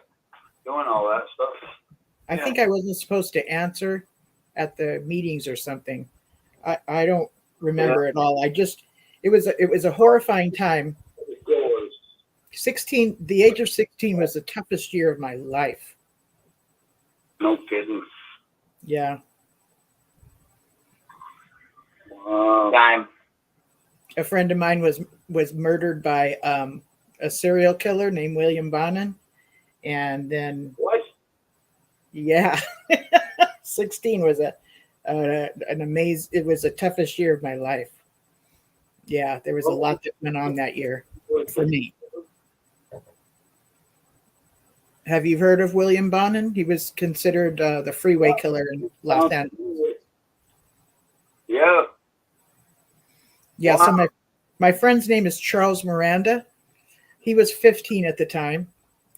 doing all that stuff. I think I wasn't supposed to answer at the meetings or something. I don't remember at all. It was a horrifying time. 16, the age of 16 was the toughest year of my life. No kidding. Yeah. Wow. Time. A friend of mine was murdered by a serial killer named William Bonin. And then What? yeah, 16 was an amazing, it was the toughest year of my life. Yeah, there was a lot that went on that year for me. Have you heard of William Bonin? He was considered the freeway killer in Los Angeles. Yeah. Yeah, so my friend's name is Charles Miranda. He was 15 at the time,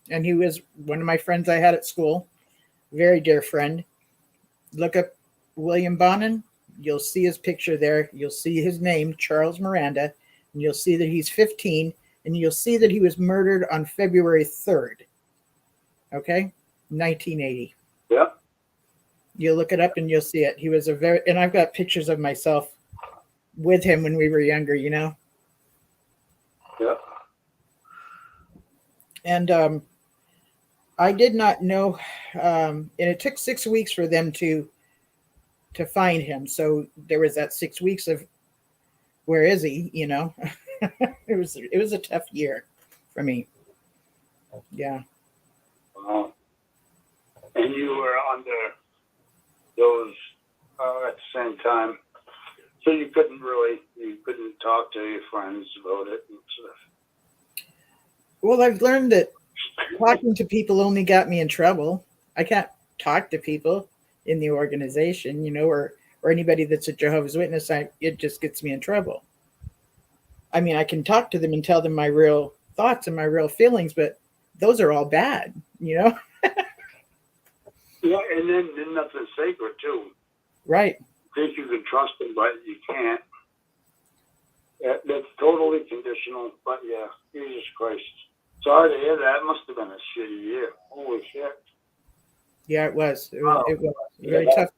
and he was one of my friends I had at school. Very dear friend. Look up William Bonin. You'll see his picture there. You'll see his name, Charles Miranda, and you'll see that he's 15, and you'll see that he was murdered on February 3rd. Okay? 1980. Yeah. You'll look it up and you'll see it. He was and I've got pictures of myself with him when we were younger, you know? Yeah. And I did not know, and it took 6 weeks for them to find him. So there was that 6 weeks of where is he, you know? It was a tough year for me. Yeah. Wow. And you were under those at the same time. So you couldn't talk to your friends about it and stuff. Well, I've learned that talking to people only got me in trouble. I can't talk to people in the organization, you know, or anybody that's a Jehovah's Witness. It just gets me in trouble. I mean, I can talk to them and tell them my real thoughts and my real feelings, but those are all bad, you know? Yeah, and then nothing's sacred too. Right. Think you can trust them, but you can't. That's totally conditional. But yeah, Jesus Christ. Sorry to hear that. It must have been a shitty year. Holy shit. Yeah, it was. It was very tough.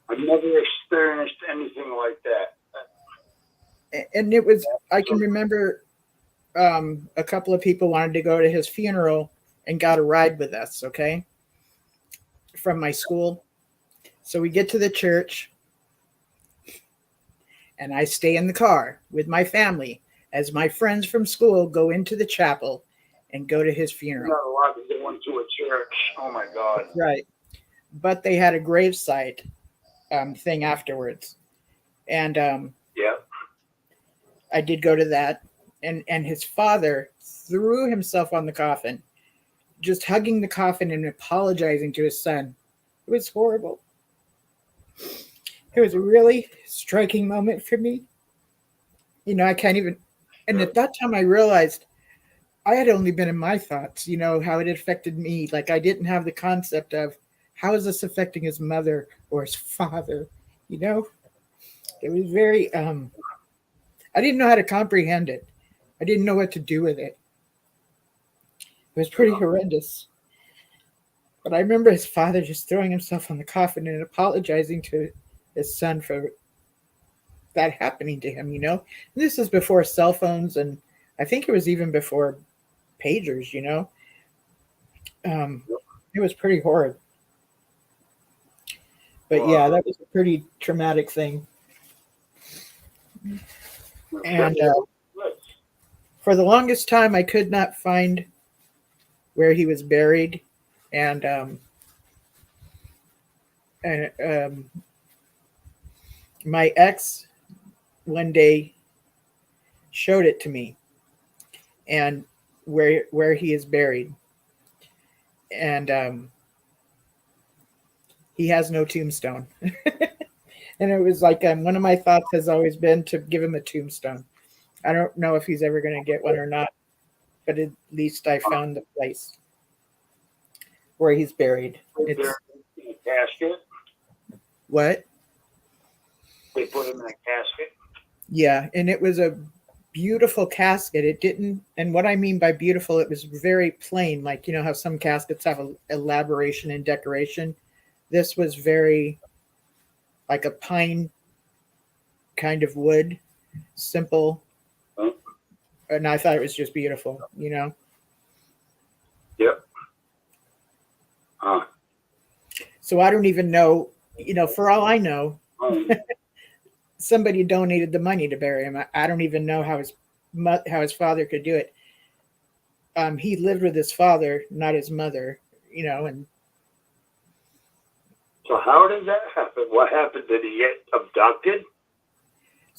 I've never experienced anything like that. And it was, I can remember a couple of people wanted to go to his funeral and got a ride with us, okay, from my school. So we get to the church, and I stay in the car with my family as my friends from school go into the chapel and go to his funeral. You're not allowed to go into a church. Oh my God. Right. But they had a gravesite thing afterwards. And yeah, I did go to that. And his father threw himself on the coffin, just hugging the coffin and apologizing to his son. It was horrible. It was a really striking moment for me. You know, I can't even, and at that time I realized I had only been in my thoughts, you know, how it affected me. Like I didn't have the concept of how is this affecting his mother or his father, you know? It was very, I didn't know how to comprehend it. I didn't know what to do with it. It was pretty horrendous. But I remember his father just throwing himself on the coffin and apologizing to his son for that happening to him, you know? And this is before cell phones, and I think it was even before pagers, you know? It was pretty horrid. But yeah, that was a pretty traumatic thing. And for the longest time, I could not find where he was buried. And my ex one day showed it to me, and where he is buried. And he has no tombstone. And it was like one of my thoughts has always been to give him a tombstone. I don't know if he's ever going to get one or not, but at least I found the place where he's buried. It's in a casket. what? They put him in a casket. Yeah, and it was a beautiful casket. It didn't, and what I mean by beautiful, it was very plain. Like, you know how some caskets have elaboration and decoration. This was very like a pine kind of wood, simple. And I thought it was just beautiful, you know? Yep. So I don't even know, you know, for all I know, Um, somebody donated the money to bury him. I don't even know how his father could do it. He lived with his father, not his mother, you know, and so how did that happen? What happened? Did he get abducted?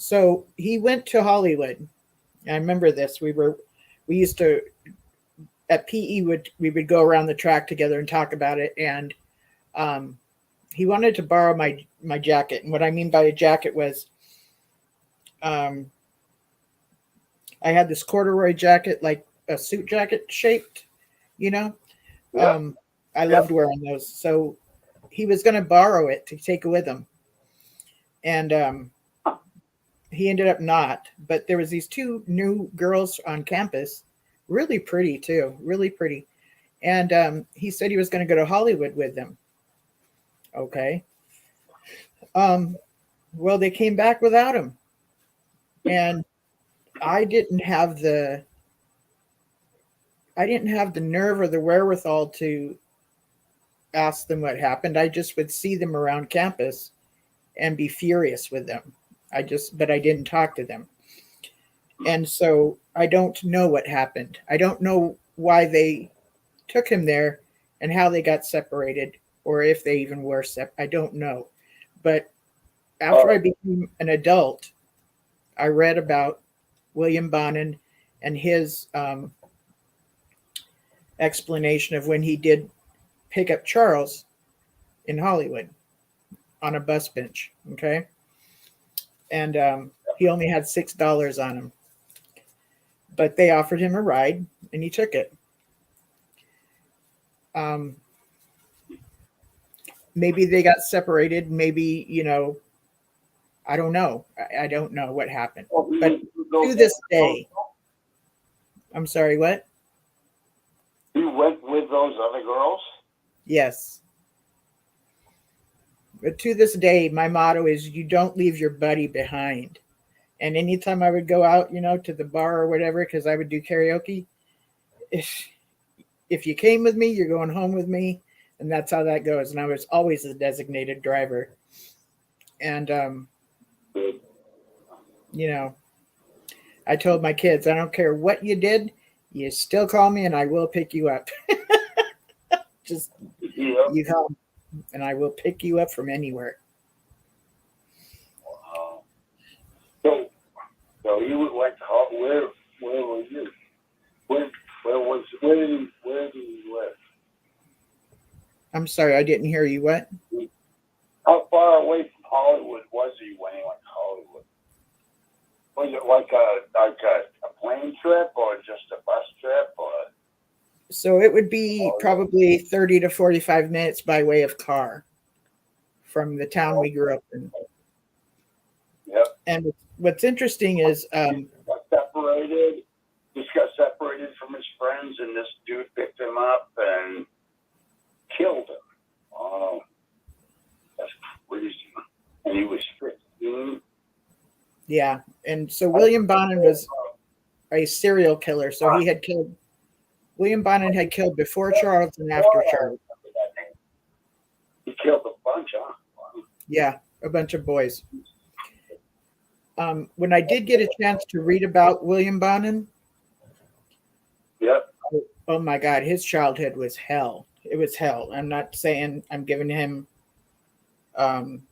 so he went to Hollywood. I remember this. We used to at PE we would go around the track together and talk about it. And he wanted to borrow my jacket. And what I mean by a jacket was I had this corduroy jacket, like a suit jacket shaped, you know. Yep. I loved wearing those. So he was going to borrow it to take it with him. And he ended up not. But there was these two new girls on campus, really pretty too, really pretty. And he said he was going to go to Hollywood with them. Okay. Well, they came back without him. And I didn't have the nerve or the wherewithal to ask them what happened. I just would see them around campus and be furious with them. But I didn't talk to them. And so I don't know what happened. I don't know why they took him there and how they got separated, or if they even were I don't know. But after I became an adult, I read about William Bonin and his explanation of when he did pick up Charles in Hollywood on a bus bench. Okay. And he only had $6 on him, but they offered him a ride and he took it. Maybe they got separated. Maybe, you know, I don't know. I don't know what happened. But to this day, I'm sorry, what? You went with those other girls? Yes. But to this day, my motto is you don't leave your buddy behind. And anytime I would go out, you know, to the bar or whatever, because I would do karaoke, if you came with me, you're going home with me. And that's how that goes. And I was always the designated driver. And, you know, I told my kids, I don't care what you did, you still call me and I will pick you up. Just you call and I will pick you up from anywhere. Wow. So you went to where were you? Where did you live? I'm sorry, I didn't hear you. What? How far away from Hollywood was he when he went to Hollywood? Was it like a plane trip or just a bus trip or? So it would be probably 30 to 45 minutes by way of car from the town we grew up in. Yep. And what's interesting is got separated from his friends, and this dude picked him up and killed him. Oh, that's crazy. And he was 15. yeah. And so William Bonin was a serial killer. So William Bonin had killed before Charles and after Charles. He killed a bunch, huh? Yeah, a bunch of boys. When I did get a chance to read about William Bonin, Yep. oh my God, his childhood was hell. It was hell. I'm not saying I'm giving him an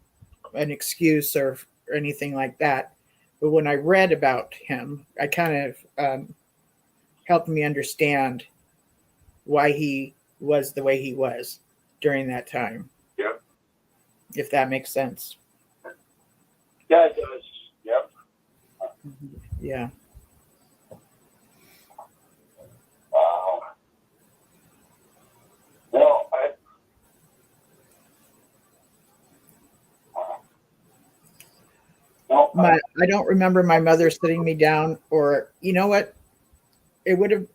excuse or anything like that. But when I read about him, I kind of helped me understand why he was the way he was during that time. Yep. If that makes sense. Yeah, it does. Yep. Yeah. Well, I don't remember my mother sitting me down, or you know what? It would have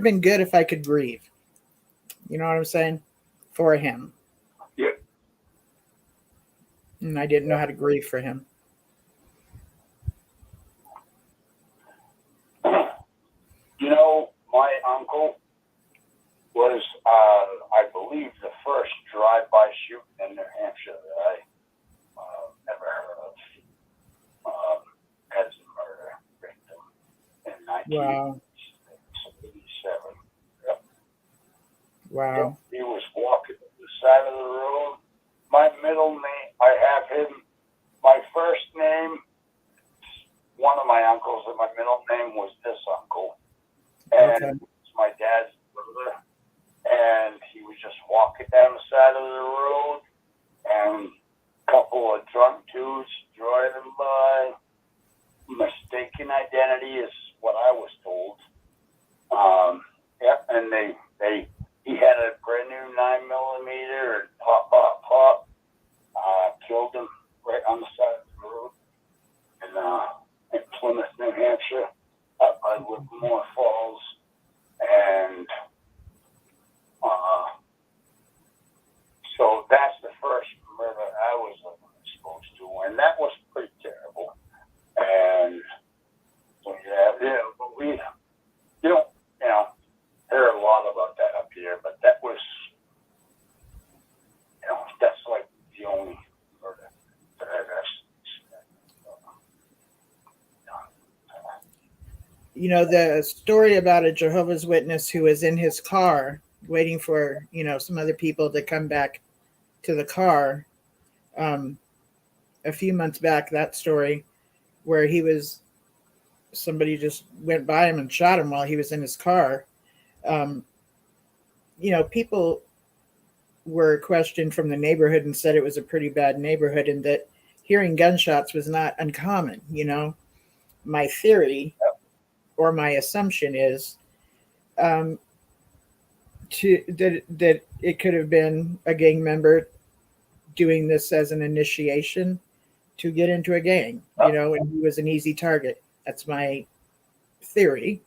been good if I could grieve. You know what I'm saying? For him. Yeah. And I didn't know how to grieve for him. You know, my uncle was, I believe, the first drive-by shooting in New Hampshire that I ever heard of. As a murder victim in 1987. Yep. Wow. He was walking to the side of the road. My middle name, I have him, my first name, one of my uncles, and my middle name was this uncle. And it's my dad's brother. And he was just walking down the side of the road, and a couple of drunk dudes driving by. Mistaken identity is what I was told. Yep, and he had a brand new 9mm and pop. Killed him right on the side of the road in Plymouth, New Hampshire, up by Whitmore Falls, and so that's the first murder I was exposed to, and that was pretty terrible. And so yeah, but we don't, hear a lot about that up here, but that was, that's like the only murder that I've actually. The story about a Jehovah's Witness who was in his car waiting for, some other people to come back to the car. A few months back, that story where somebody just went by him and shot him while he was in his car. People were questioned from the neighborhood and said it was a pretty bad neighborhood and that hearing gunshots was not uncommon. My theory or my assumption is that it could have been a gang member doing this as an initiation to get into a gang, and he was an easy target. That's my theory,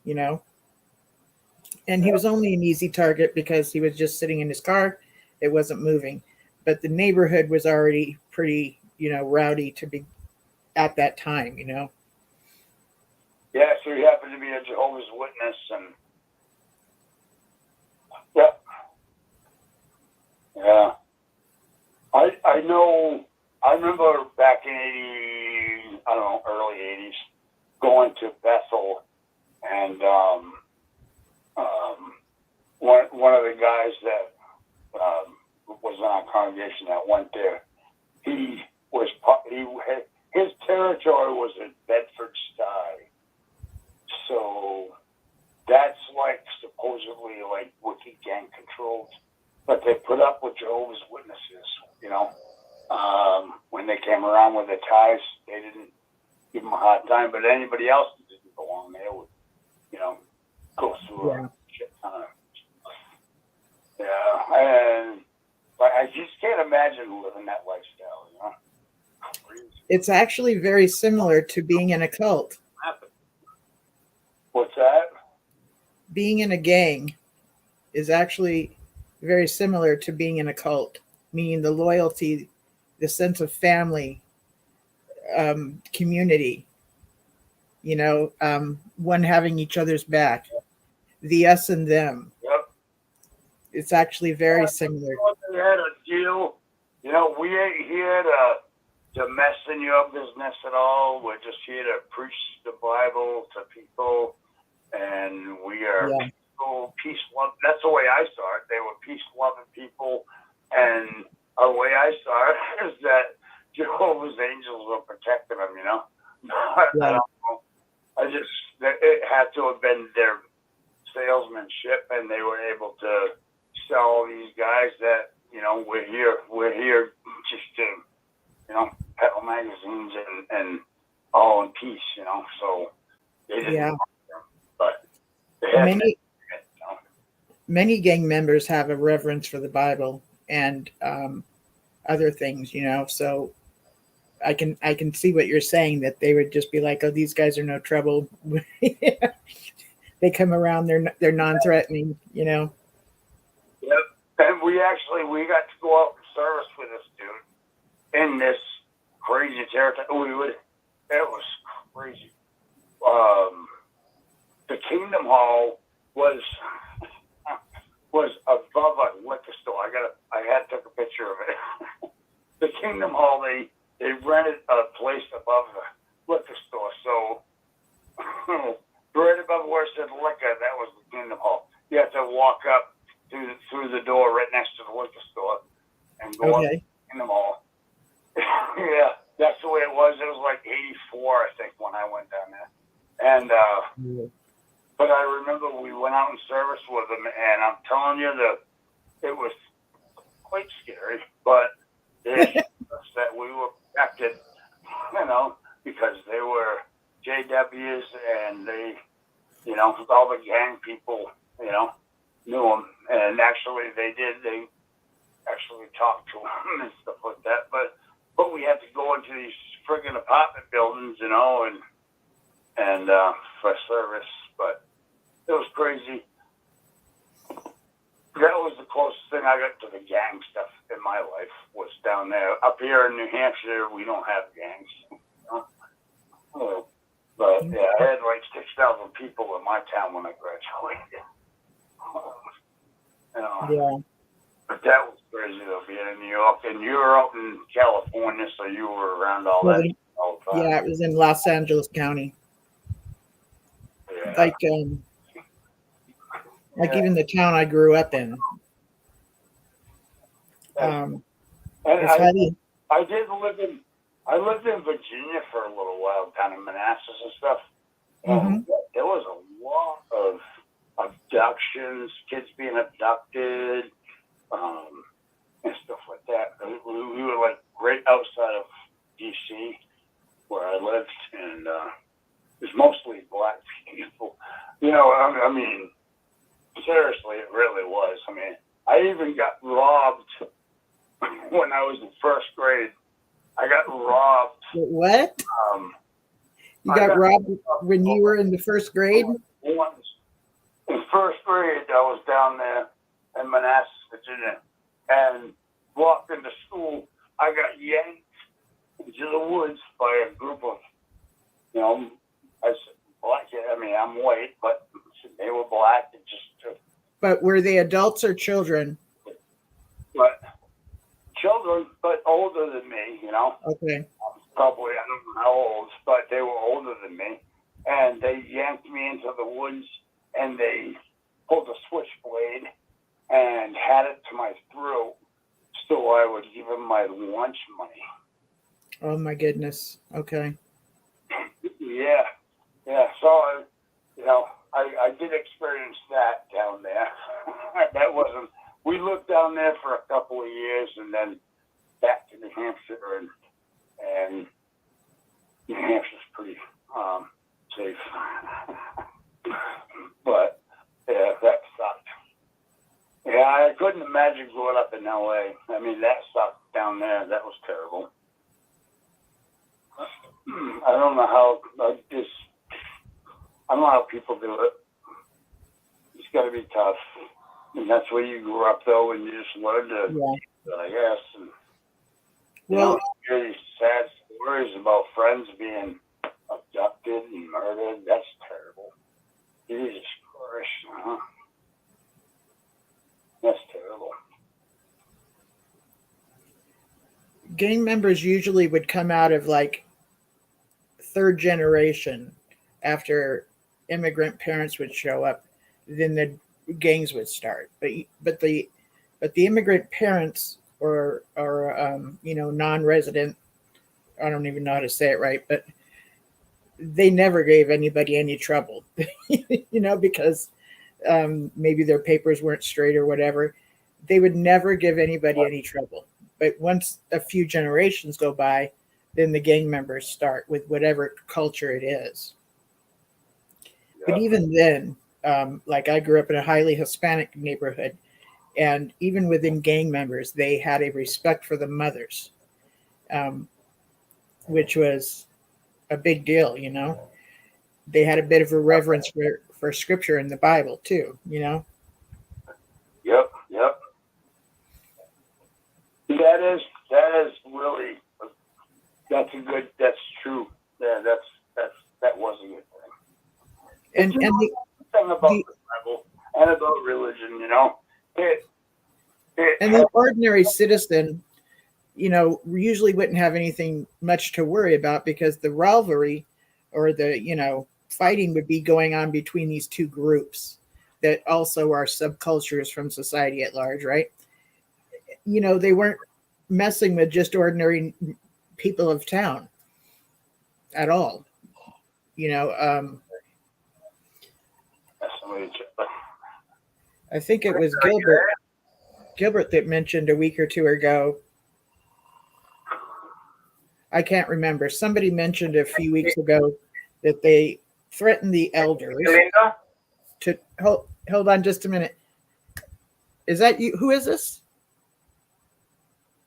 and he was only an easy target because he was just sitting in his car. It wasn't moving, but the neighborhood was already pretty, rowdy to be at that time, Yeah, so he happened to be a Jehovah's Witness, and yeah. I know. I remember back in early '80s, going to Bethel, and one of the guys that was in our congregation that went there, his territory was in Bedford-Stuyvesant, so that's like supposedly like wicked gang controlled, but they put up with Jehovah's Witnesses, when they came around with the ties, they didn't give them a hard time, but anybody else that didn't belong there would, go through a shit ton of stuff. Yeah, and I just can't imagine living that lifestyle, It's actually very similar to being in a cult. What's that? Being in a gang is actually very similar to being in a cult, meaning the loyalty, the sense of family, community, one having each other's back, the us and them. Yep. It's actually very similar. We had a deal, we ain't here to to mess in your business at all. We're just here to preach the Bible to people, and we are peaceful, peace love. That's the way I saw it. They were peace loving people, and the way I saw it is that Jehovah's angels were protecting them. You know, I don't know. It had to have been their salesmanship, and they were able to sell these guys that, you know, we're here just to, you know, peddle magazines and all in peace, you know. So they didn't, but they had many gang members have a reverence for the Bible and other things, you know. So I can see what you're saying, that they would just be like, oh, these guys are no trouble. They come around, they're non-threatening, you know. Yep. And we got to go out and service with this dude in this crazy territory. It was crazy. The Kingdom Hall was above a liquor store. I had took a picture of it. The Kingdom Hall, they rented a place above the liquor store. So right above where it said liquor, that was the Kingdom Hall. You have to walk up through the door right next to the liquor store and go up in the mall. Yeah, that's the way it was. It was like 84, I think, when I went down there. And but I remember we went out in service with them, and I'm telling you it was quite scary, but that we were protected, you know, because they were JWs, and they, you know, all the gang people, you know, knew them, and actually they actually talked to them and stuff like that, but we had to go into these friggin' apartment buildings, you know, and for service, but it was crazy. That was the closest thing I got to the gang stuff in my life, was down there. Up here in New Hampshire, we don't have gangs, you know? But yeah, I had like 6,000 people in my town when I graduated. You know, yeah. But that was crazy though, being in New York, and you were out in California, so you were around all that all the time. Yeah, it was in Los Angeles County. Yeah. Like even the town I grew up in. And I lived in Virginia for a little while, down in Manassas and stuff. And there was a lot of abductions, kids being abducted, and stuff like that. We were like right outside of DC, where I lived, and it was mostly black people. You know, I mean, seriously, it really was. I mean, I even got robbed when I was in first grade. I got robbed. What? You got robbed when you were in the first grade? In first grade, I was down there in Manassas, Virginia, and walked into school. I got yanked into the woods by a group of, you know, black. I mean, I'm white, but they were black. But were they adults or children? But children, but older than me, you know. Okay. Probably, I don't know how old, but they were older than me. And they yanked me into the woods, and they pulled a switchblade and had it to my throat so I would give them my lunch money. Oh, my goodness. Okay. Yeah. Yeah. So, you know, I did experience that down there. That wasn't, we lived down there for a couple of years and then back to New Hampshire, and New Hampshire's pretty safe. But yeah, that sucked. Yeah, I couldn't imagine growing up in LA. I mean, that sucked down there. That was terrible. I don't know how people do it. It's got to be tough. And that's where you grew up, though, and you just learned to, I guess. And, you know, you hear these sad stories about friends being abducted and murdered. That's terrible. Jesus Christ, huh? That's terrible. gang members usually would come out of like third generation after immigrant parents would show up, then the gangs would start. But the immigrant parents or non-resident, I don't even know how to say it right, but they never gave anybody any trouble, because maybe their papers weren't straight or whatever. They would never give anybody any trouble. But once a few generations go by, then the gang members start with whatever culture it is. But even then, like I grew up in a highly Hispanic neighborhood, and even within gang members, they had a respect for the mothers, which was a big deal, They had a bit of a reverence for scripture in the Bible too, Yep. That is really, that's true. Yeah, that was a good thing. And the thing about the Bible and about religion, and the ordinary citizen, usually wouldn't have anything much to worry about, because the rivalry or the, fighting would be going on between these two groups that also are subcultures from society at large, right? They weren't messing with just ordinary people of town at all. I think it was Gilbert that mentioned a week or two ago. I can't remember. Somebody mentioned a few weeks ago that they threatened the elders to hold on just a minute. Is that you? Who is this?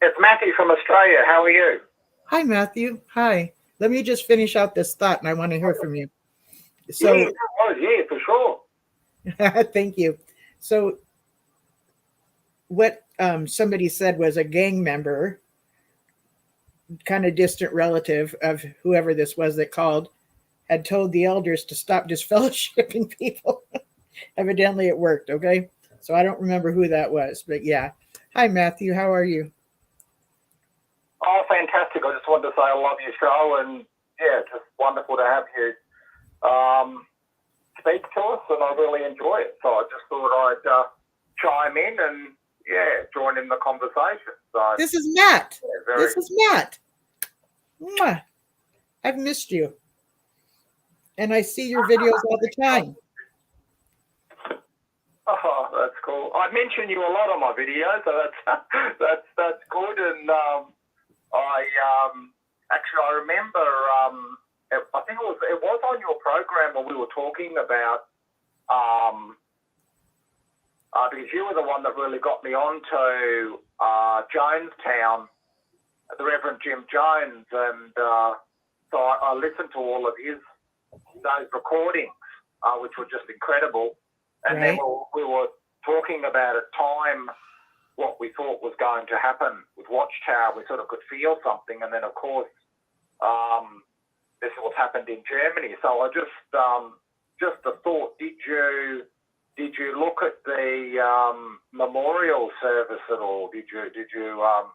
It's Matthew from Australia. How are you? Hi, Matthew. Hi. Let me just finish out this thought, and I want to hear from you. So, yeah, for sure. thank you. So, what somebody said was a gang member, kind of distant relative of whoever this was that called, had told the elders to stop disfellowshipping people. Evidently, it worked. Okay, so I don't remember who that was, but yeah. Hi, Matthew. How are you? Oh, fantastic. I just wanted to say I love your show, and yeah, just wonderful to have you speak to us, and I really enjoy it. So I just thought I'd chime in and, join in the conversation. So this is Matt. Yeah, This is Matt. Mwah. I've missed you. And I see your videos all the time. Oh, that's cool. I mention you a lot on my videos, so that's good. And I remember I think it was on your program where we were talking about because you were the one that really got me onto Jonestown, the Reverend Jim Jones, and so I listened to all of those recordings, which were just incredible. And right. Then we were talking about at time what we thought was going to happen with Watchtower. We sort of could feel something, and then of course this is what happened in Germany. So I just a thought: did you look at the memorial service at all? Did you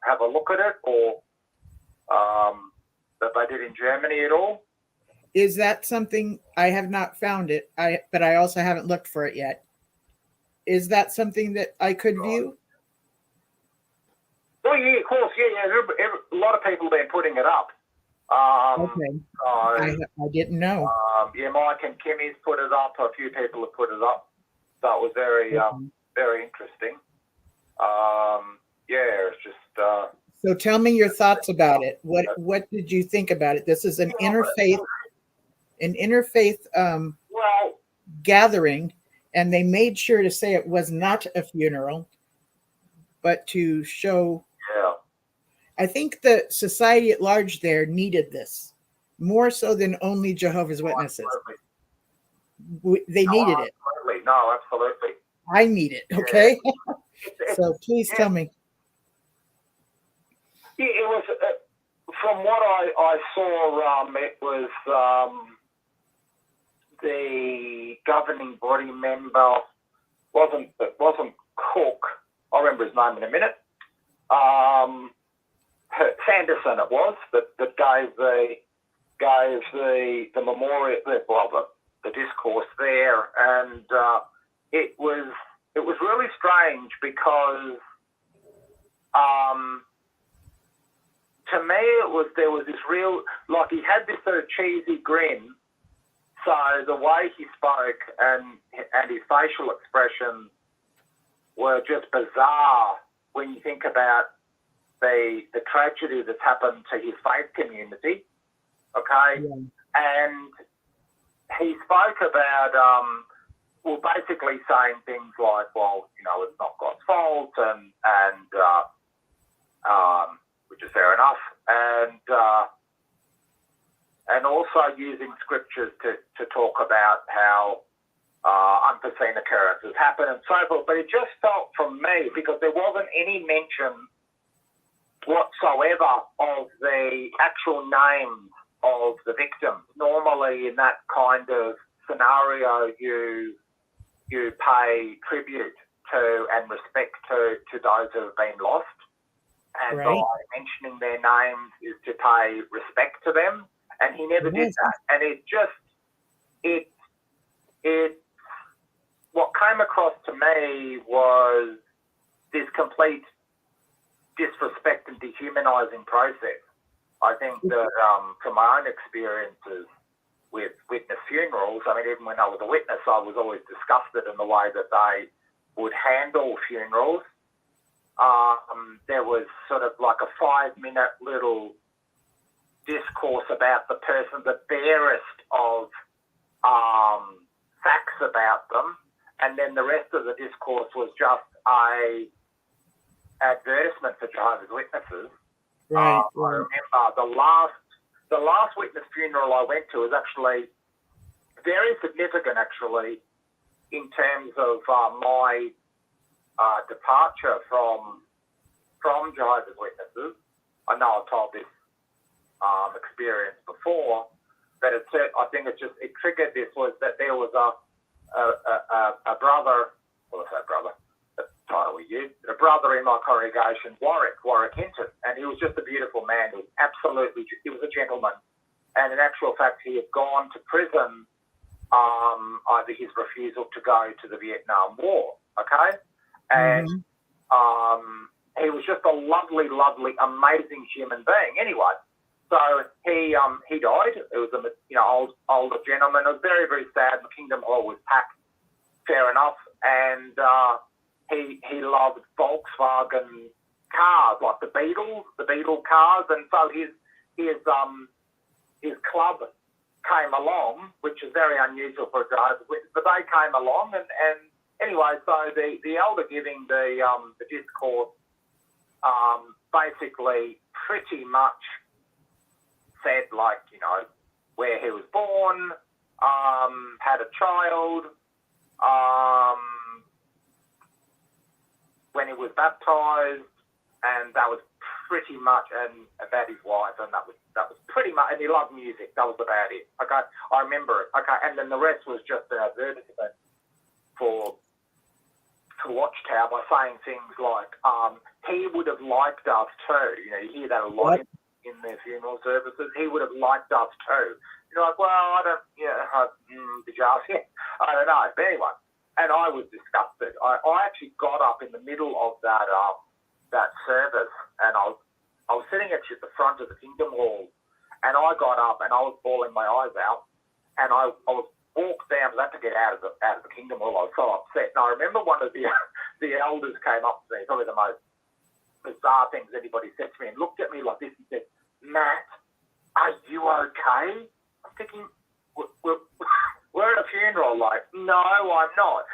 have a look at it, or that they did in Germany at all? Is that something? I have not found it, but I also haven't looked for it yet. Is that something that I could view? Well, yeah, of course, yeah. A lot of people have been putting it up. Okay. I didn't know. Mike and Kimmy's put it up. A few people have put it up. So it was very, very interesting. It's just. So tell me your thoughts about it. What did you think about it? This is an interfaith gathering, and they made sure to say it was not a funeral, but to show. Yeah. I think the society at large there needed this more so than only Jehovah's Witnesses. They needed it. Absolutely. No, absolutely. I need it. Okay. So please tell me. Yeah, it was. From what I saw, it was the governing body member wasn't Cook. I'll remember his name in a minute. Sanderson it was that gave the memorial, the discourse there, and it was really strange because to me there was this real, like, he had this sort of cheesy grin, so the way he spoke and his facial expressions were just bizarre when you think about the tragedy that's happened to his faith community. Okay, yeah. And he spoke about, basically saying things like, well, it's not God's fault, and which is fair enough, and also using scriptures to talk about how unforeseen occurrences happen and so forth. But it just felt from me, because there wasn't any mention whatsoever of the actual names of the victims. Normally in that kind of scenario, you pay tribute to and respect to those who have been lost, and right. by mentioning their names is to pay respect to them, and he never did that. And what came across to me was this complete disrespect and dehumanizing process. I think that from my own experiences with witness funerals, I mean, even when I was a witness, I was always disgusted in the way that they would handle funerals. There was sort of like a 5-minute little discourse about the person, the barest of facts about them, and then the rest of the discourse was just a advertisement for Jehovah's Witnesses. Right. I remember the last witness funeral I went to was actually very significant, actually, in terms of my departure from Jehovah's Witnesses. I know I've told this experience before, but I think it triggered this, was that there was a brother, well, I say brother, that's the title we used, a brother in my congregation, Warwick Hinton, and he was just a beautiful man. He was a gentleman, and in actual fact, he had gone to prison over his refusal to go to the Vietnam War. Okay, and he was just a lovely, lovely, amazing human being. Anyway, so he died. It was older gentleman. It was very, very sad. The Kingdom Hall was packed. Fair enough, and he loved Volkswagen cars, like the Beetle cars, and so his club came along, which is very unusual for a Jehovah's Witness, but they came along, and anyway, so the elder giving the discourse basically pretty much said, like, where he was born, had a child, when he was baptized, and that was pretty much, and about his wife, and that was pretty much, and he loved music. That was about it. Okay, I remember it. Okay, and then the rest was just an advertisement for Watchtower by saying things like, he would have liked us too. You hear that a lot in their funeral services. He would have liked us too. You're like, well, I don't, did you ask him? I don't know. But anyway, and I was disgusted. I actually got up in the middle of that service, and I was sitting actually at the front of the Kingdom Hall, and I got up and I was bawling my eyes out, and I was walked down, I had to get out of the Kingdom Hall. I was so upset. And I remember one of the elders came up to me, probably the most bizarre things anybody said to me, and looked at me like this and said, "Matt, are you okay?" I'm thinking, we're at a funeral. Like, no, I'm not.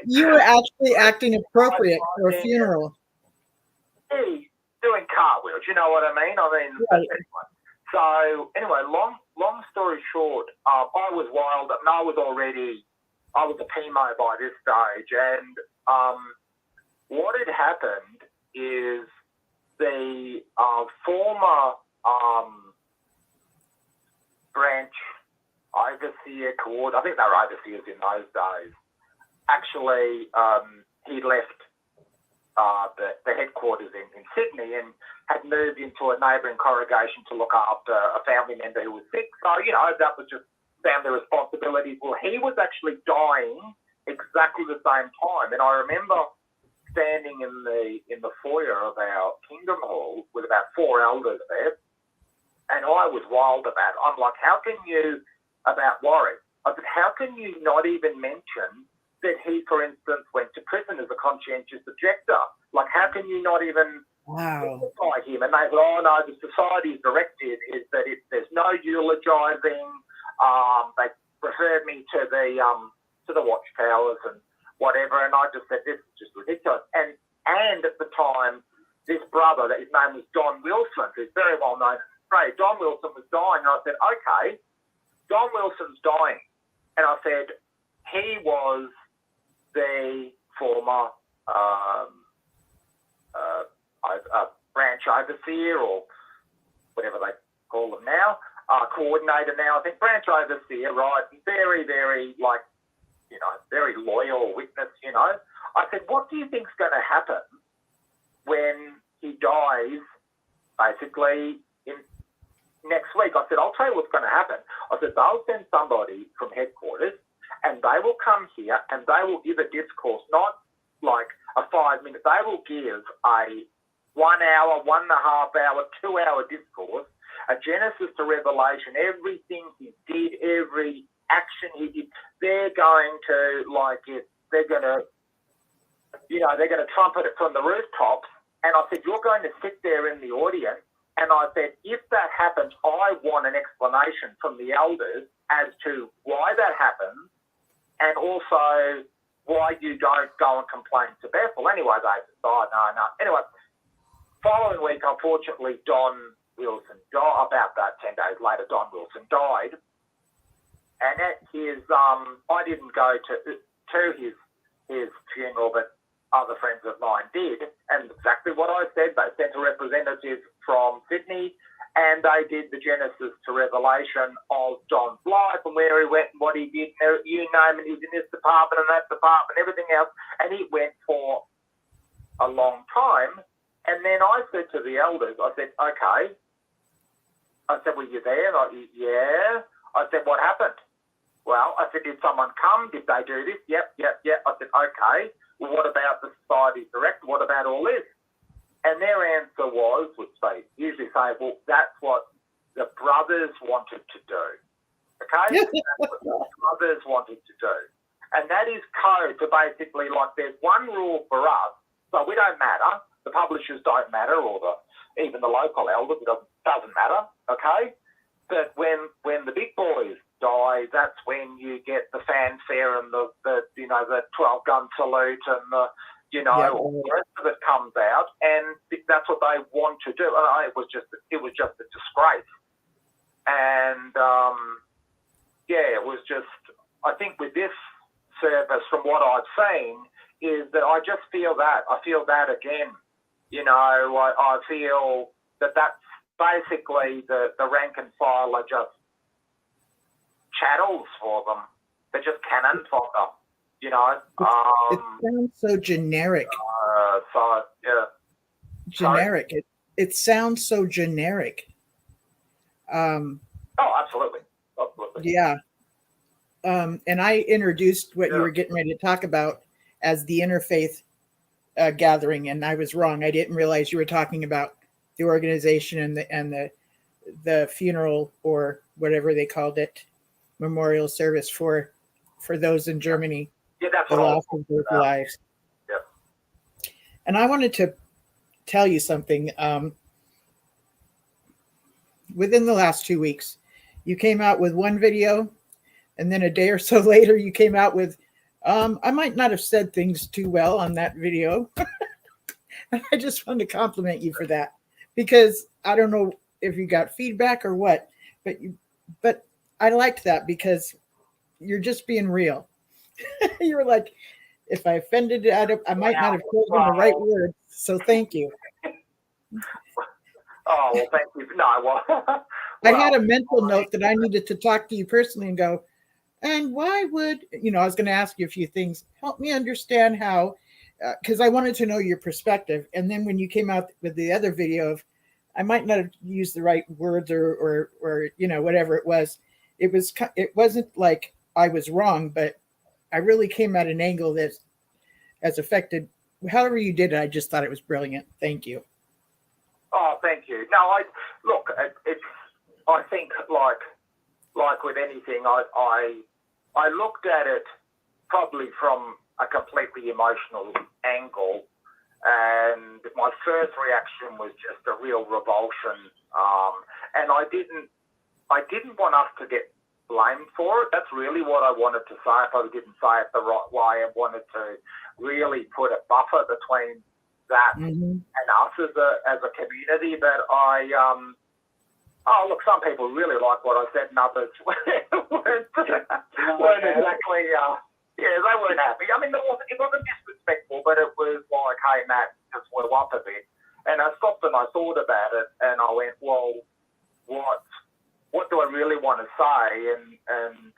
You were actually acting appropriate for a funeral. Hey, doing cartwheels, you know what I mean? Right. So anyway, long story short, I was wild. I mean, I was a PMO by this stage, and what had happened is the former branch overseer, I think they were overseers in those days, actually he left the headquarters in Sydney, and had moved into a neighbouring congregation to look after a family member who was sick. So, you know, that was just family responsibility. Well, he was actually dying exactly the same time. And I remember standing in the foyer of our Kingdom Hall with about 4 elders there, and I was wild about it. I'm like, how can you, about Warwick, I said, how can you not even mention that he, for instance, went to prison as a conscientious objector? Like, how can you not even by him? And they said, oh no, the society's directive is that there's no eulogising. They referred me to the Watchtowers and whatever, and I just said, this is just ridiculous. And at the time, this brother, that his name was Don Wilson, who's very well known in Australia, Don Wilson was dying, and I said, okay, Don Wilson's dying. And I said, he was the former branch overseer, or whatever they call them now, coordinator now, I think, branch overseer, right? Very, very, like, you know, very loyal witness, you know. I said, what do you think's going to happen when he dies, basically, next week? I said, I'll tell you what's going to happen. I said, they'll send somebody from headquarters, and they will come here and they will give a discourse, not like a 5 minute. They will give a 1 hour, 1.5 hour, 2 hour discourse, a Genesis to Revelation, everything he did, every action he did. They're going to, like, it. They're going to, you know, they're going to trumpet it from the rooftops. And I said, you're going to sit there in the audience. And I said, if that happens, I want an explanation from the elders as to why that happens, and also why you don't go and complain to Bethel. Anyway, they said, oh, no. Anyway, following week, unfortunately, Don Wilson died. About that 10 days later, Don Wilson died. And at his, I didn't go to his funeral, but other friends of mine did. And exactly what I said, they sent a representative from Sydney, and they did the Genesis to Revelation of Don's life and where he went and what he did, you name it. He was in this department and that department, everything else, and he went for a long time. And then I said to the elders, I said, okay. I said, were you there? And yeah. I said, what happened? Well, I said, did someone come? Did they do this? Yep. I said, okay. Well, what about the society's director? What about all this? And their answer was, which they usually say, well, that's what the brothers wanted to do. Okay? That's what the brothers wanted to do. And that is code to basically, like, there's one rule for us, so we don't matter. The publishers don't matter, or even the local elders, it doesn't matter, okay? But when the big boys die, that's when you get the fanfare and the 12-gun salute and the, all the rest of it comes out, and that's what they want to do. It was just a disgrace. And it was just, I think with this service, from what I've seen, is that I just feel that. I feel that again. I feel that that's basically the rank and file are just chattels for them. They're just cannon fodder, It sounds so generic. Generic. It sounds so generic. Absolutely. Yeah. And I introduced what you were getting ready to talk about as the interfaith gathering, and I was wrong. I didn't realize you were talking about the organization and the funeral, or whatever they called it, memorial service for those in Germany. Yeah, that's the loss of their lives. Yeah. And I wanted to tell you something. Within the last 2 weeks, you came out with one video, and then a day or so later, you came out with, I might not have said things too well on that video. And I just wanted to compliment you for that, because I don't know if you got feedback or what, but I liked that because you're just being real. You were like, if I offended, I might not have told them the right word. So thank you. Oh, well, thank you. No, well, I had a mental note that I needed to talk to you personally and go, and why would, I was going to ask you a few things. Help me understand how because I wanted to know your perspective. And then when you came out with the other video of, I might not have used the right words or whatever it was. It wasn't like I was wrong, but I really came at an angle that has affected however you did it. I just thought it was brilliant. Thank you. Oh, thank you. No, I think like with anything, I looked at it probably from a completely emotional angle, and my first reaction was just a real revulsion, and I didn't want us to get blamed for it. That's really what I wanted to say. If I didn't say it the right way, I wanted to really put a buffer between that and us as a community. But look, some people really like what I said, and others weren't exactly. They weren't happy. I mean, it wasn't disrespectful, but it was like, hey, Matt, just blew up a bit. And I stopped and I thought about it, and I went, well, what do I really want to say? And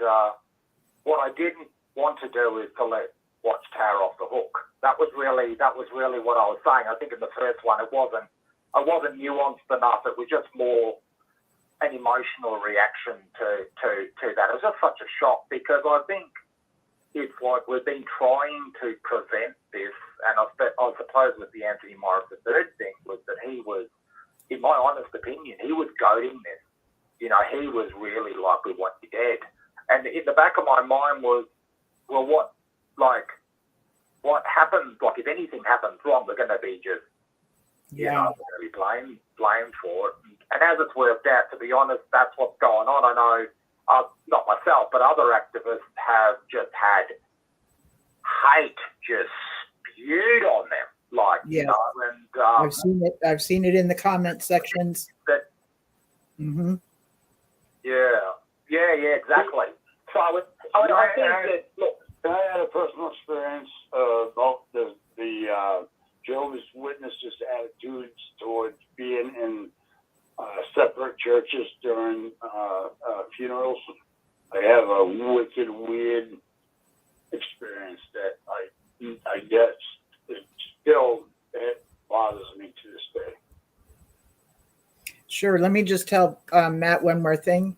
what I didn't want to do is to let Watchtower off the hook. That was really what I was saying. I think in the first one, I wasn't nuanced enough. It was just more an emotional reaction to that. It was just such a shock, because I think it's like we've been trying to prevent this, and I suppose with the Anthony Morris III thing was that he was, in my honest opinion, he was goading this. You know, he was really like, we want you dead. And in the back of my mind was, well, what happens? Like, if anything happens wrong, we're going to be just, we're going to be blamed for it. And as it's worked out, to be honest, that's what's going on. I know, not myself, but other activists have just had hate just spewed on them. Like, you know, and I've seen it in the comment sections. Yeah, exactly. So I think that, look, I had a personal experience about the Jehovah's Witnesses' attitudes towards being in separate churches during funerals. I have a wicked, weird experience that I guess it bothers me to this day. Sure. Let me just tell Matt one more thing.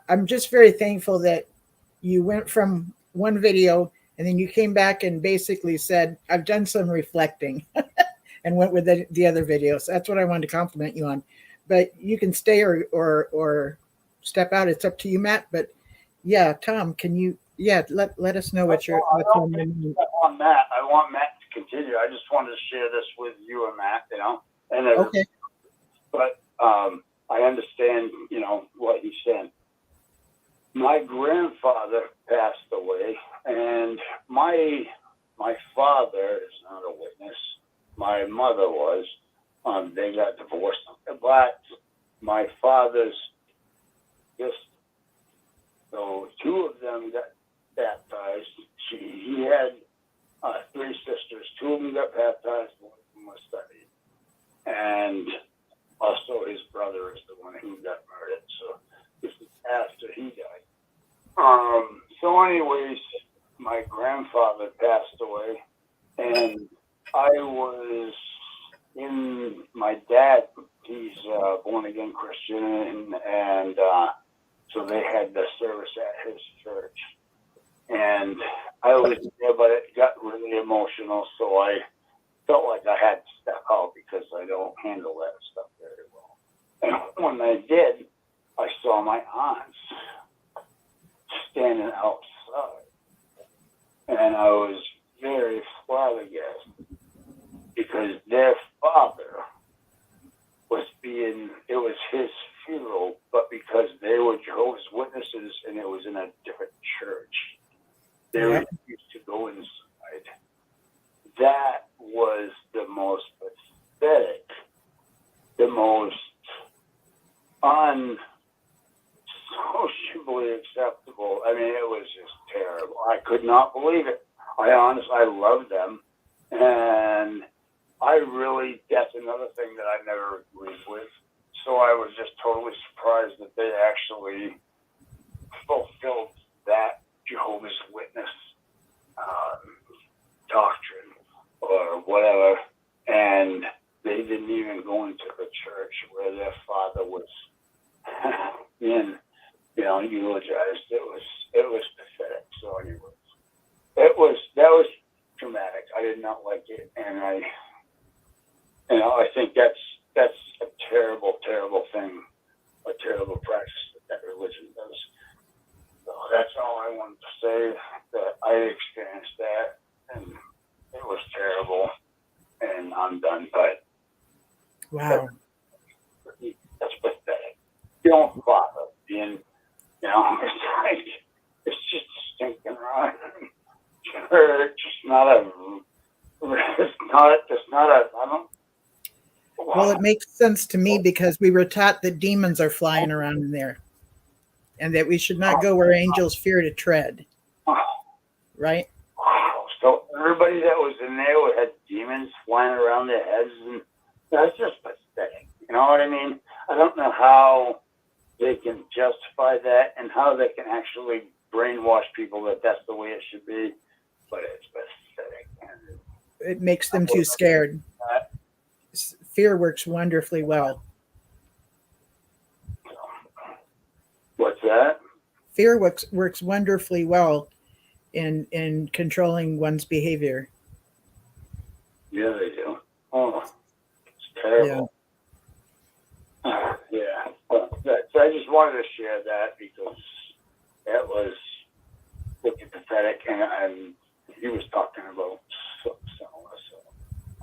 I'm just very thankful that you went from one video and then you came back and basically said, I've done some reflecting and went with the other videos. That's what I wanted to compliment you on. But you can stay or step out. It's up to you, Matt. But yeah, Tom, can you let us know what's on your mind. On Matt, I want Matt to continue. I just wanted to share this with you and Matt, and okay. But I understand, what he's saying. My grandfather passed away, and my father is not a witness. My mother was. They got divorced, but my father's so two of them got baptized. He had 3 sisters. 2 of them got baptized. 1 of them was studied, and also his brother is the one who got murdered. So this is after he died. So anyways, my grandfather passed away, and I was in my dad. He's born again Christian, and so they had the service at his church, and I was there, but it got really emotional. So I felt like I had to step out because I don't handle that stuff very well. And when I did, I saw my aunts standing outside, and I was very flabbergasted because their father it was his funeral, but because they were Jehovah's Witnesses and it was in a different church, they refused to go inside. That was the most pathetic, the most unsociably acceptable. I mean, it was just terrible. I could not believe it. I love them, and that's another thing that I never agreed with. So I was just totally surprised that they actually fulfilled that Jehovah's Witness doctrine. whatever, and they didn't even go into the church where their father was being, eulogized. It was pathetic. So anyway, that was traumatic. I did not like it, and I think that's a terrible, terrible thing, a terrible practice that religion does. So that's all I wanted to say, that I experienced that, and it was terrible, and I'm done. But Wow. that's pathetic. Don't bother being, it's like, it's just stinking rotten. It's not a, I don't. Well, it makes sense to me because we were taught that demons are flying around in there and that we should not go where angels fear to tread. Right? So everybody that was in there had demons flying around their heads, and that's just pathetic. You know what I mean? I don't know how they can justify that and how they can actually brainwash people that that's the way it should be, but it's pathetic. And it makes them too scared. Fear works wonderfully well. What's that? Fear works wonderfully well in controlling one's behavior. Yeah, they do. Oh, it's terrible. Yeah. So I just wanted to share that because that was looking pathetic, and he was talking about so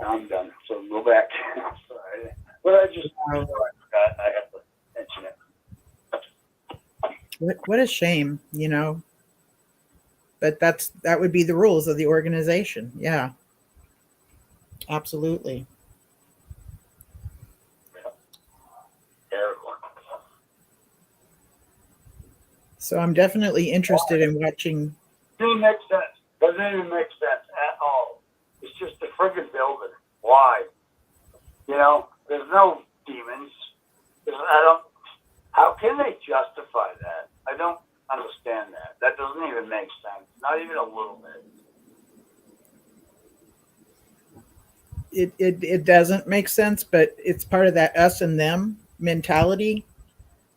I'm done. So go back. Sorry. But I just forgot. I have to mention it. What a shame, But that would be the rules of the organization. Yeah. Absolutely. Terrible. So I'm definitely interested in watching. Doesn't make sense. Doesn't even make sense at all. It's just a friggin' building. Why? There's no demons. How can they justify that? I don't understand that. That doesn't even make sense. Not even a little bit. It doesn't make sense, but it's part of that us and them mentality,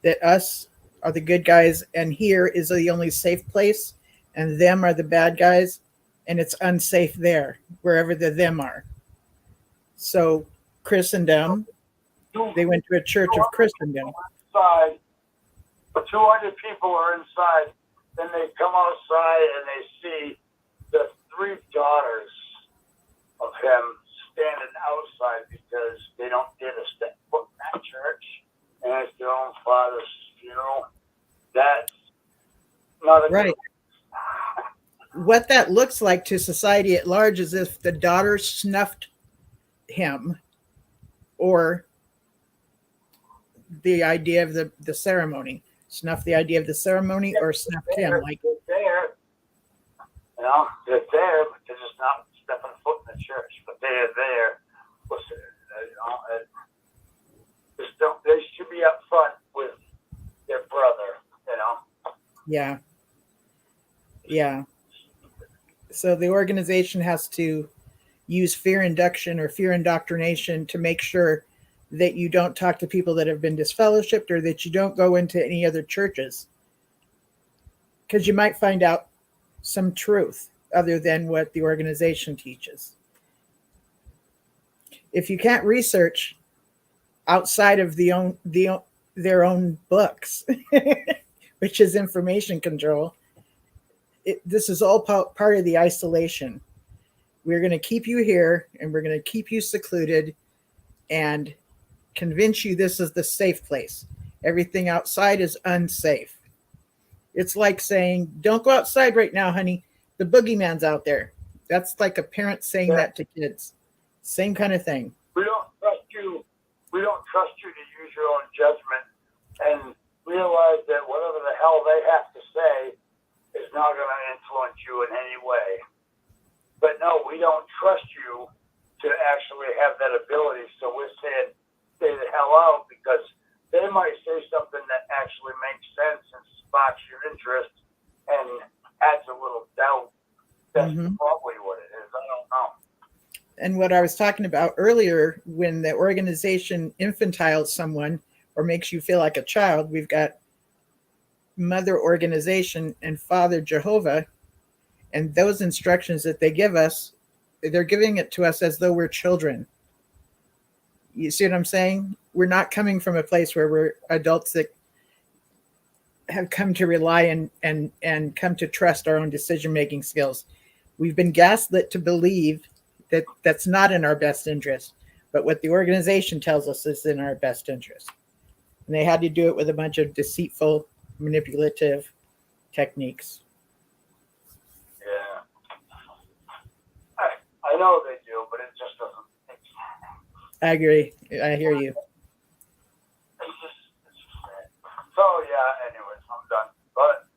that us are the good guys and here is the only safe place and them are the bad guys and it's unsafe there, wherever the them are. So Christendom, they went to a church of Christendom. Inside, 200 people are inside. Then they come outside and they see the 3 daughters of him standing outside because they don't get a step foot in that church, and it's their own father's funeral. That's not a right. What that looks like to society at large is if the daughters snuffed him, or the idea of the ceremony, snuff the idea of the ceremony, or snuffed him. Like they're there, but they're just not stepping foot in the church. But they're there. Listen, they should be up front with their brother. Yeah. Yeah. So the organization has to use fear induction or fear indoctrination to make sure that you don't talk to people that have been disfellowshipped, or that you don't go into any other churches, because you might find out some truth other than what the organization teaches. If you can't research outside of their own books, which is information control, this is all part of the isolation. We're going to keep you here and we're going to keep you secluded and convince you this is the safe place. Everything outside is unsafe. It's like saying, don't go outside right now, honey. The boogeyman's out there. That's like a parent saying that to kids. Same kind of thing. We don't trust you. We don't trust you to use your own judgment and realize that whatever the hell they have to say is not going to influence you in any way. But no, we don't trust you to actually have that ability. So we're saying, stay the hell out, because they might say something that actually makes sense and sparks your interest and adds a little doubt. That's probably what it is. I don't know. And what I was talking about earlier, when the organization infantiles someone or makes you feel like a child, we've got Mother Organization and Father Jehovah, and those instructions that they give us, they're giving it to us as though we're children. You see what I'm saying? We're not coming from a place where we're adults that have come to rely and come to trust our own decision-making skills. We've been gaslit to believe that that's not in our best interest, but what the organization tells us is in our best interest. And they had to do it with a bunch of deceitful, manipulative techniques. Yeah. I know they do, but it just doesn't. I agree. I hear you. It's just sad. So yeah. Anyways, I'm done. But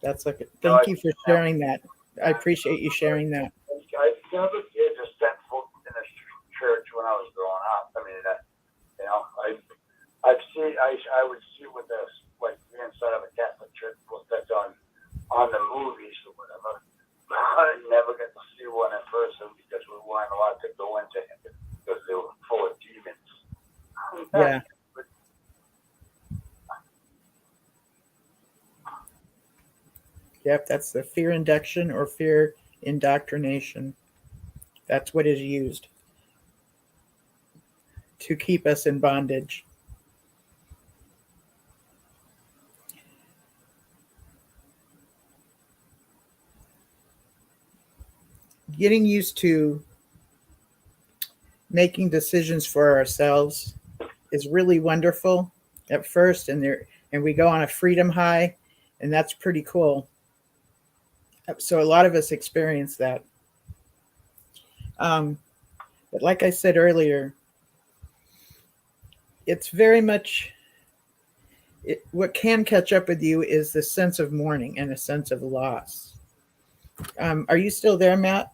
That's okay. Thank you for sharing that. I appreciate you sharing that. I never did just sent foot in a church when I was growing up. I mean, I would see what the inside of a Catholic church was that's on the movies or whatever. I never got to see one in person because we weren't allowed to go into it because they were full of demons. Yeah. Yep, that's the fear induction or fear indoctrination. That's what is used to keep us in bondage. Getting used to making decisions for ourselves is really wonderful at first, and we go on a freedom high, and that's pretty cool. So a lot of us experience that. But like I said earlier, it's very much, what can catch up with you is the sense of mourning and a sense of loss. Are you still there, Matt?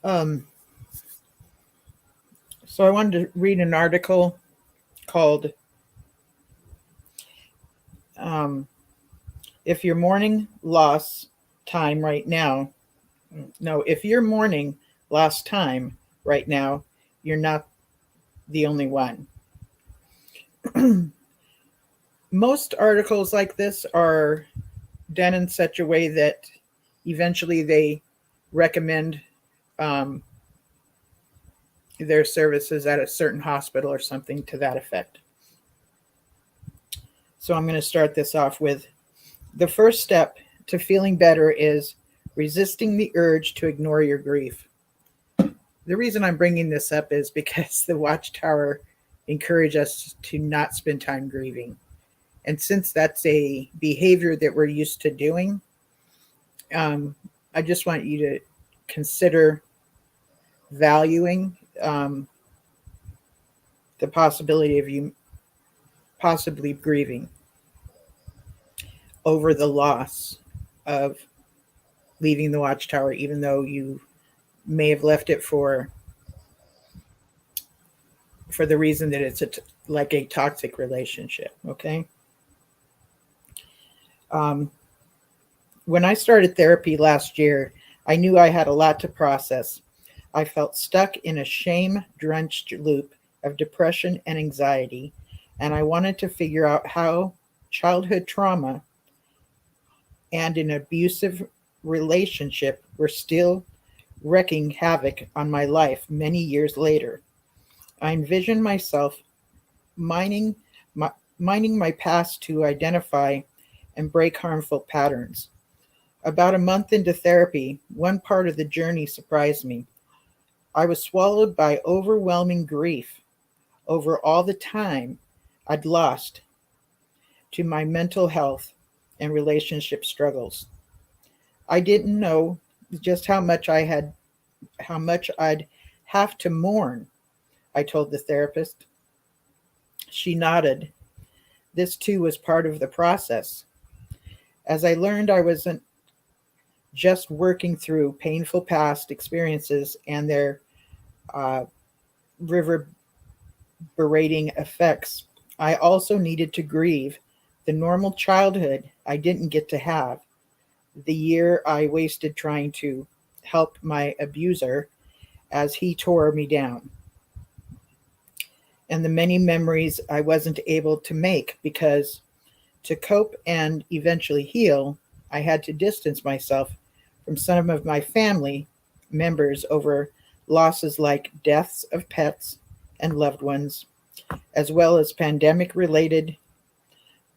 So I wanted to read an article called if you're mourning loss time right now, if you're mourning lost time right now, you're not the only one. Most articles like this are done in such a way that eventually they recommend their services at a certain hospital or something to that effect. So I'm going to start this off with the first step to feeling better is resisting the urge to ignore your grief. The reason I'm bringing this up is because the Watchtower encourage us to not spend time grieving. And since that's a behavior that we're used to doing, I just want you to consider valuing the possibility of you possibly grieving over the loss of leaving the Watchtower, even though you may have left it for the reason that it's like a toxic relationship. Okay. When I started therapy last year, I knew I had a lot to process. I felt stuck in a shame-drenched loop of depression and anxiety, and I wanted to figure out how childhood trauma and an abusive relationship were still wreaking havoc on my life many years later. I envisioned myself mining my past to identify and break harmful patterns. About a month into therapy, one part of the journey surprised me. I was swallowed by overwhelming grief over all the time I'd lost to my mental health and relationship struggles. I didn't know just how much I'd have to mourn, I told the therapist. She nodded. This too was part of the process. As I learned, I wasn't just working through painful past experiences and their reverberating effects. I also needed to grieve the normal childhood I didn't get to have, the year I wasted trying to help my abuser as he tore me down, and the many memories I wasn't able to make because to cope and eventually heal, I had to distance myself from some of my family members over losses like deaths of pets and loved ones, as well as pandemic-related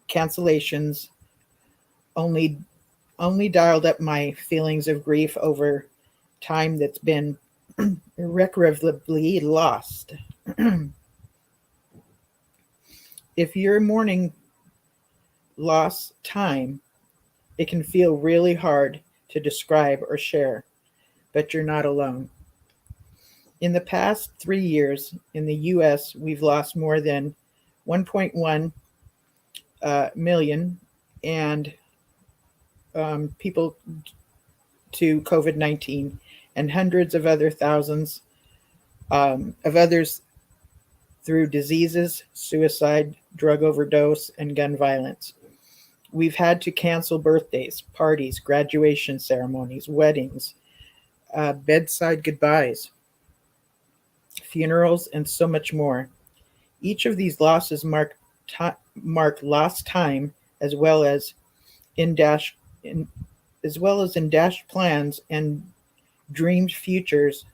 cancellations, only dialed up my feelings of grief over time that's been irrecoverably lost. If you're mourning loss time, it can feel really hard to describe or share, but you're not alone. In the past 3 years in the US, we've lost more than 1.1 million and people to COVID-19, and hundreds of other thousands of others through diseases, suicide, drug overdose, and gun violence. We've had to cancel birthdays, parties, graduation ceremonies, weddings, bedside goodbyes, funerals, and so much more. Each of these losses mark lost time, as well as in dashed plans and dreamed futures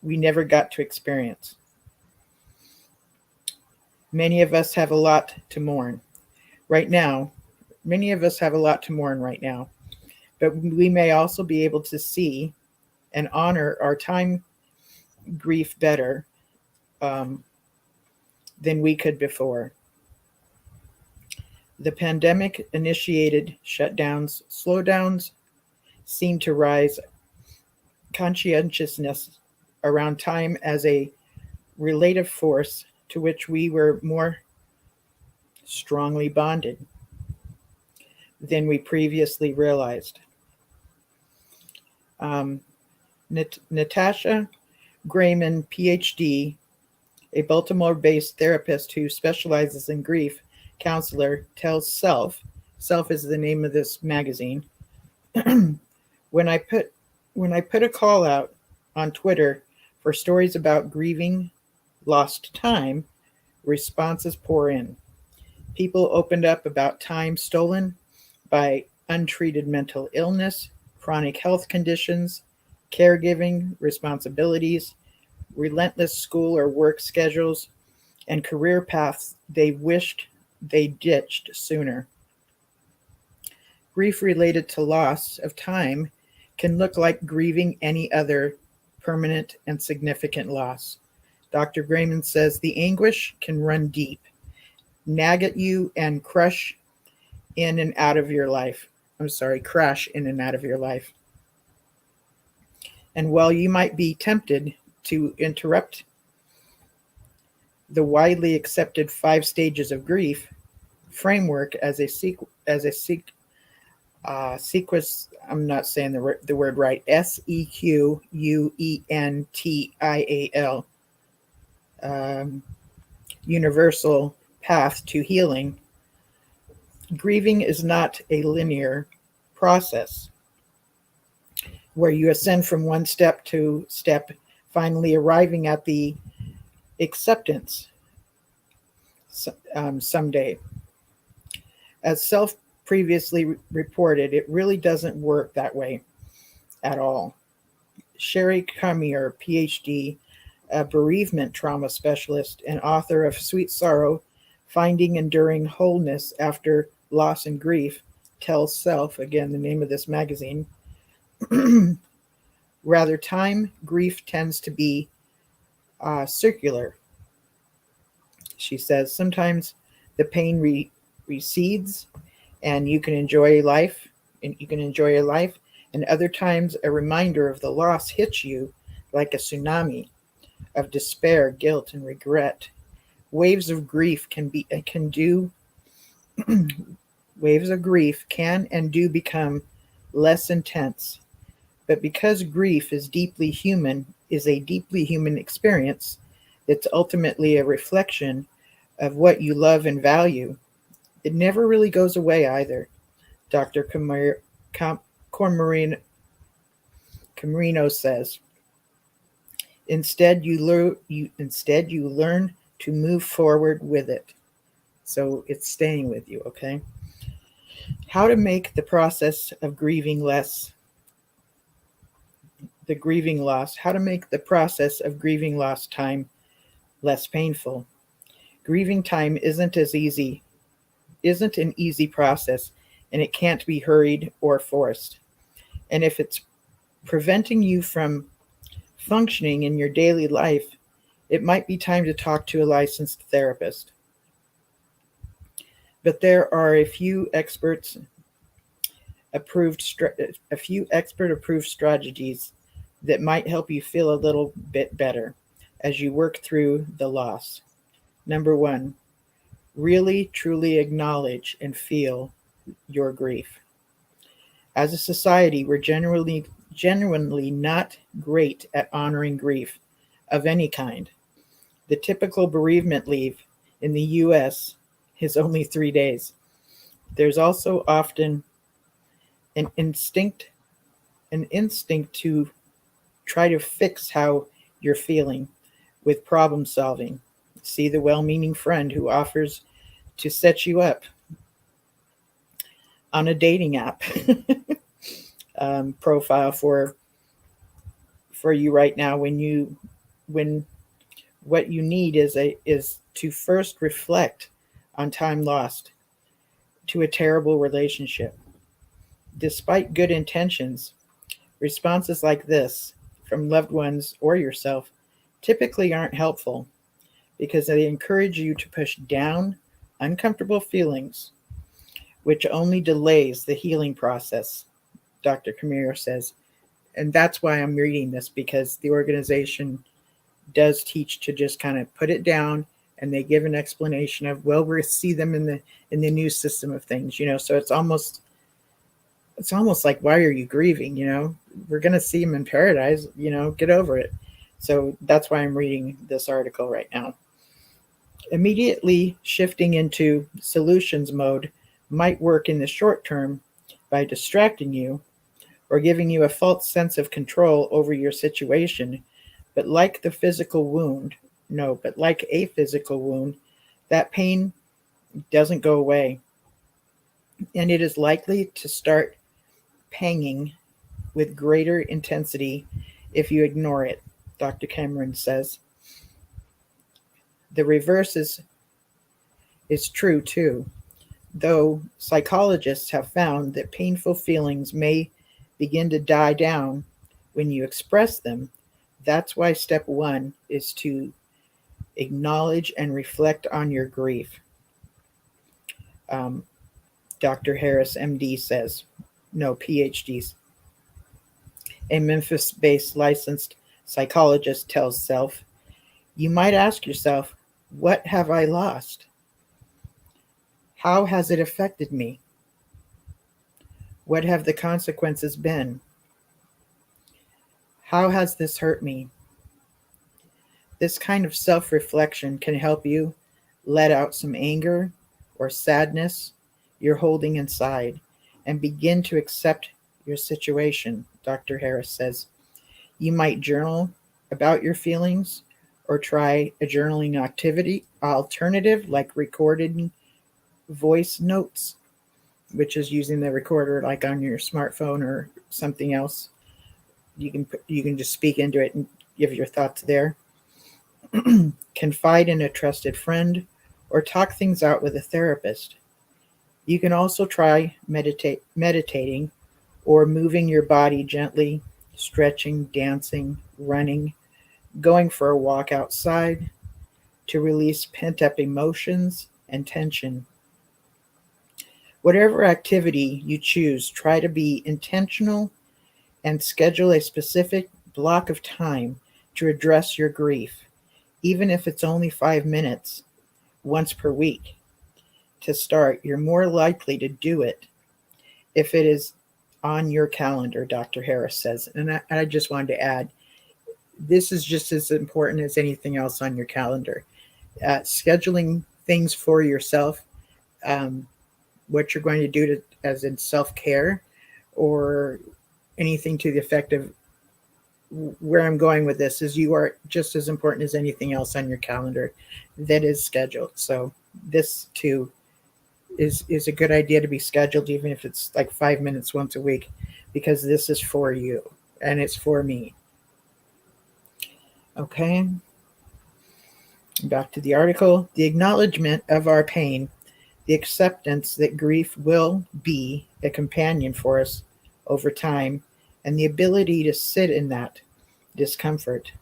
we never got to experience. Many of us have a lot to mourn right now. But we may also be able to see and honor our time grief better than we could before. The pandemic initiated shutdowns, slowdowns seem to rise conscientiousness around time as a relative force to which we were more strongly bonded than we previously realized. Natasha Grayman, PhD, a Baltimore-based therapist who specializes in grief counselor, tells Self is the name of this magazine, when I put a call out on Twitter for stories about grieving lost time, responses pour in. People opened up about time stolen by untreated mental illness, chronic health conditions, caregiving responsibilities, relentless school or work schedules, and career paths they wished they ditched sooner. Grief related to loss of time can look like grieving any other permanent and significant loss. Dr. Grayman says the anguish can run deep, nag at you, and crash in and out of your life. And while you might be tempted to interrupt the widely accepted 5 stages of grief framework as a sequence, I'm not saying the word right, SEQUENTIAL, universal path to healing, grieving is not a linear process where you ascend from one step to step, finally arriving at the acceptance someday. As Self previously reported, it really doesn't work that way at all. Sherry Kamier, PhD, a bereavement trauma specialist and author of Sweet Sorrow, Finding Enduring Wholeness After Loss and Grief, tells Self, again, the name of this magazine, rather time grief tends to be circular. She says sometimes the pain recedes and you can enjoy life, and other times a reminder of the loss hits you like a tsunami of despair, guilt, and regret. Waves of grief can and do become less intense. But because grief is a deeply human experience, it's ultimately a reflection of what you love and value. It never really goes away either, Dr. Camarino says. Instead, you learn to move forward with it. So it's staying with you, okay? How to make the process of grieving loss, how to make the process of grieving loss time less painful. Grieving time isn't an easy process, and it can't be hurried or forced. And if it's preventing you from functioning in your daily life, it might be time to talk to a licensed therapist. But there are a few expert-approved strategies that might help you feel a little bit better as you work through the loss. Number 1, really truly acknowledge and feel your grief. As a society, we're genuinely not great at honoring grief of any kind. The typical bereavement leave in the U.S. is only 3 days. There's also often an instinct to try to fix how you're feeling with problem solving. See the well-meaning friend who offers to set you up on a dating app profile for you right now, when what you need is to first reflect on time lost to a terrible relationship. Despite good intentions, responses like this from loved ones or yourself typically aren't helpful because they encourage you to push down uncomfortable feelings, which only delays the healing process, Dr. Camiro says. And that's why I'm reading this, because the organization does teach to just kind of put it down, and they give an explanation of, well, we'll see them in the new system of things, so it's almost like, why are you grieving? We're going to see them in paradise, get over it. So that's why I'm reading this article right now. Immediately shifting into solutions mode might work in the short term by distracting you or giving you a false sense of control over your situation. But like a physical wound, that pain doesn't go away. And it is likely to start panging with greater intensity if you ignore it, Dr. Cameron says. The reverse is true too, though psychologists have found that painful feelings may begin to die down when you express them. That's why step 1 is to acknowledge and reflect on your grief. Dr. Harris, MD, says, PhDs. A Memphis-based licensed psychologist tells Self, you might ask yourself, what have I lost? How has it affected me? What have the consequences been? How has this hurt me? This kind of self-reflection can help you let out some anger or sadness you're holding inside and begin to accept your situation, Dr. Harris says. You might journal about your feelings or try a journaling alternative like recorded voice notes, which is using the recorder like on your smartphone or something else. You can just speak into it and give your thoughts there. Confide in a trusted friend or talk things out with a therapist. You can also try meditating or moving your body gently, stretching, dancing, running, going for a walk outside to release pent-up emotions and tension. Whatever activity you choose, try to be intentional and schedule a specific block of time to address your grief, even if it's only 5 minutes once per week. To start, you're more likely to do it if it is on your calendar, Dr. Harris says. And I just wanted to add, this is just as important as anything else on your calendar. Scheduling things for yourself what you're going to do as in self-care or anything to the effect of where I'm going with this is you are just as important as anything else on your calendar that is scheduled. So this too is a good idea to be scheduled, even if it's like 5 minutes once a week, because this is for you and it's for me. Okay. Back to the article. The acknowledgement of our pain, the acceptance that grief will be a companion for us over time, and the ability to sit in that discomfort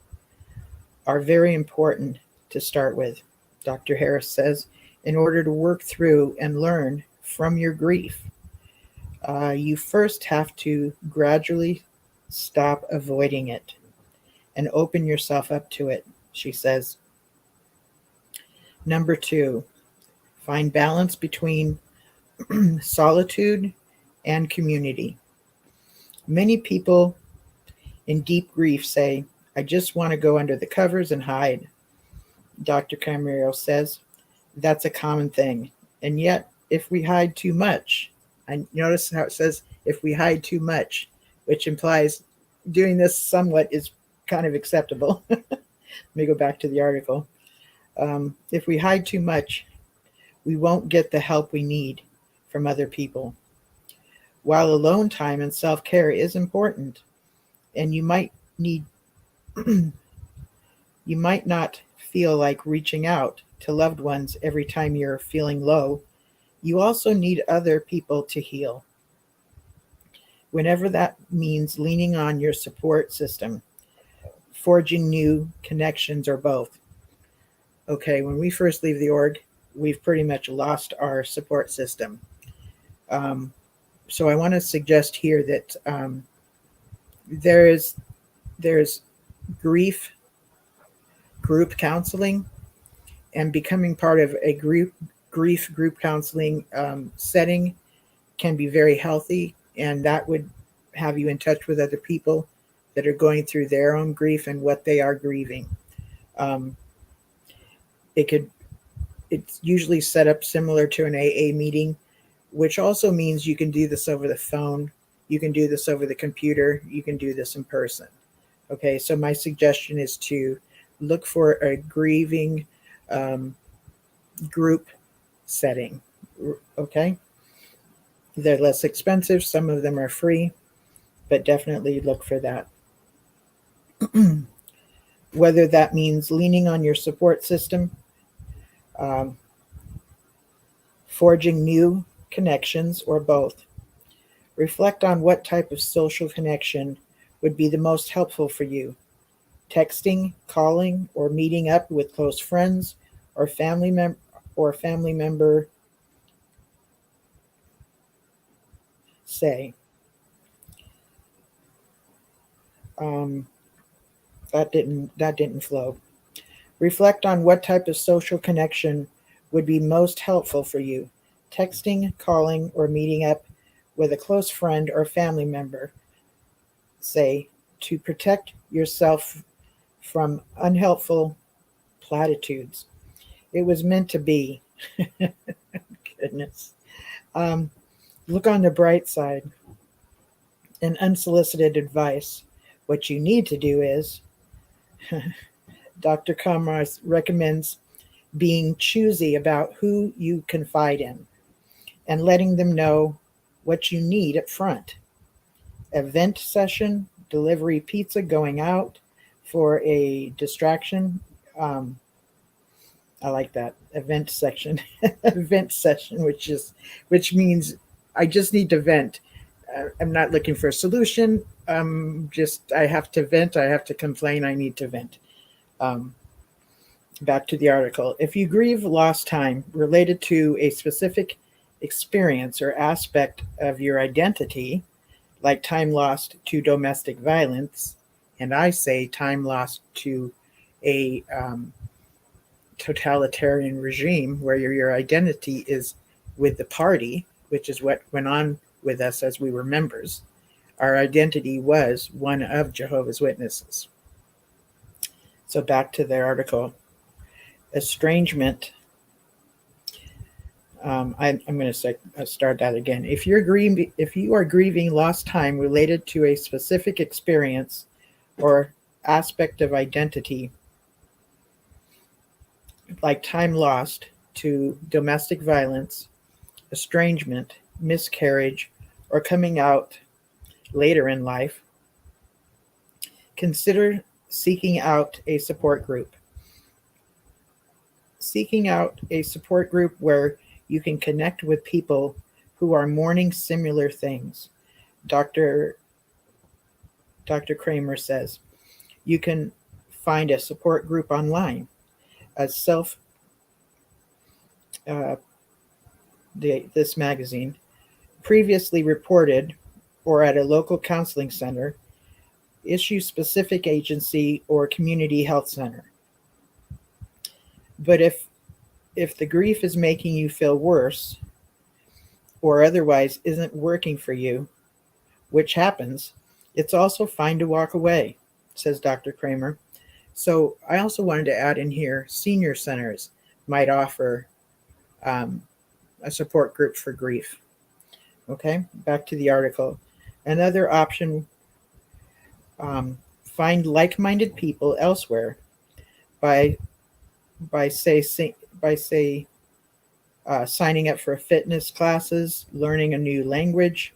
are very important to start with. Dr. Harris says, in order to work through and learn from your grief, you first have to gradually stop avoiding it and open yourself up to it, she says. Number 2, find balance between solitude and community. Many people in deep grief say, I just want to go under the covers and hide. Dr. Camero says, that's a common thing. And yet, if we hide too much, I notice how it says, if we hide too much, which implies doing this somewhat is kind of acceptable. Let me go back to the article. If we hide too much, we won't get the help we need from other people. While alone time and self-care is important, and you might not feel like reaching out to loved ones every time you're feeling low, you also need other people to heal. Whenever that means leaning on your support system, forging new connections, or both. Okay, when we first leave the org, we've pretty much lost our support system. So I want to suggest here that there's grief group counseling, and becoming part of a grief group counseling setting can be very healthy, and that would have you in touch with other people that are going through their own grief and what they are grieving. It's usually set up similar to an AA meeting, which also means you can do this over the phone, you can do this over the computer, you can do this in person. Okay, so my suggestion is to look for a grieving group setting. Okay, they're less expensive, some of them are free, but definitely look for that. Whether that means leaning on your support system, forging new connections, or both. Reflect on what type of social connection would be the most helpful for you. Texting, calling, or meeting up with close friends or family member, say. That didn't flow. Reflect on what type of social connection would be most helpful for you. Texting, calling, or meeting up with a close friend or family member, say, to protect yourself from unhelpful platitudes. It was meant to be. Goodness. Look on the bright side. And unsolicited advice. What you need to do is, Dr. Kamras recommends being choosy about who you confide in and letting them know what you need up front. Event session, delivery pizza, going out for a distraction. I like that. Event section. Event session, which means I just need to vent. I'm not looking for a solution. I have to vent. I have to complain. I need to vent. Back to the article. If you grieve lost time related to a specific experience or aspect of your identity, like time lost to domestic violence, and I say time lost to a totalitarian regime where your identity is with the party, which is what went on with us as we were members. Our identity was one of Jehovah's Witnesses. So back to the article. Estrangement. I'm going to start that again. If you are grieving lost time related to a specific experience or aspect of identity, like time lost to domestic violence, estrangement, miscarriage, or coming out later in life, consider seeking out a support group. Seeking out a support group where you can connect with people who are mourning similar things. Dr. Kramer says you can find a support group online. As this magazine previously reported, or at a local counseling center, issue-specific agency, or community health center. But if the grief is making you feel worse or otherwise isn't working for you, which happens, it's also fine to walk away, says Dr. Kramer. So I also wanted to add in here, senior centers might offer a support group for grief. Okay, back to the article. Another option, find like-minded people elsewhere by signing up for fitness classes, learning a new language,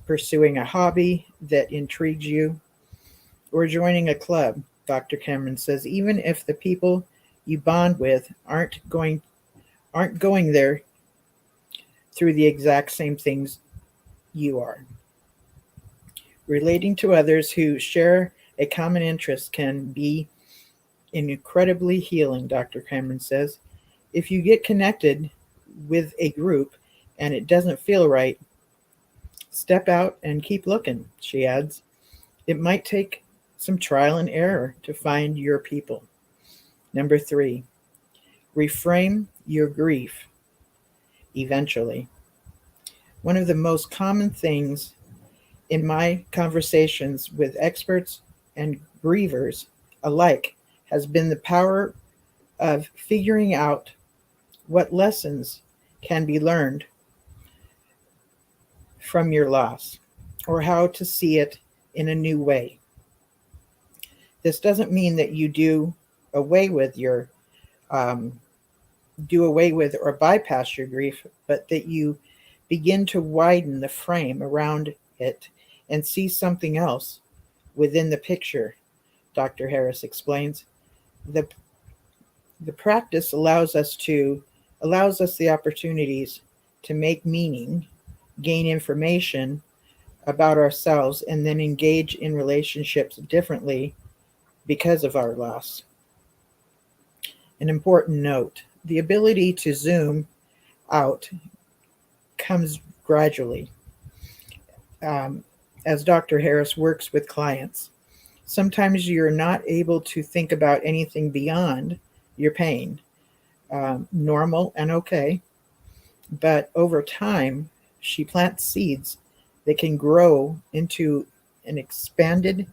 pursuing a hobby that intrigues you, or joining a club. Dr. Cameron says even if the people you bond with aren't going there through the exact same things you are. Relating to others who share a common interest can be incredibly healing, Dr. Cameron says. If you get connected with a group and it doesn't feel right, step out and keep looking, she adds. It might take some trial and error to find your people. Number 3, reframe your grief eventually. One of the most common things in my conversations with experts and grievers alike has been the power of figuring out what lessons can be learned from your loss, or how to see it in a new way. This doesn't mean that you do away with or bypass your grief, but that you begin to widen the frame around it and see something else within the picture, Dr. Harris explains. The practice allows us the opportunities to make meaning, gain information about ourselves, and then engage in relationships differently because of our loss. An important note, the ability to zoom out comes gradually as Dr. Harris works with clients. Sometimes you're not able to think about anything beyond your pain. Normal and okay. But over time, she plants seeds that can grow into an expanded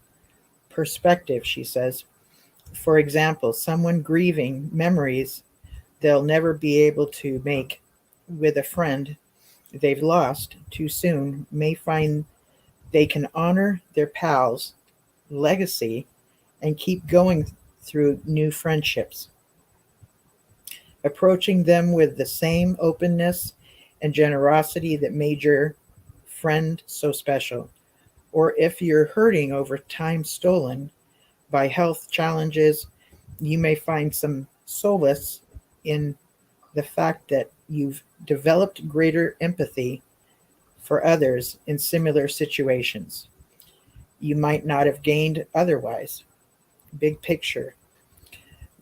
perspective, she says. For example, someone grieving memories they'll never be able to make with a friend they've lost too soon may find they can honor their pal's legacy and keep going through new friendships, approaching them with the same openness and generosity that made your friend so special. Or if you're hurting over time stolen by health challenges, you may find some solace in the fact that you've developed greater empathy for others in similar situations you might not have gained otherwise. Big picture.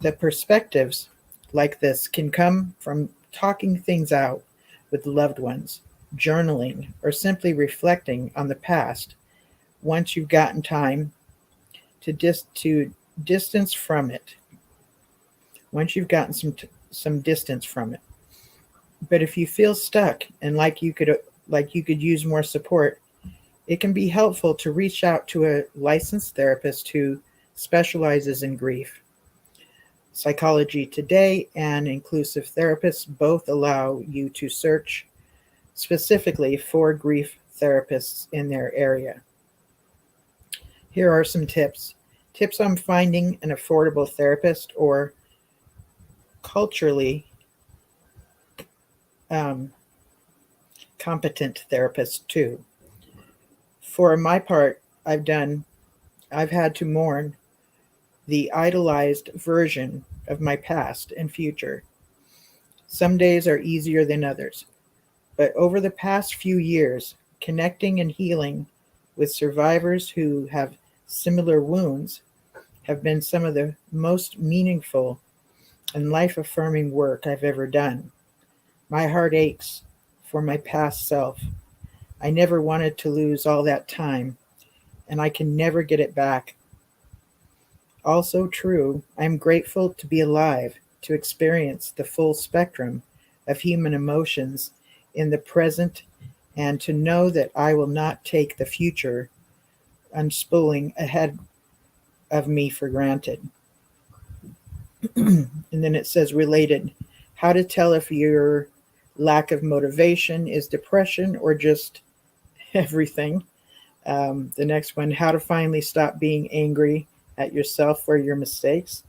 The perspectives like this can come from talking things out with loved ones, journaling, or simply reflecting on the past once you've gotten time to distance from it. Once you've gotten some distance from it. But if you feel stuck and like you could use more support, it can be helpful to reach out to a licensed therapist who specializes in grief. Psychology Today and Inclusive Therapists both allow you to search specifically for grief therapists in their area. Here are some tips. Tips on finding an affordable therapist or culturally competent therapist too. For my part, I've had to mourn the idolized version of my past and future. Some days are easier than others, but over the past few years, connecting and healing with survivors who have similar wounds have been some of the most meaningful and life-affirming work I've ever done. My heart aches for my past self. I never wanted to lose all that time, and I can never get it back. Also true, I'm grateful to be alive, to experience the full spectrum of human emotions in the present, and to know that I will not take the future unspooling ahead of me for granted. And then it says related, how to tell if your lack of motivation is depression or just everything. The next one, how to finally stop being angry at yourself for your mistakes.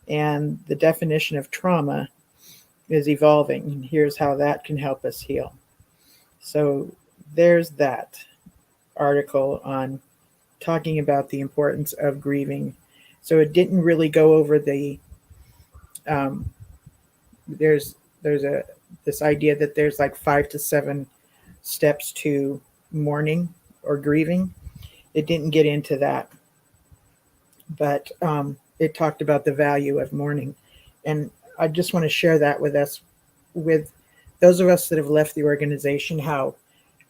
And the definition of trauma is evolving. And here's how that can help us heal. So there's that article on talking about the importance of grieving. So it didn't really go over the there's this idea that there's like 5 to 7 steps to mourning or grieving. It didn't get into that, but it talked about the value of mourning, and I just want to share that with those of us that have left the organization. How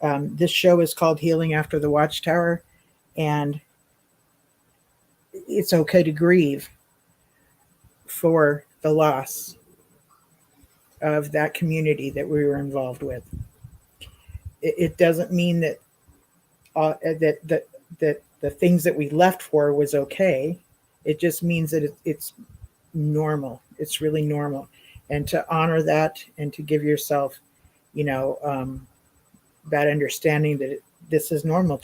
this show is called Healing After the Watchtower, and it's okay to grieve for the loss of that community that we were involved with. It doesn't mean that that the things that we left for was okay. It just means that it's normal. It's really normal, and to honor that and to give yourself, that understanding that this is normal.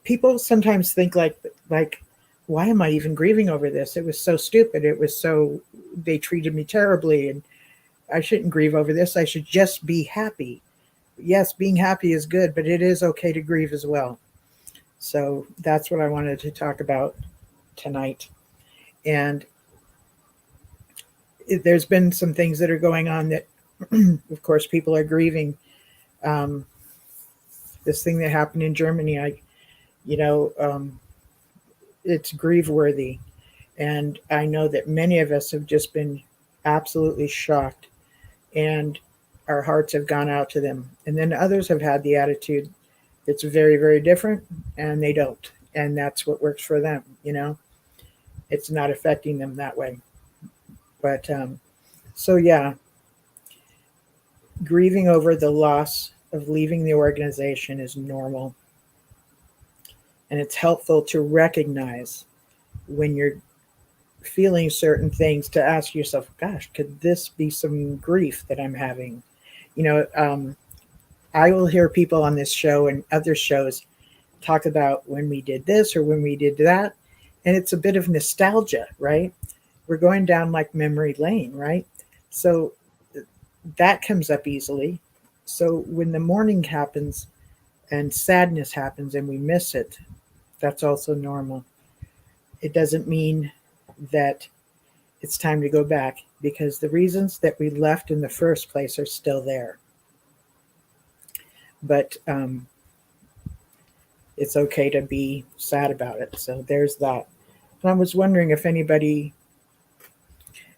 People sometimes think like, why am I even grieving over this? It was so stupid. They treated me terribly, and I shouldn't grieve over this. I should just be happy. Yes, being happy is good, but it is okay to grieve as well. So that's what I wanted to talk about tonight. And there's been some things that are going on that, of course, people are grieving. This thing that happened in Germany, it's grieve-worthy. And I know that many of us have just been absolutely shocked, and our hearts have gone out to them. And then others have had the attitude, it's very, very different, and they don't. And that's what works for them, It's not affecting them that way. But, grieving over the loss of leaving the organization is normal. And it's helpful to recognize when you're feeling certain things, to ask yourself, gosh, could this be some grief that I'm having? I will hear people on this show and other shows talk about when we did this or when we did that. And it's a bit of nostalgia, right? We're going down like memory lane, right? So that comes up easily. So when the mourning happens and sadness happens and we miss it, that's also normal. It doesn't mean that it's time to go back, because the reasons that we left in the first place are still there. But it's okay to be sad about it. So there's that. And I was wondering if anybody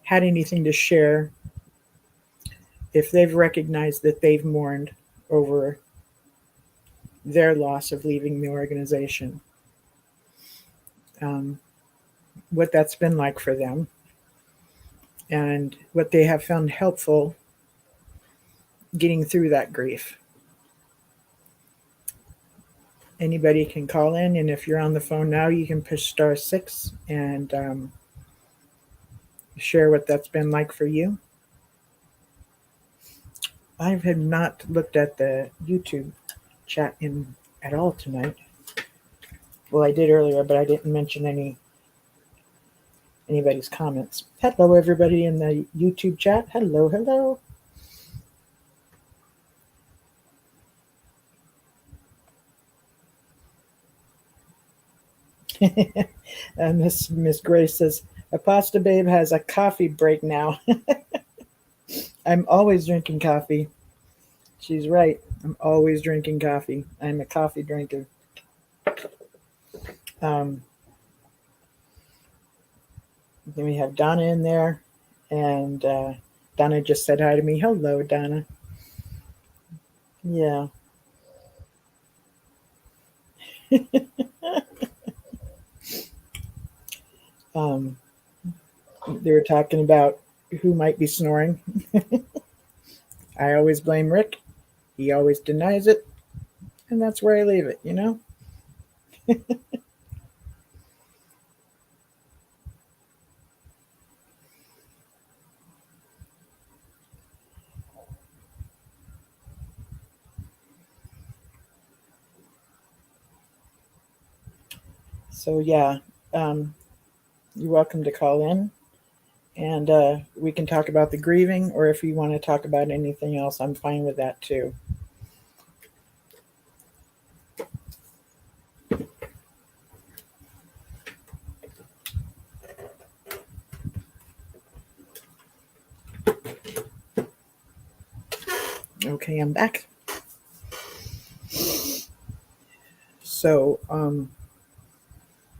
had anything to share, if they've recognized that they've mourned over their loss of leaving the organization, what that's been like for them, and what they have found helpful getting through that grief. Anybody can call in, and if you're on the phone now, you can push *6 and share what that's been like for you? I have not looked at the YouTube chat at all tonight. Well, I did earlier, but I didn't mention anybody's comments. Hello, everybody in the YouTube chat. Hello, hello. Miss Grace says, Apasta Babe has a coffee break now. I'm always drinking coffee. She's right. I'm always drinking coffee. I'm a coffee drinker. Then we have Donna in there, and Donna just said hi to me. Hello, Donna. Yeah. They were talking about who might be snoring. I always blame Rick. He always denies it, and that's where I leave it, you know? So, yeah, you're welcome to call in, and we can talk about the grieving, or if you want to talk about anything else, I'm fine with that too. Okay, I'm back. So,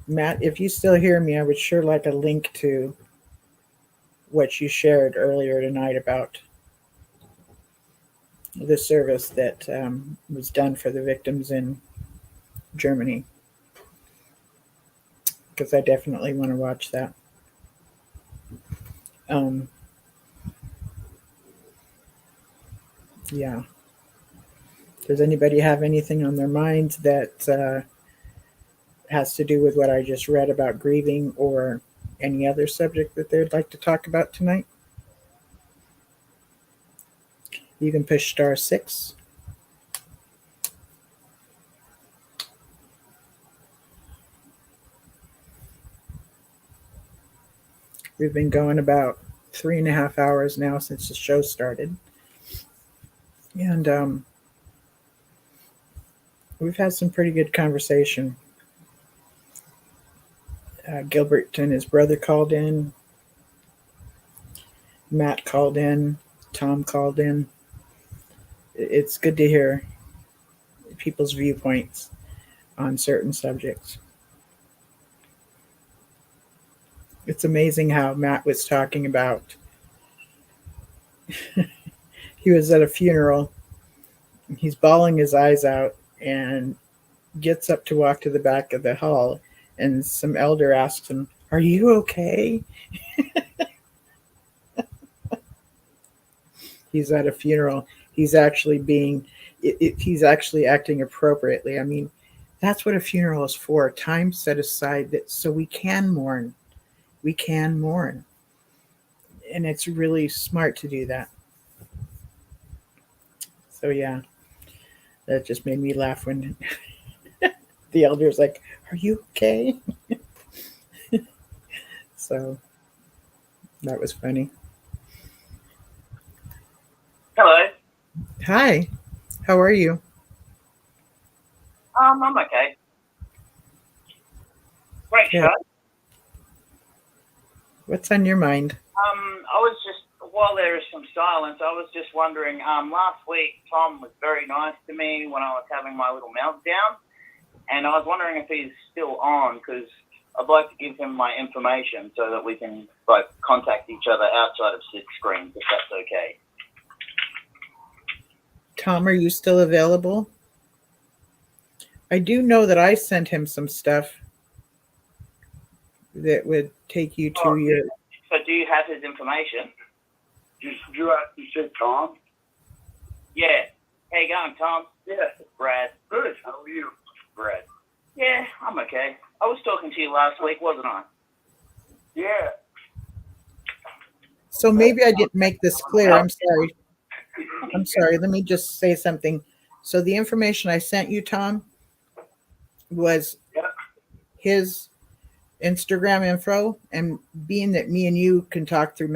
Matt, if you still hear me, I would sure like a link to what you shared earlier tonight about the service that was done for the victims in Germany, because I definitely want to watch that. Yeah. Does anybody have anything on their minds that has to do with what I just read about grieving, or any other subject that they'd like to talk about tonight? You can push *6. We've been going about 3.5 hours now since the show started. And we've had some pretty good conversation. Gilbert and his brother called in. Matt called in. Tom called in. It's good to hear people's viewpoints on certain subjects. It's amazing how Matt was talking about. He was at a funeral. He's bawling his eyes out and gets up to walk to the back of the hall, and some elder asks him, "Are you okay?" He's at a funeral. He's actually he's actually acting appropriately. I mean, that's what a funeral is for. Time set aside so we can mourn. We can mourn. And it's really smart to do that. So, yeah, that just made me laugh when the elder's like, "Are you okay?" So that was funny. Hello. Hi. How are you? I'm okay. Great show. What's on your mind? I was just, while there is some silence, I was just wondering, last week Tom was very nice to me when I was having my little meltdown, and I was wondering if he's still on, because I'd like to give him my information so that we can contact each other outside of six screens, if that's okay. Tom, are you still available? I do know that I sent him some stuff that would take you to your... So do you have his information? You said Tom? Yeah. How you going, Tom? Yeah. Brad. Good. How are you? Brad. Yeah, I'm okay. I was talking to you last week, wasn't I? Yeah. So maybe I didn't make this clear. I'm sorry. I'm sorry. Let me just say something. So the information I sent you, Tom, was his Instagram info, and being that me and you can talk through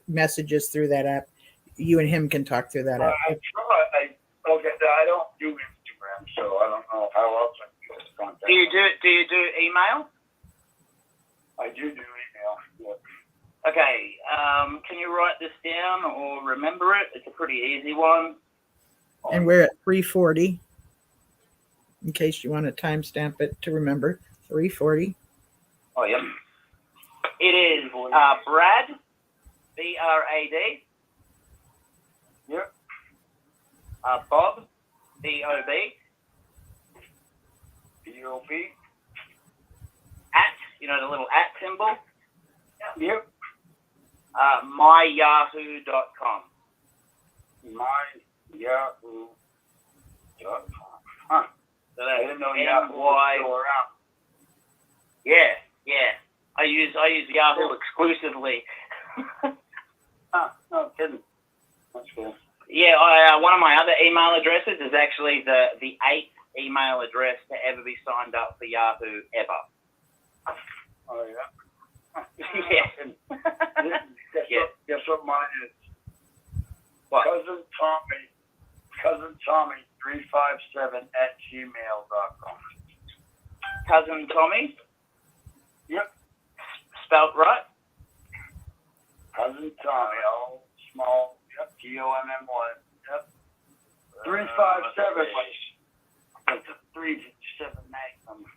messages through that app, you and him can talk through that app. I don't do Instagram, so I don't know how else I can get contact. Do you do email? I do email. Yeah. Okay. Can you write this down or remember it? It's a pretty easy one. And we're at 3:40. In case you want to timestamp it to remember, 3:40. Oh, yep. It is Brad, BRAD. Yep. Bob, BOB. BOB. At, you know, the little at symbol. Yep. MyYahoo.com. MyYahoo.com. Huh. So I that's didn't know Yahoo was still around. Yeah. I use Yahoo exclusively. No kidding. That's cool. Yeah, one of my other email addresses is actually the 8th email address to ever be signed up for Yahoo ever. Oh, yeah. Yeah. Guess what mine is? What? Cousin Tommy 357@gmail.com. Cousin Tommy? Yep. Spelt right? Cousin Tommy, all small. Yep. TOMMY. Yep. 357. That's a 379 number.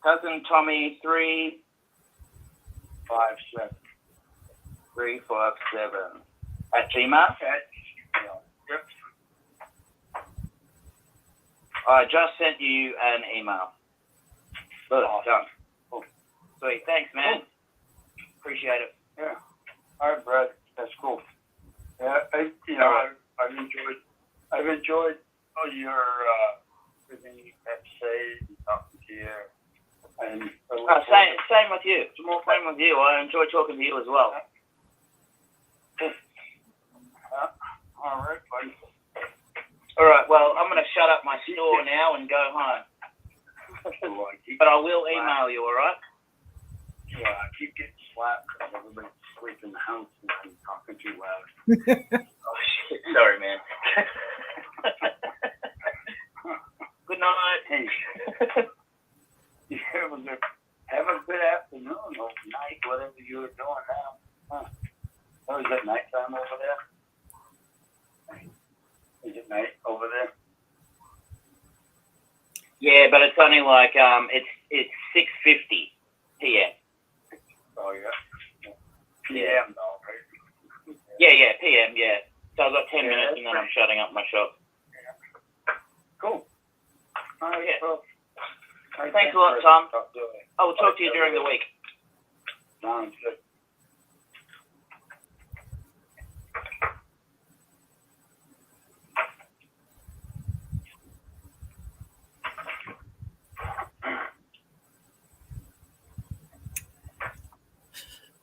Cousin Tommy 357. 357 at Gmail. Yep. I just sent you an email. Good. Done. Cool. Sweet. Thanks, man. Cool. Appreciate it. Yeah. All right, Brad. That's cool. Yeah, I've enjoyed all your everything you have to say, and talking to you, and same with you. Same with you. I enjoy talking to you as well. All right, buddy. All right. Well, I'm going to shut up my store now and go home. But I will email you. All right? Yeah, I keep getting slapped because everybody's sleeping in the house and I'm talking too loud. Oh shit! Sorry, man. Good night. Hey. Have a good afternoon or night, whatever you're doing now. Huh. Oh, is it nighttime over there? Is it night over there? Yeah, but it's only like it's 6:50 p.m. Oh yeah. PM though, right? Yeah, PM. Yeah. So I've got 10 minutes and then I'm shutting up my shop. Yeah. Cool. All right. Yeah. Well, Thanks a lot, Tom. I will talk to you during the week. Sounds good.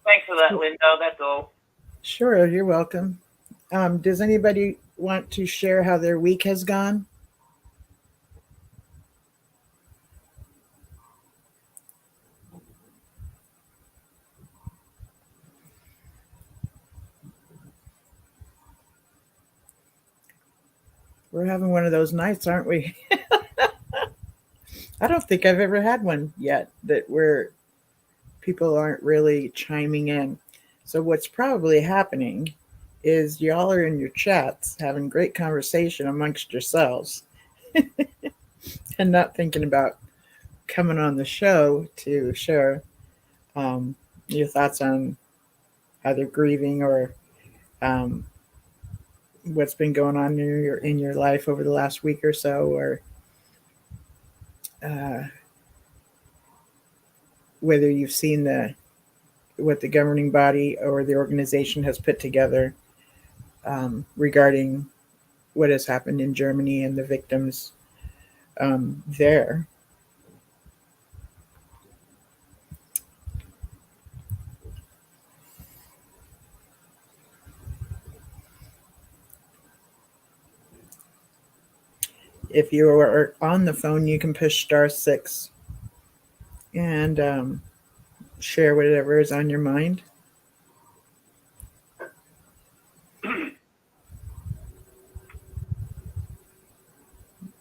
Thanks for that, Lindo. That's all. Sure, you're welcome. Does anybody want to share how their week has gone? We're having one of those nights, aren't we? I don't think I've ever had one yet where people aren't really chiming in. So what's probably happening is y'all are in your chats having great conversation amongst yourselves and not thinking about coming on the show to share your thoughts on either grieving or what's been going on in your life over the last week or so, or whether you've seen what the governing body or the organization has put together regarding what has happened in Germany and the victims there. If you are on the phone, you can push *6 and share whatever is on your mind.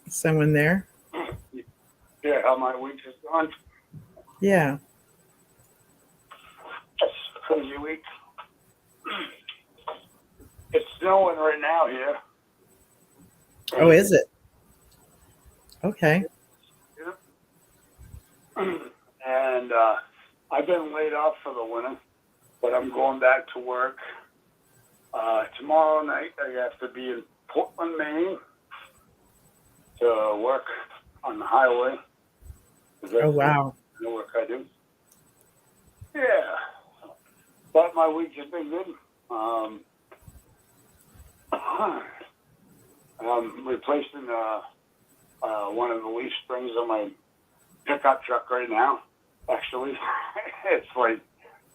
Someone there? Yeah, how my week has gone. Yeah. It's a crazy week. It's snowing right now here. Oh, is it? Okay. And I've been laid off for the winter, but I'm going back to work. Tomorrow night, I have to be in Portland, Maine to work on the highway. Oh, wow. The work I do. Yeah. But my week has been good. I'm replacing one of the leaf springs on my pickup truck right now. Actually, it's like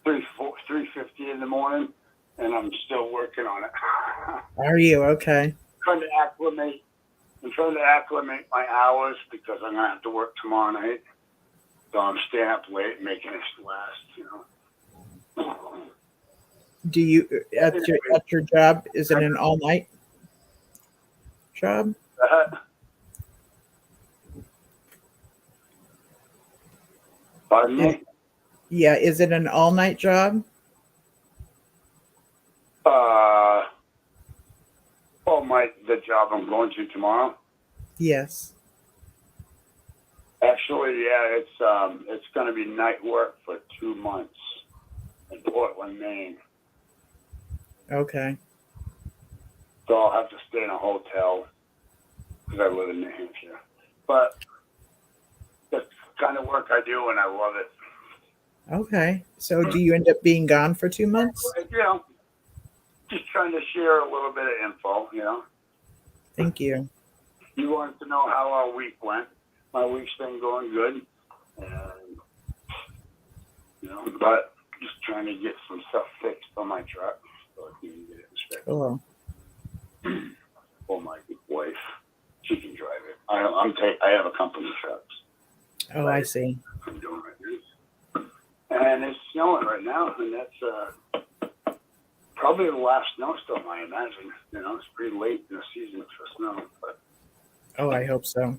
3:50 in the morning, and I'm still working on it. Are you? Okay. I'm trying to acclimate my hours because I'm gonna have to work tomorrow night. So I'm staying up late making it last. Do you at your job? Is it an all-night job? Pardon me? Yeah. Is it an all-night job? The job I'm going to tomorrow. Yes. Actually, yeah, it's going to be night work for 2 months in Portland, Maine. Okay. So I'll have to stay in a hotel because I live in New Hampshire. But that's the kind of work I do, and I love it. Okay. So do you end up being gone for 2 months? Just trying to share a little bit of info. Thank you. You wanted to know how our week went. My week's been going good. And, but just trying to get some stuff fixed on my truck so I can get it inspected. Cool. For my wife. She can drive it. I have a company truck. Oh, I see. I'm doing right now. And it's snowing right now, and that's probably the last snowstorm, I imagine. It's pretty late in the season for snow. But Oh, I hope so.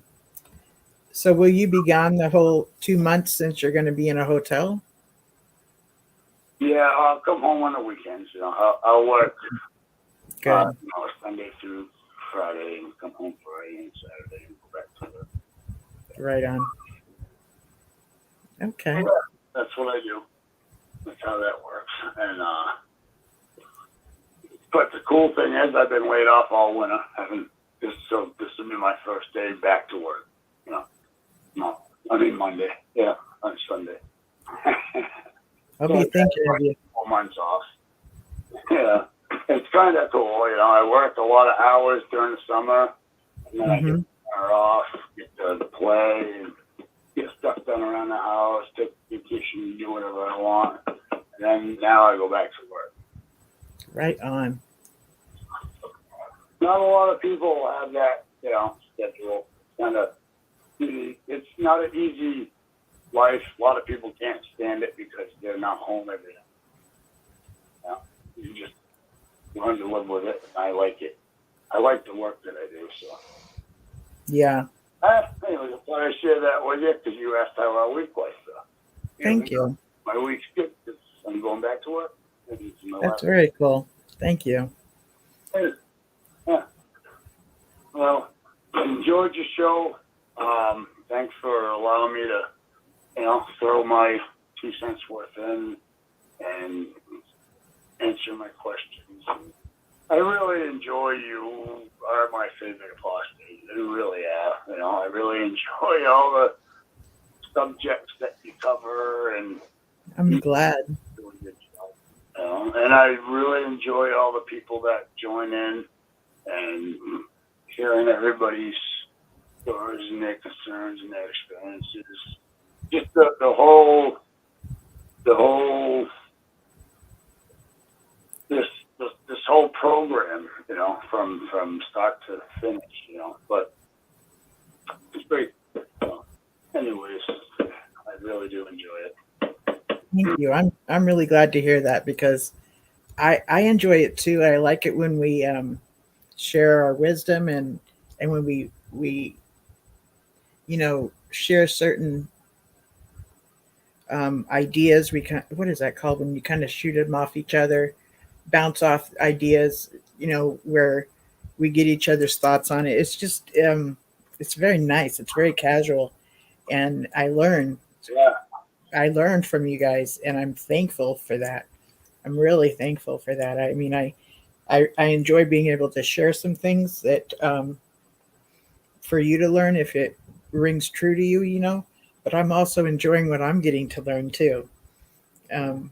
So will you be gone the whole 2 months since you're going to be in a hotel? yeah, I'll come home on the weekends. I'll work Good. Sunday through Friday and come home Friday and Saturday and go back to work. Right on. Okay. That's what I do. That's how that works. And but the cool thing is, I've been laid off all winter. This will be my first day back to work. Monday. Yeah, on Sunday. I'll be thinking of you. 4 months off. Yeah, it's kind of cool. I work a lot of hours during the summer, and then I get summer off, get to play, and get stuff done around the house, take vacation, do whatever I want. And then now I go back to work. Right on. Not a lot of people have that, schedule. It's not an easy life. A lot of people can't stand it because they're not home every day. You just learn to live with it. I like it. I like the work that I do. So. Yeah. Anyway, I thought I'd share that with you because you asked how our week was. So. Thank you. My week's good. I'm going back to work. That's very cool. Thank you. Hey. Yeah. Well, enjoyed your show. Thanks for allowing me to, throw my 2 cents worth in and answer my questions. And I really enjoy you. Are my favorite apostate. You really are. I really enjoy all the subjects that you cover, and I'm glad. do a good job. And I really enjoy all the people that join in and hearing everybody's stories and their concerns and their experiences. Just the whole this whole program, from start to finish, but It's great. Anyways, I really do enjoy it. Thank you. I'm really glad to hear that because I enjoy it too. I like it when we share our wisdom and when we share certain ideas. What is that called when you kind of shoot them off each other, bounce off ideas, where we get each other's thoughts on it. It's just it's very nice. It's very casual, and I learned from you guys, and I'm thankful for that. I'm really thankful for that. I mean, I enjoy being able to share some things that for you to learn if it rings true to you, but I'm also enjoying what I'm getting to learn too. The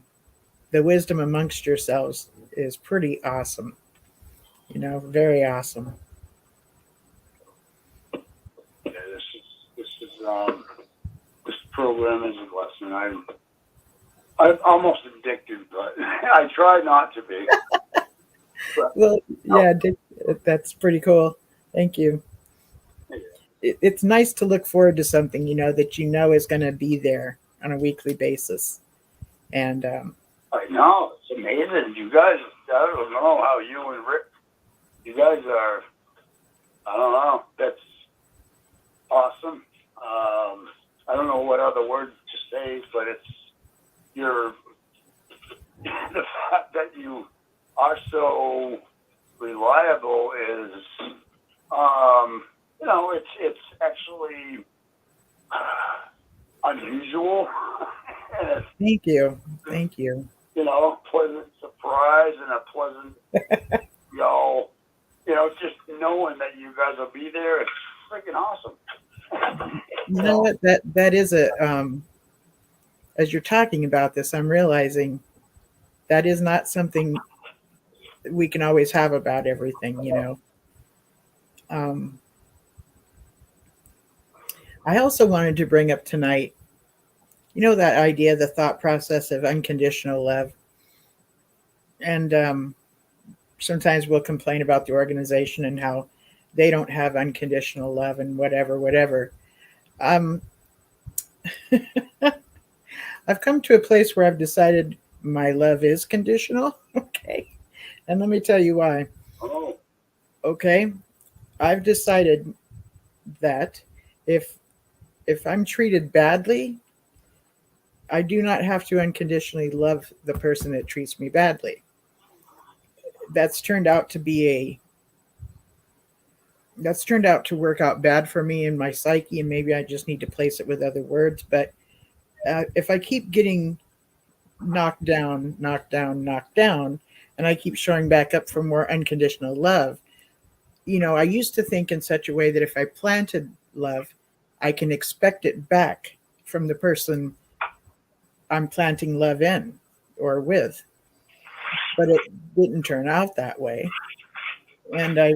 wisdom amongst yourselves is pretty awesome, very awesome. Yeah, this program is a blessing. I'm almost addicted, but I try not to be. Well, yeah, that's pretty cool. Thank you. It's nice to look forward to something, that is going to be there on a weekly basis. And I know, it's amazing. You guys, I don't know how you and Rick, you guys are, I don't know, that's awesome. I don't know what other words to say, but the fact that you are so reliable is, it's actually unusual. Thank you. Pleasant surprise and a pleasant, just knowing that you guys will be there. It's freaking awesome. You know what? That is as you're talking about this, I'm realizing that is not something we can always have about everything. I also wanted to bring up tonight, that idea, the thought process of unconditional love. And sometimes we'll complain about the organization and how they don't have unconditional love and whatever. I've come to a place where I've decided my love is conditional. Okay. And let me tell you why. Oh. Okay. I've decided that if I'm treated badly, I do not have to unconditionally love the person that treats me badly. That's turned out to work out bad for me in my psyche, and maybe I just need to place it with other words. But if I keep getting knocked down, and I keep showing back up for more unconditional love, I used to think in such a way that if I planted love, I can expect it back from the person I'm planting love in or with. But it didn't turn out that way. And I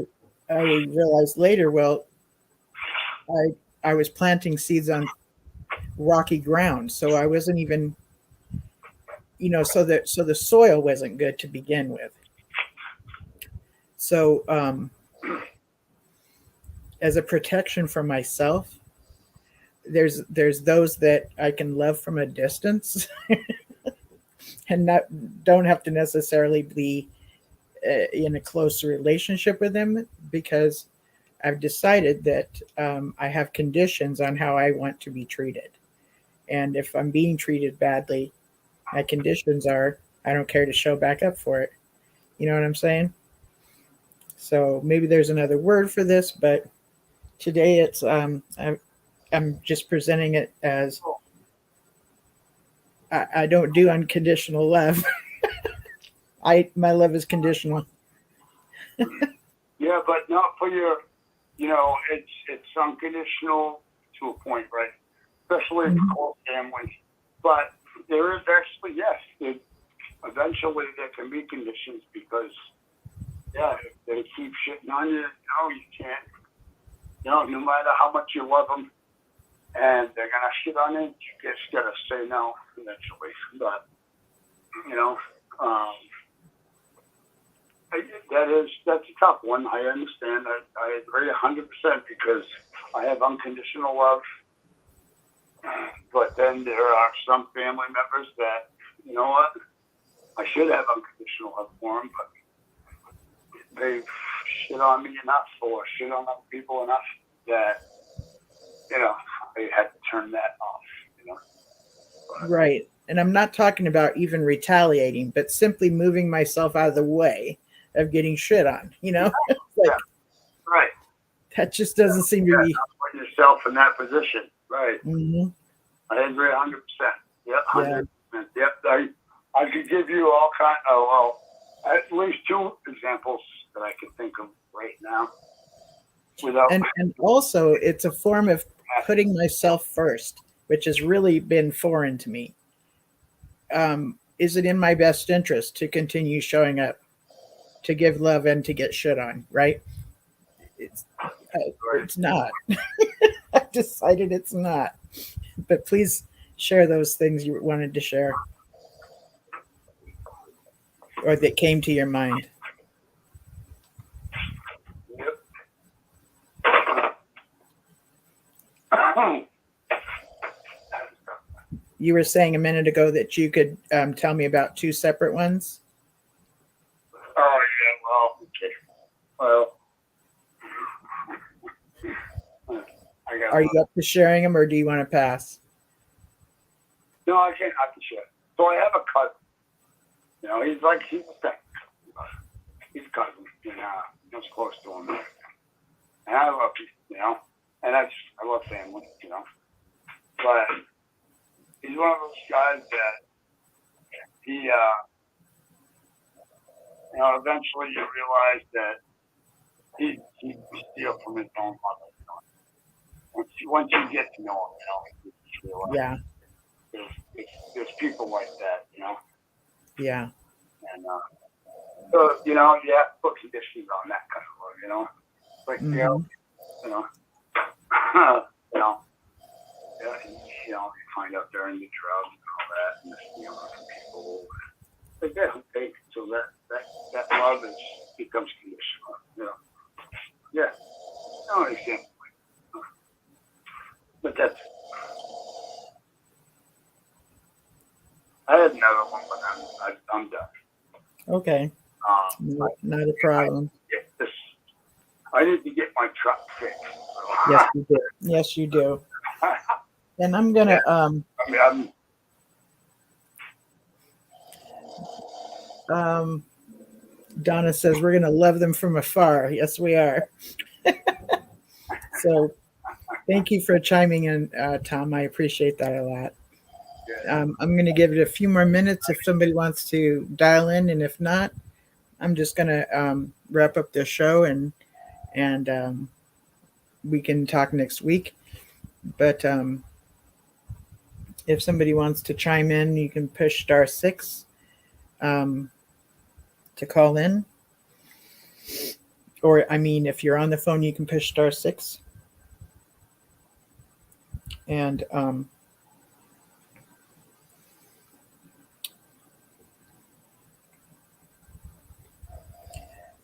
realized later, well, I was planting seeds on rocky ground, so I wasn't even, so the soil wasn't good to begin with. So as a protection for myself, there's those that I can love from a distance and don't have to necessarily be in a close relationship with them, because I've decided that I have conditions on how I want to be treated. And if I'm being treated badly, my conditions are I don't care to show back up for it. You know what I'm saying? So maybe there's another word for this, but today it's I'm just presenting it as I don't do unconditional love. My love is conditional. Yeah, but not for your, it's unconditional to a point, right? Especially in close family. But there is actually, yes, eventually there can be conditions because, if they keep shitting on you, you can't, no matter how much you love them and they're going to shit on you, you just got to say no eventually. But, that's a tough one. I understand. I agree 100% because I have unconditional love, but then there are some family members that, you know what, I should have unconditional love for them, but they've shit on me enough or shit on other people enough that, you know, I had to turn that off, you know. But, Right. And I'm not talking about even retaliating, but simply moving myself out of the way of getting shit on, you know? Like, right. that just doesn't seem to be. Put yourself in that position. Right. Mhm. I agree 100%. Yep. Yeah. 100%. Yep. I could give you all kind of, well, at least two examples that I can think of right now. Without. And also, it's a form of putting myself first, which has really been foreign to me. Is it in my best interest to continue showing up, to give love and to get shit on, right? It's not. I decided it's not. But please share those things you wanted to share or that came to your mind. Yep. You were saying a minute ago that you could tell me about two separate ones. Oh, yeah, well, okay. Well, Are you up to sharing them, or do you want to pass? No, I can't. I can share. So I have a cousin. You know, he's a thing. He's a cousin. You know, I was close to him. And I love him, you know. And I love family, you know. But he's one of those guys that he, you know, eventually you realize that he steals from his own mother. You know? Once you get to know him, you know, you just realize Yeah. There's people like that, you know. Yeah. And so, you know, you have to put conditions on that kind of love, you know. Like, you know, you know, yeah, you know, you find out they're into drugs and all that, and stealing from people. Like that, okay, so that love becomes conditional, you know. Yeah, no example. But that's. I had another one, but I'm done. Okay. Not a problem. I need to get my truck fixed. Yes, you do. Yes, you do. And I'm gonna Donna says we're gonna love them from afar. Yes, we are. So thank you for chiming in, Tom. I appreciate that a lot. I'm going to give it a few more minutes if somebody wants to dial in, and if not, I'm just going to wrap up the show and we can talk next week. But if somebody wants to chime in, you can push *6 to call in. Or, I mean, if you're on the phone, you can push *6. And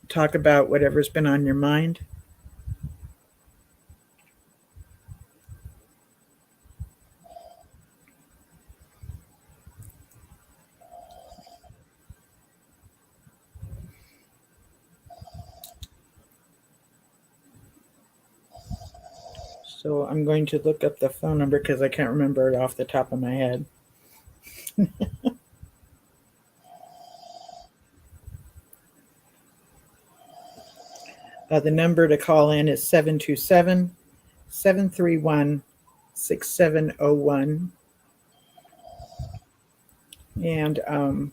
talk about whatever's been on your mind. So I'm going to look up the phone number because I can't remember it off the top of my head. The number to call in is 727-731-6701. And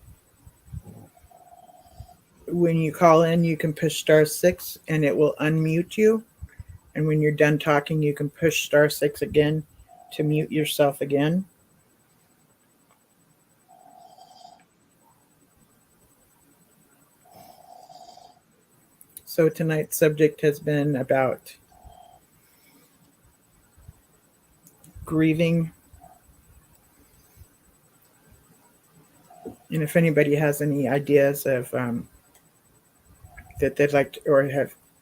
when you call in, you can push *6 and it will unmute you. And when you're done talking, you can push *6 again to mute yourself again. So tonight's subject has been about grieving. And if anybody has any ideas of that they'd like to, or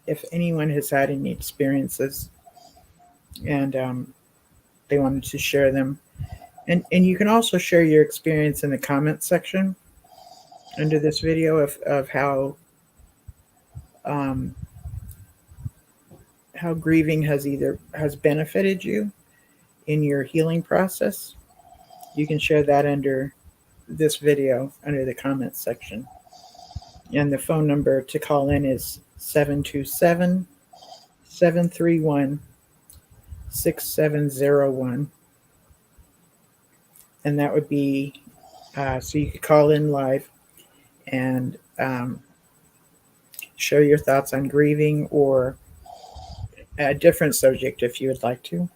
if anyone has had any experiences and they wanted to share them. And you can also share your experience in the comment section under this video of how grieving has benefited you in your healing process. You can share that under this video under the comments section. And the phone number to call in is 727-731-6701. And that would be, so you could call in live and share your thoughts on grieving or a different subject if you would like to.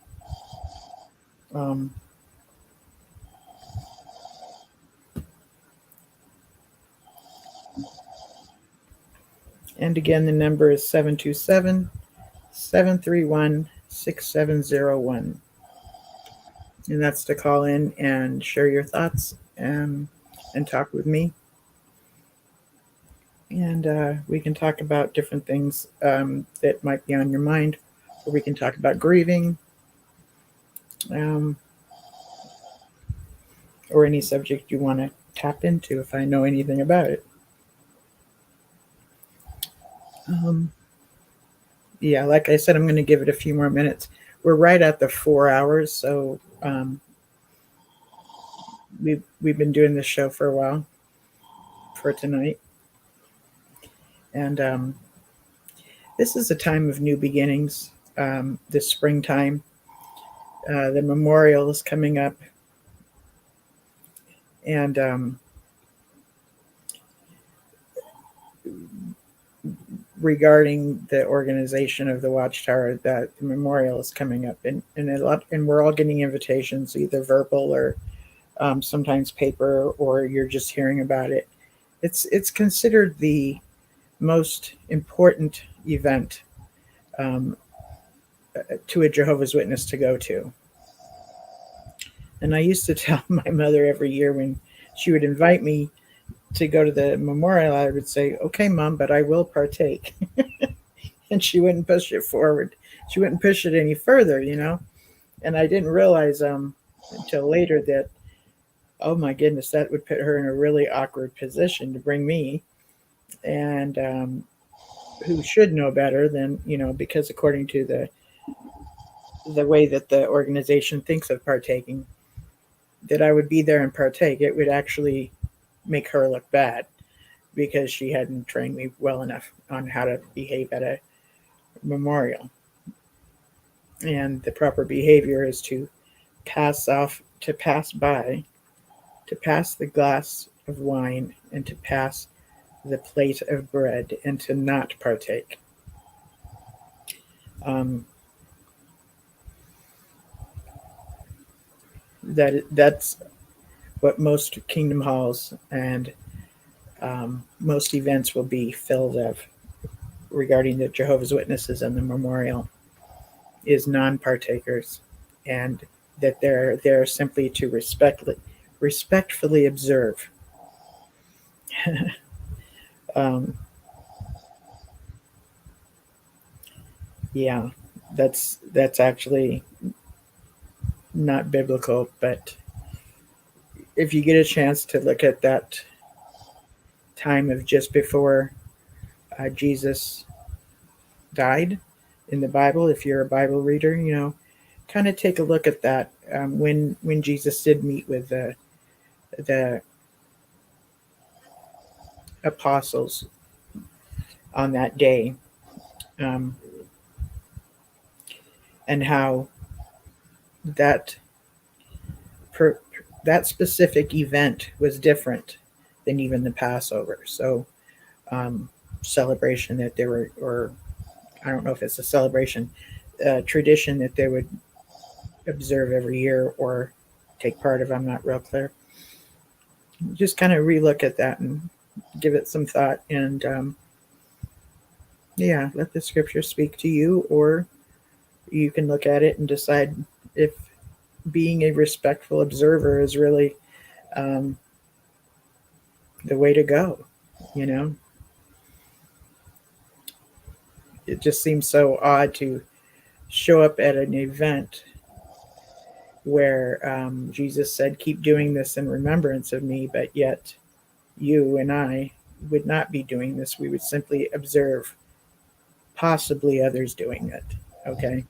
And again, the number is 727-731-6701. And that's to call in and share your thoughts and talk with me. And we can talk about different things that might be on your mind, or we can talk about grieving, or any subject you want to tap into if I know anything about it. Yeah, like I said, I'm going to give it a few more minutes. We're right at the 4 hours, so we've been doing this show for a while for tonight. And this is a time of new beginnings, this springtime. The memorial is coming up. And regarding the organization of the Watchtower, that the memorial is coming up, and we're all getting invitations, either verbal or sometimes paper, or you're just hearing about it. It's considered the most important event to a Jehovah's Witness to go to. And I used to tell my mother every year when she would invite me to go to the memorial, I would say, "Okay, Mom, but I will partake." And she wouldn't push it forward. She wouldn't push it any further, And I didn't realize until later that, oh my goodness, that would put her in a really awkward position to bring me. And who should know better than, because according to the way that the organization thinks of partaking, that I would be there and partake, it would actually make her look bad because she hadn't trained me well enough on how to behave at a memorial. And the proper behavior is to pass by, to pass the glass of wine, and to pass the plate of bread, and to not partake. That's what most kingdom halls and most events will be filled of regarding the Jehovah's Witnesses and the memorial, is non-partakers, and that they're there simply to respectfully observe. Yeah, that's actually not biblical, but if you get a chance to look at that time of just before Jesus died in the Bible, if you're a Bible reader, kind of take a look at that, when Jesus did meet with the apostles on that day, and how that specific event was different than even the Passover. So celebration that there were, or I don't know if it's a celebration, tradition that they would observe every year or take part of. I'm not real clear. Just kind of relook at that and give it some thought, and let the scripture speak to you, or you can look at it and decide if being a respectful observer is really the way to go. It just seems so odd to show up at an event where Jesus said, keep doing this in remembrance of me, but yet you and I would not be doing this. We would simply observe possibly others doing it, okay?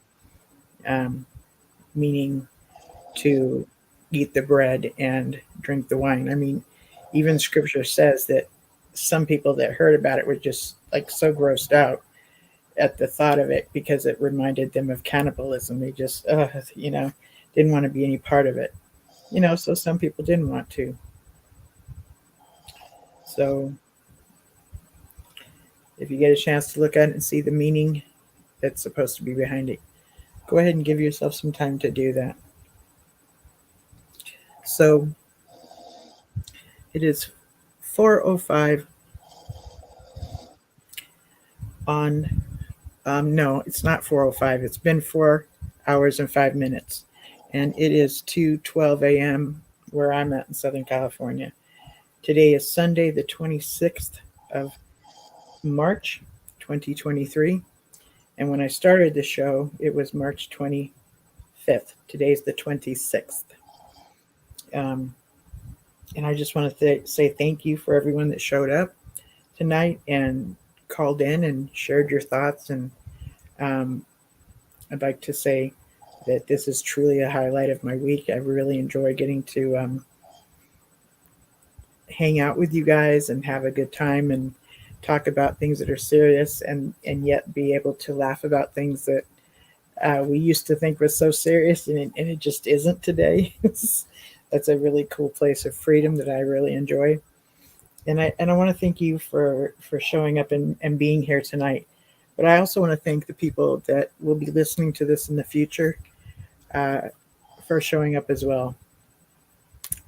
Meaning to eat the bread and drink the wine. I mean, even scripture says that some people that heard about it were just like so grossed out at the thought of it because it reminded them of cannibalism. They just, didn't want to be any part of it. So some people didn't want to. So if you get a chance to look at it and see the meaning that's supposed to be behind it, go ahead and give yourself some time to do that. So it is 4:05 on, no, it's not 4:05. It's been 4 hours and 5 minutes. And it is 2:12 a.m. where I'm at in Southern California. Today is Sunday, the 26th of March, 2023. And when I started the show, it was March 25th. Today's the 26th. And I just want to say thank you for everyone that showed up tonight and called in and shared your thoughts. And I'd like to say that this is truly a highlight of my week. I really enjoy getting to hang out with you guys and have a good time and talk about things that are serious and yet be able to laugh about things that we used to think was so serious and it just isn't today. That's a really cool place of freedom that I really enjoy. And I want to thank you for showing up and being here tonight. But I also want to thank the people that will be listening to this in the future for showing up as well.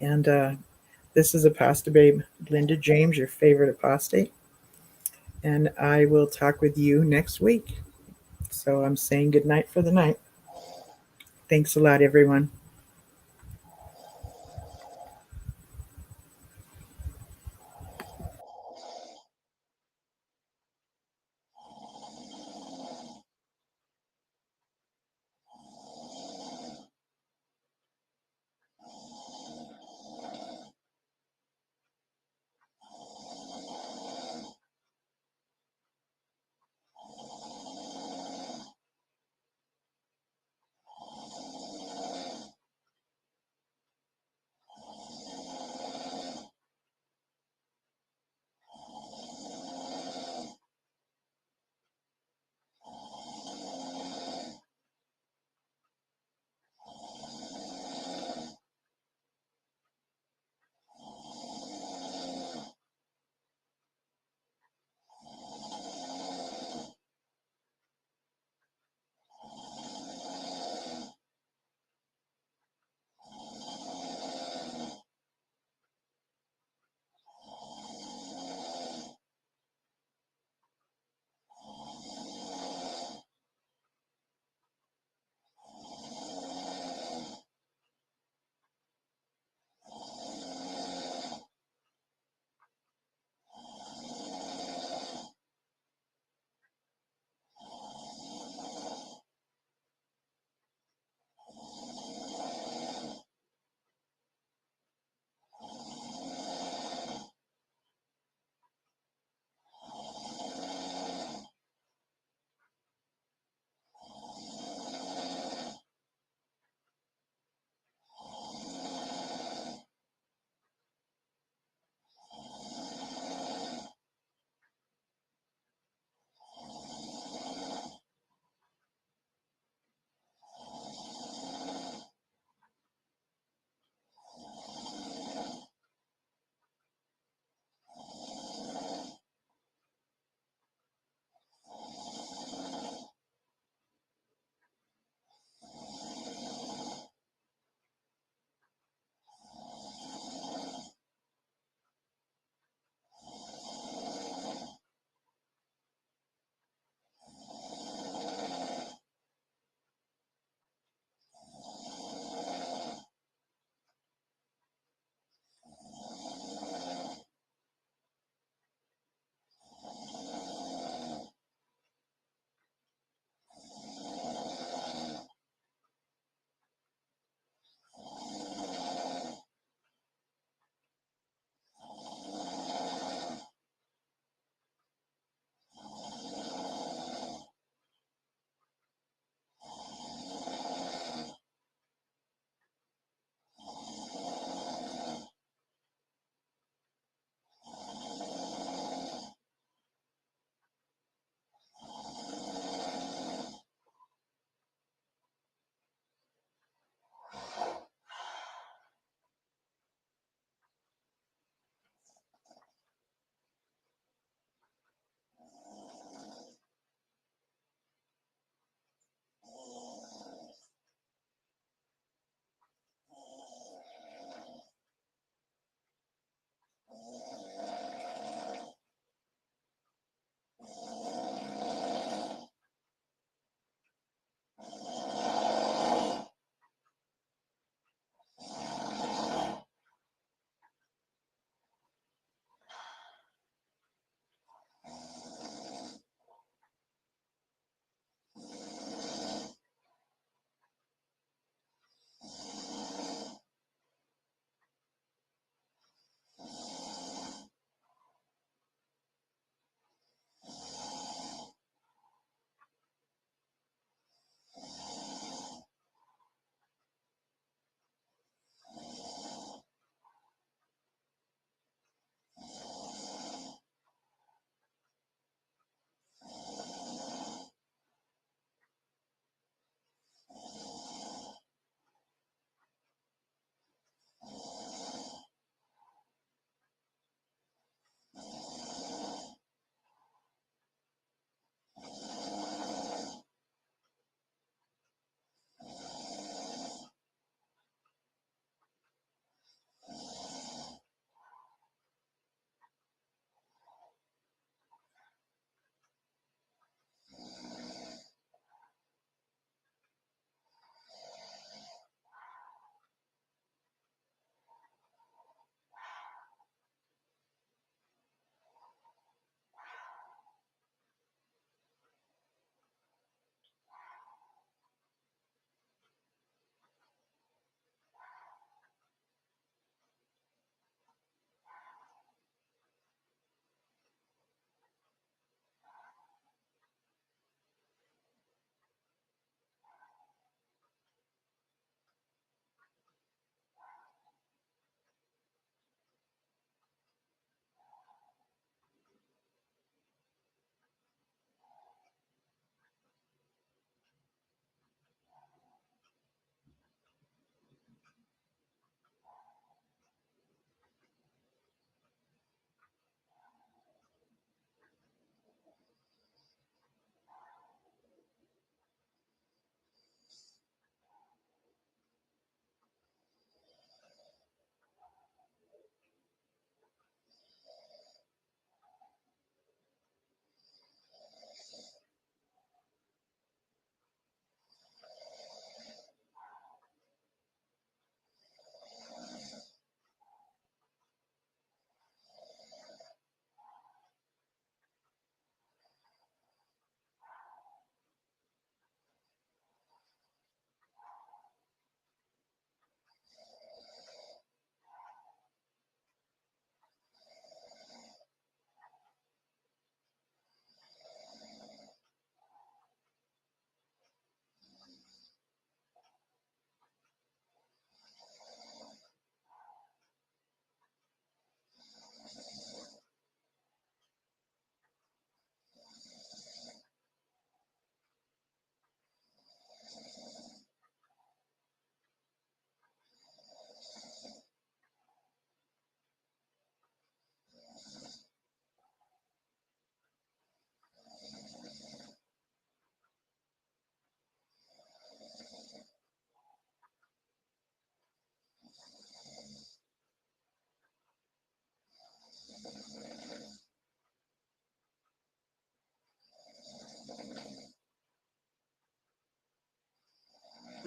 And this is Apostle Babe Linda James, your favorite apostate. And I will talk with you next week. So I'm saying good night for the night. Thanks a lot, everyone.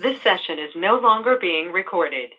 This session is no longer being recorded.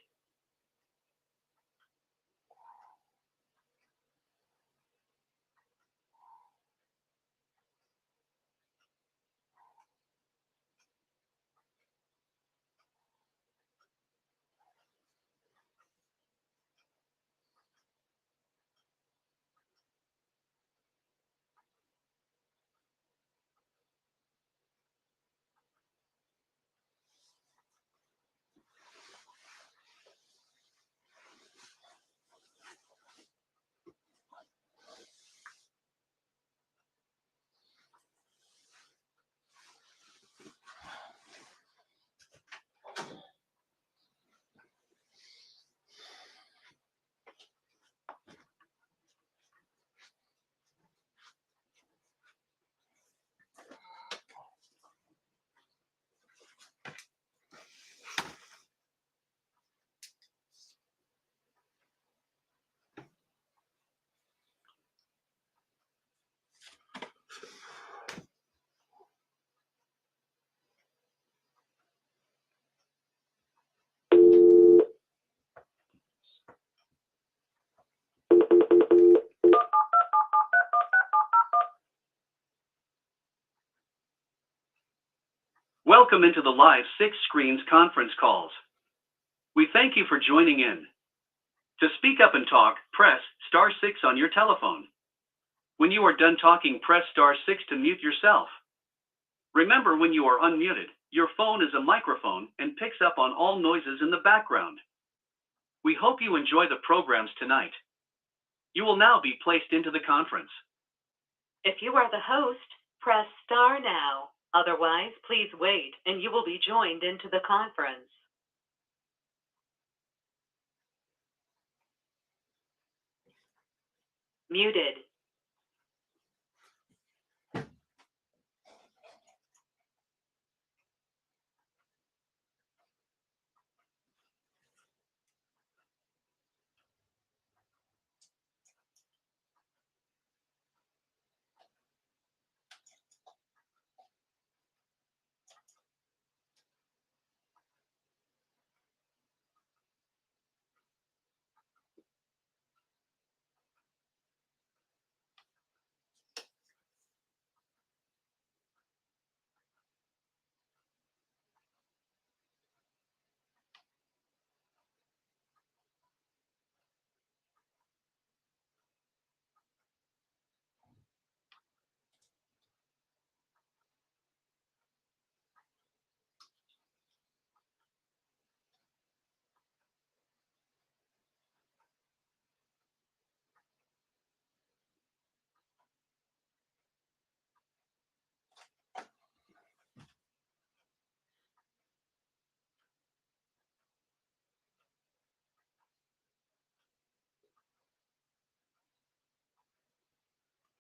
Welcome into the live 6 Screens conference calls. We thank you for joining in. To speak up and talk, press *6 on your telephone. When you are done talking, press *6 to mute yourself. Remember, when you are unmuted, your phone is a microphone and picks up on all noises in the background. We hope you enjoy the programs tonight. You will now be placed into the conference. If you are the host, press star now. Otherwise, please wait and you will be joined into the conference. Muted.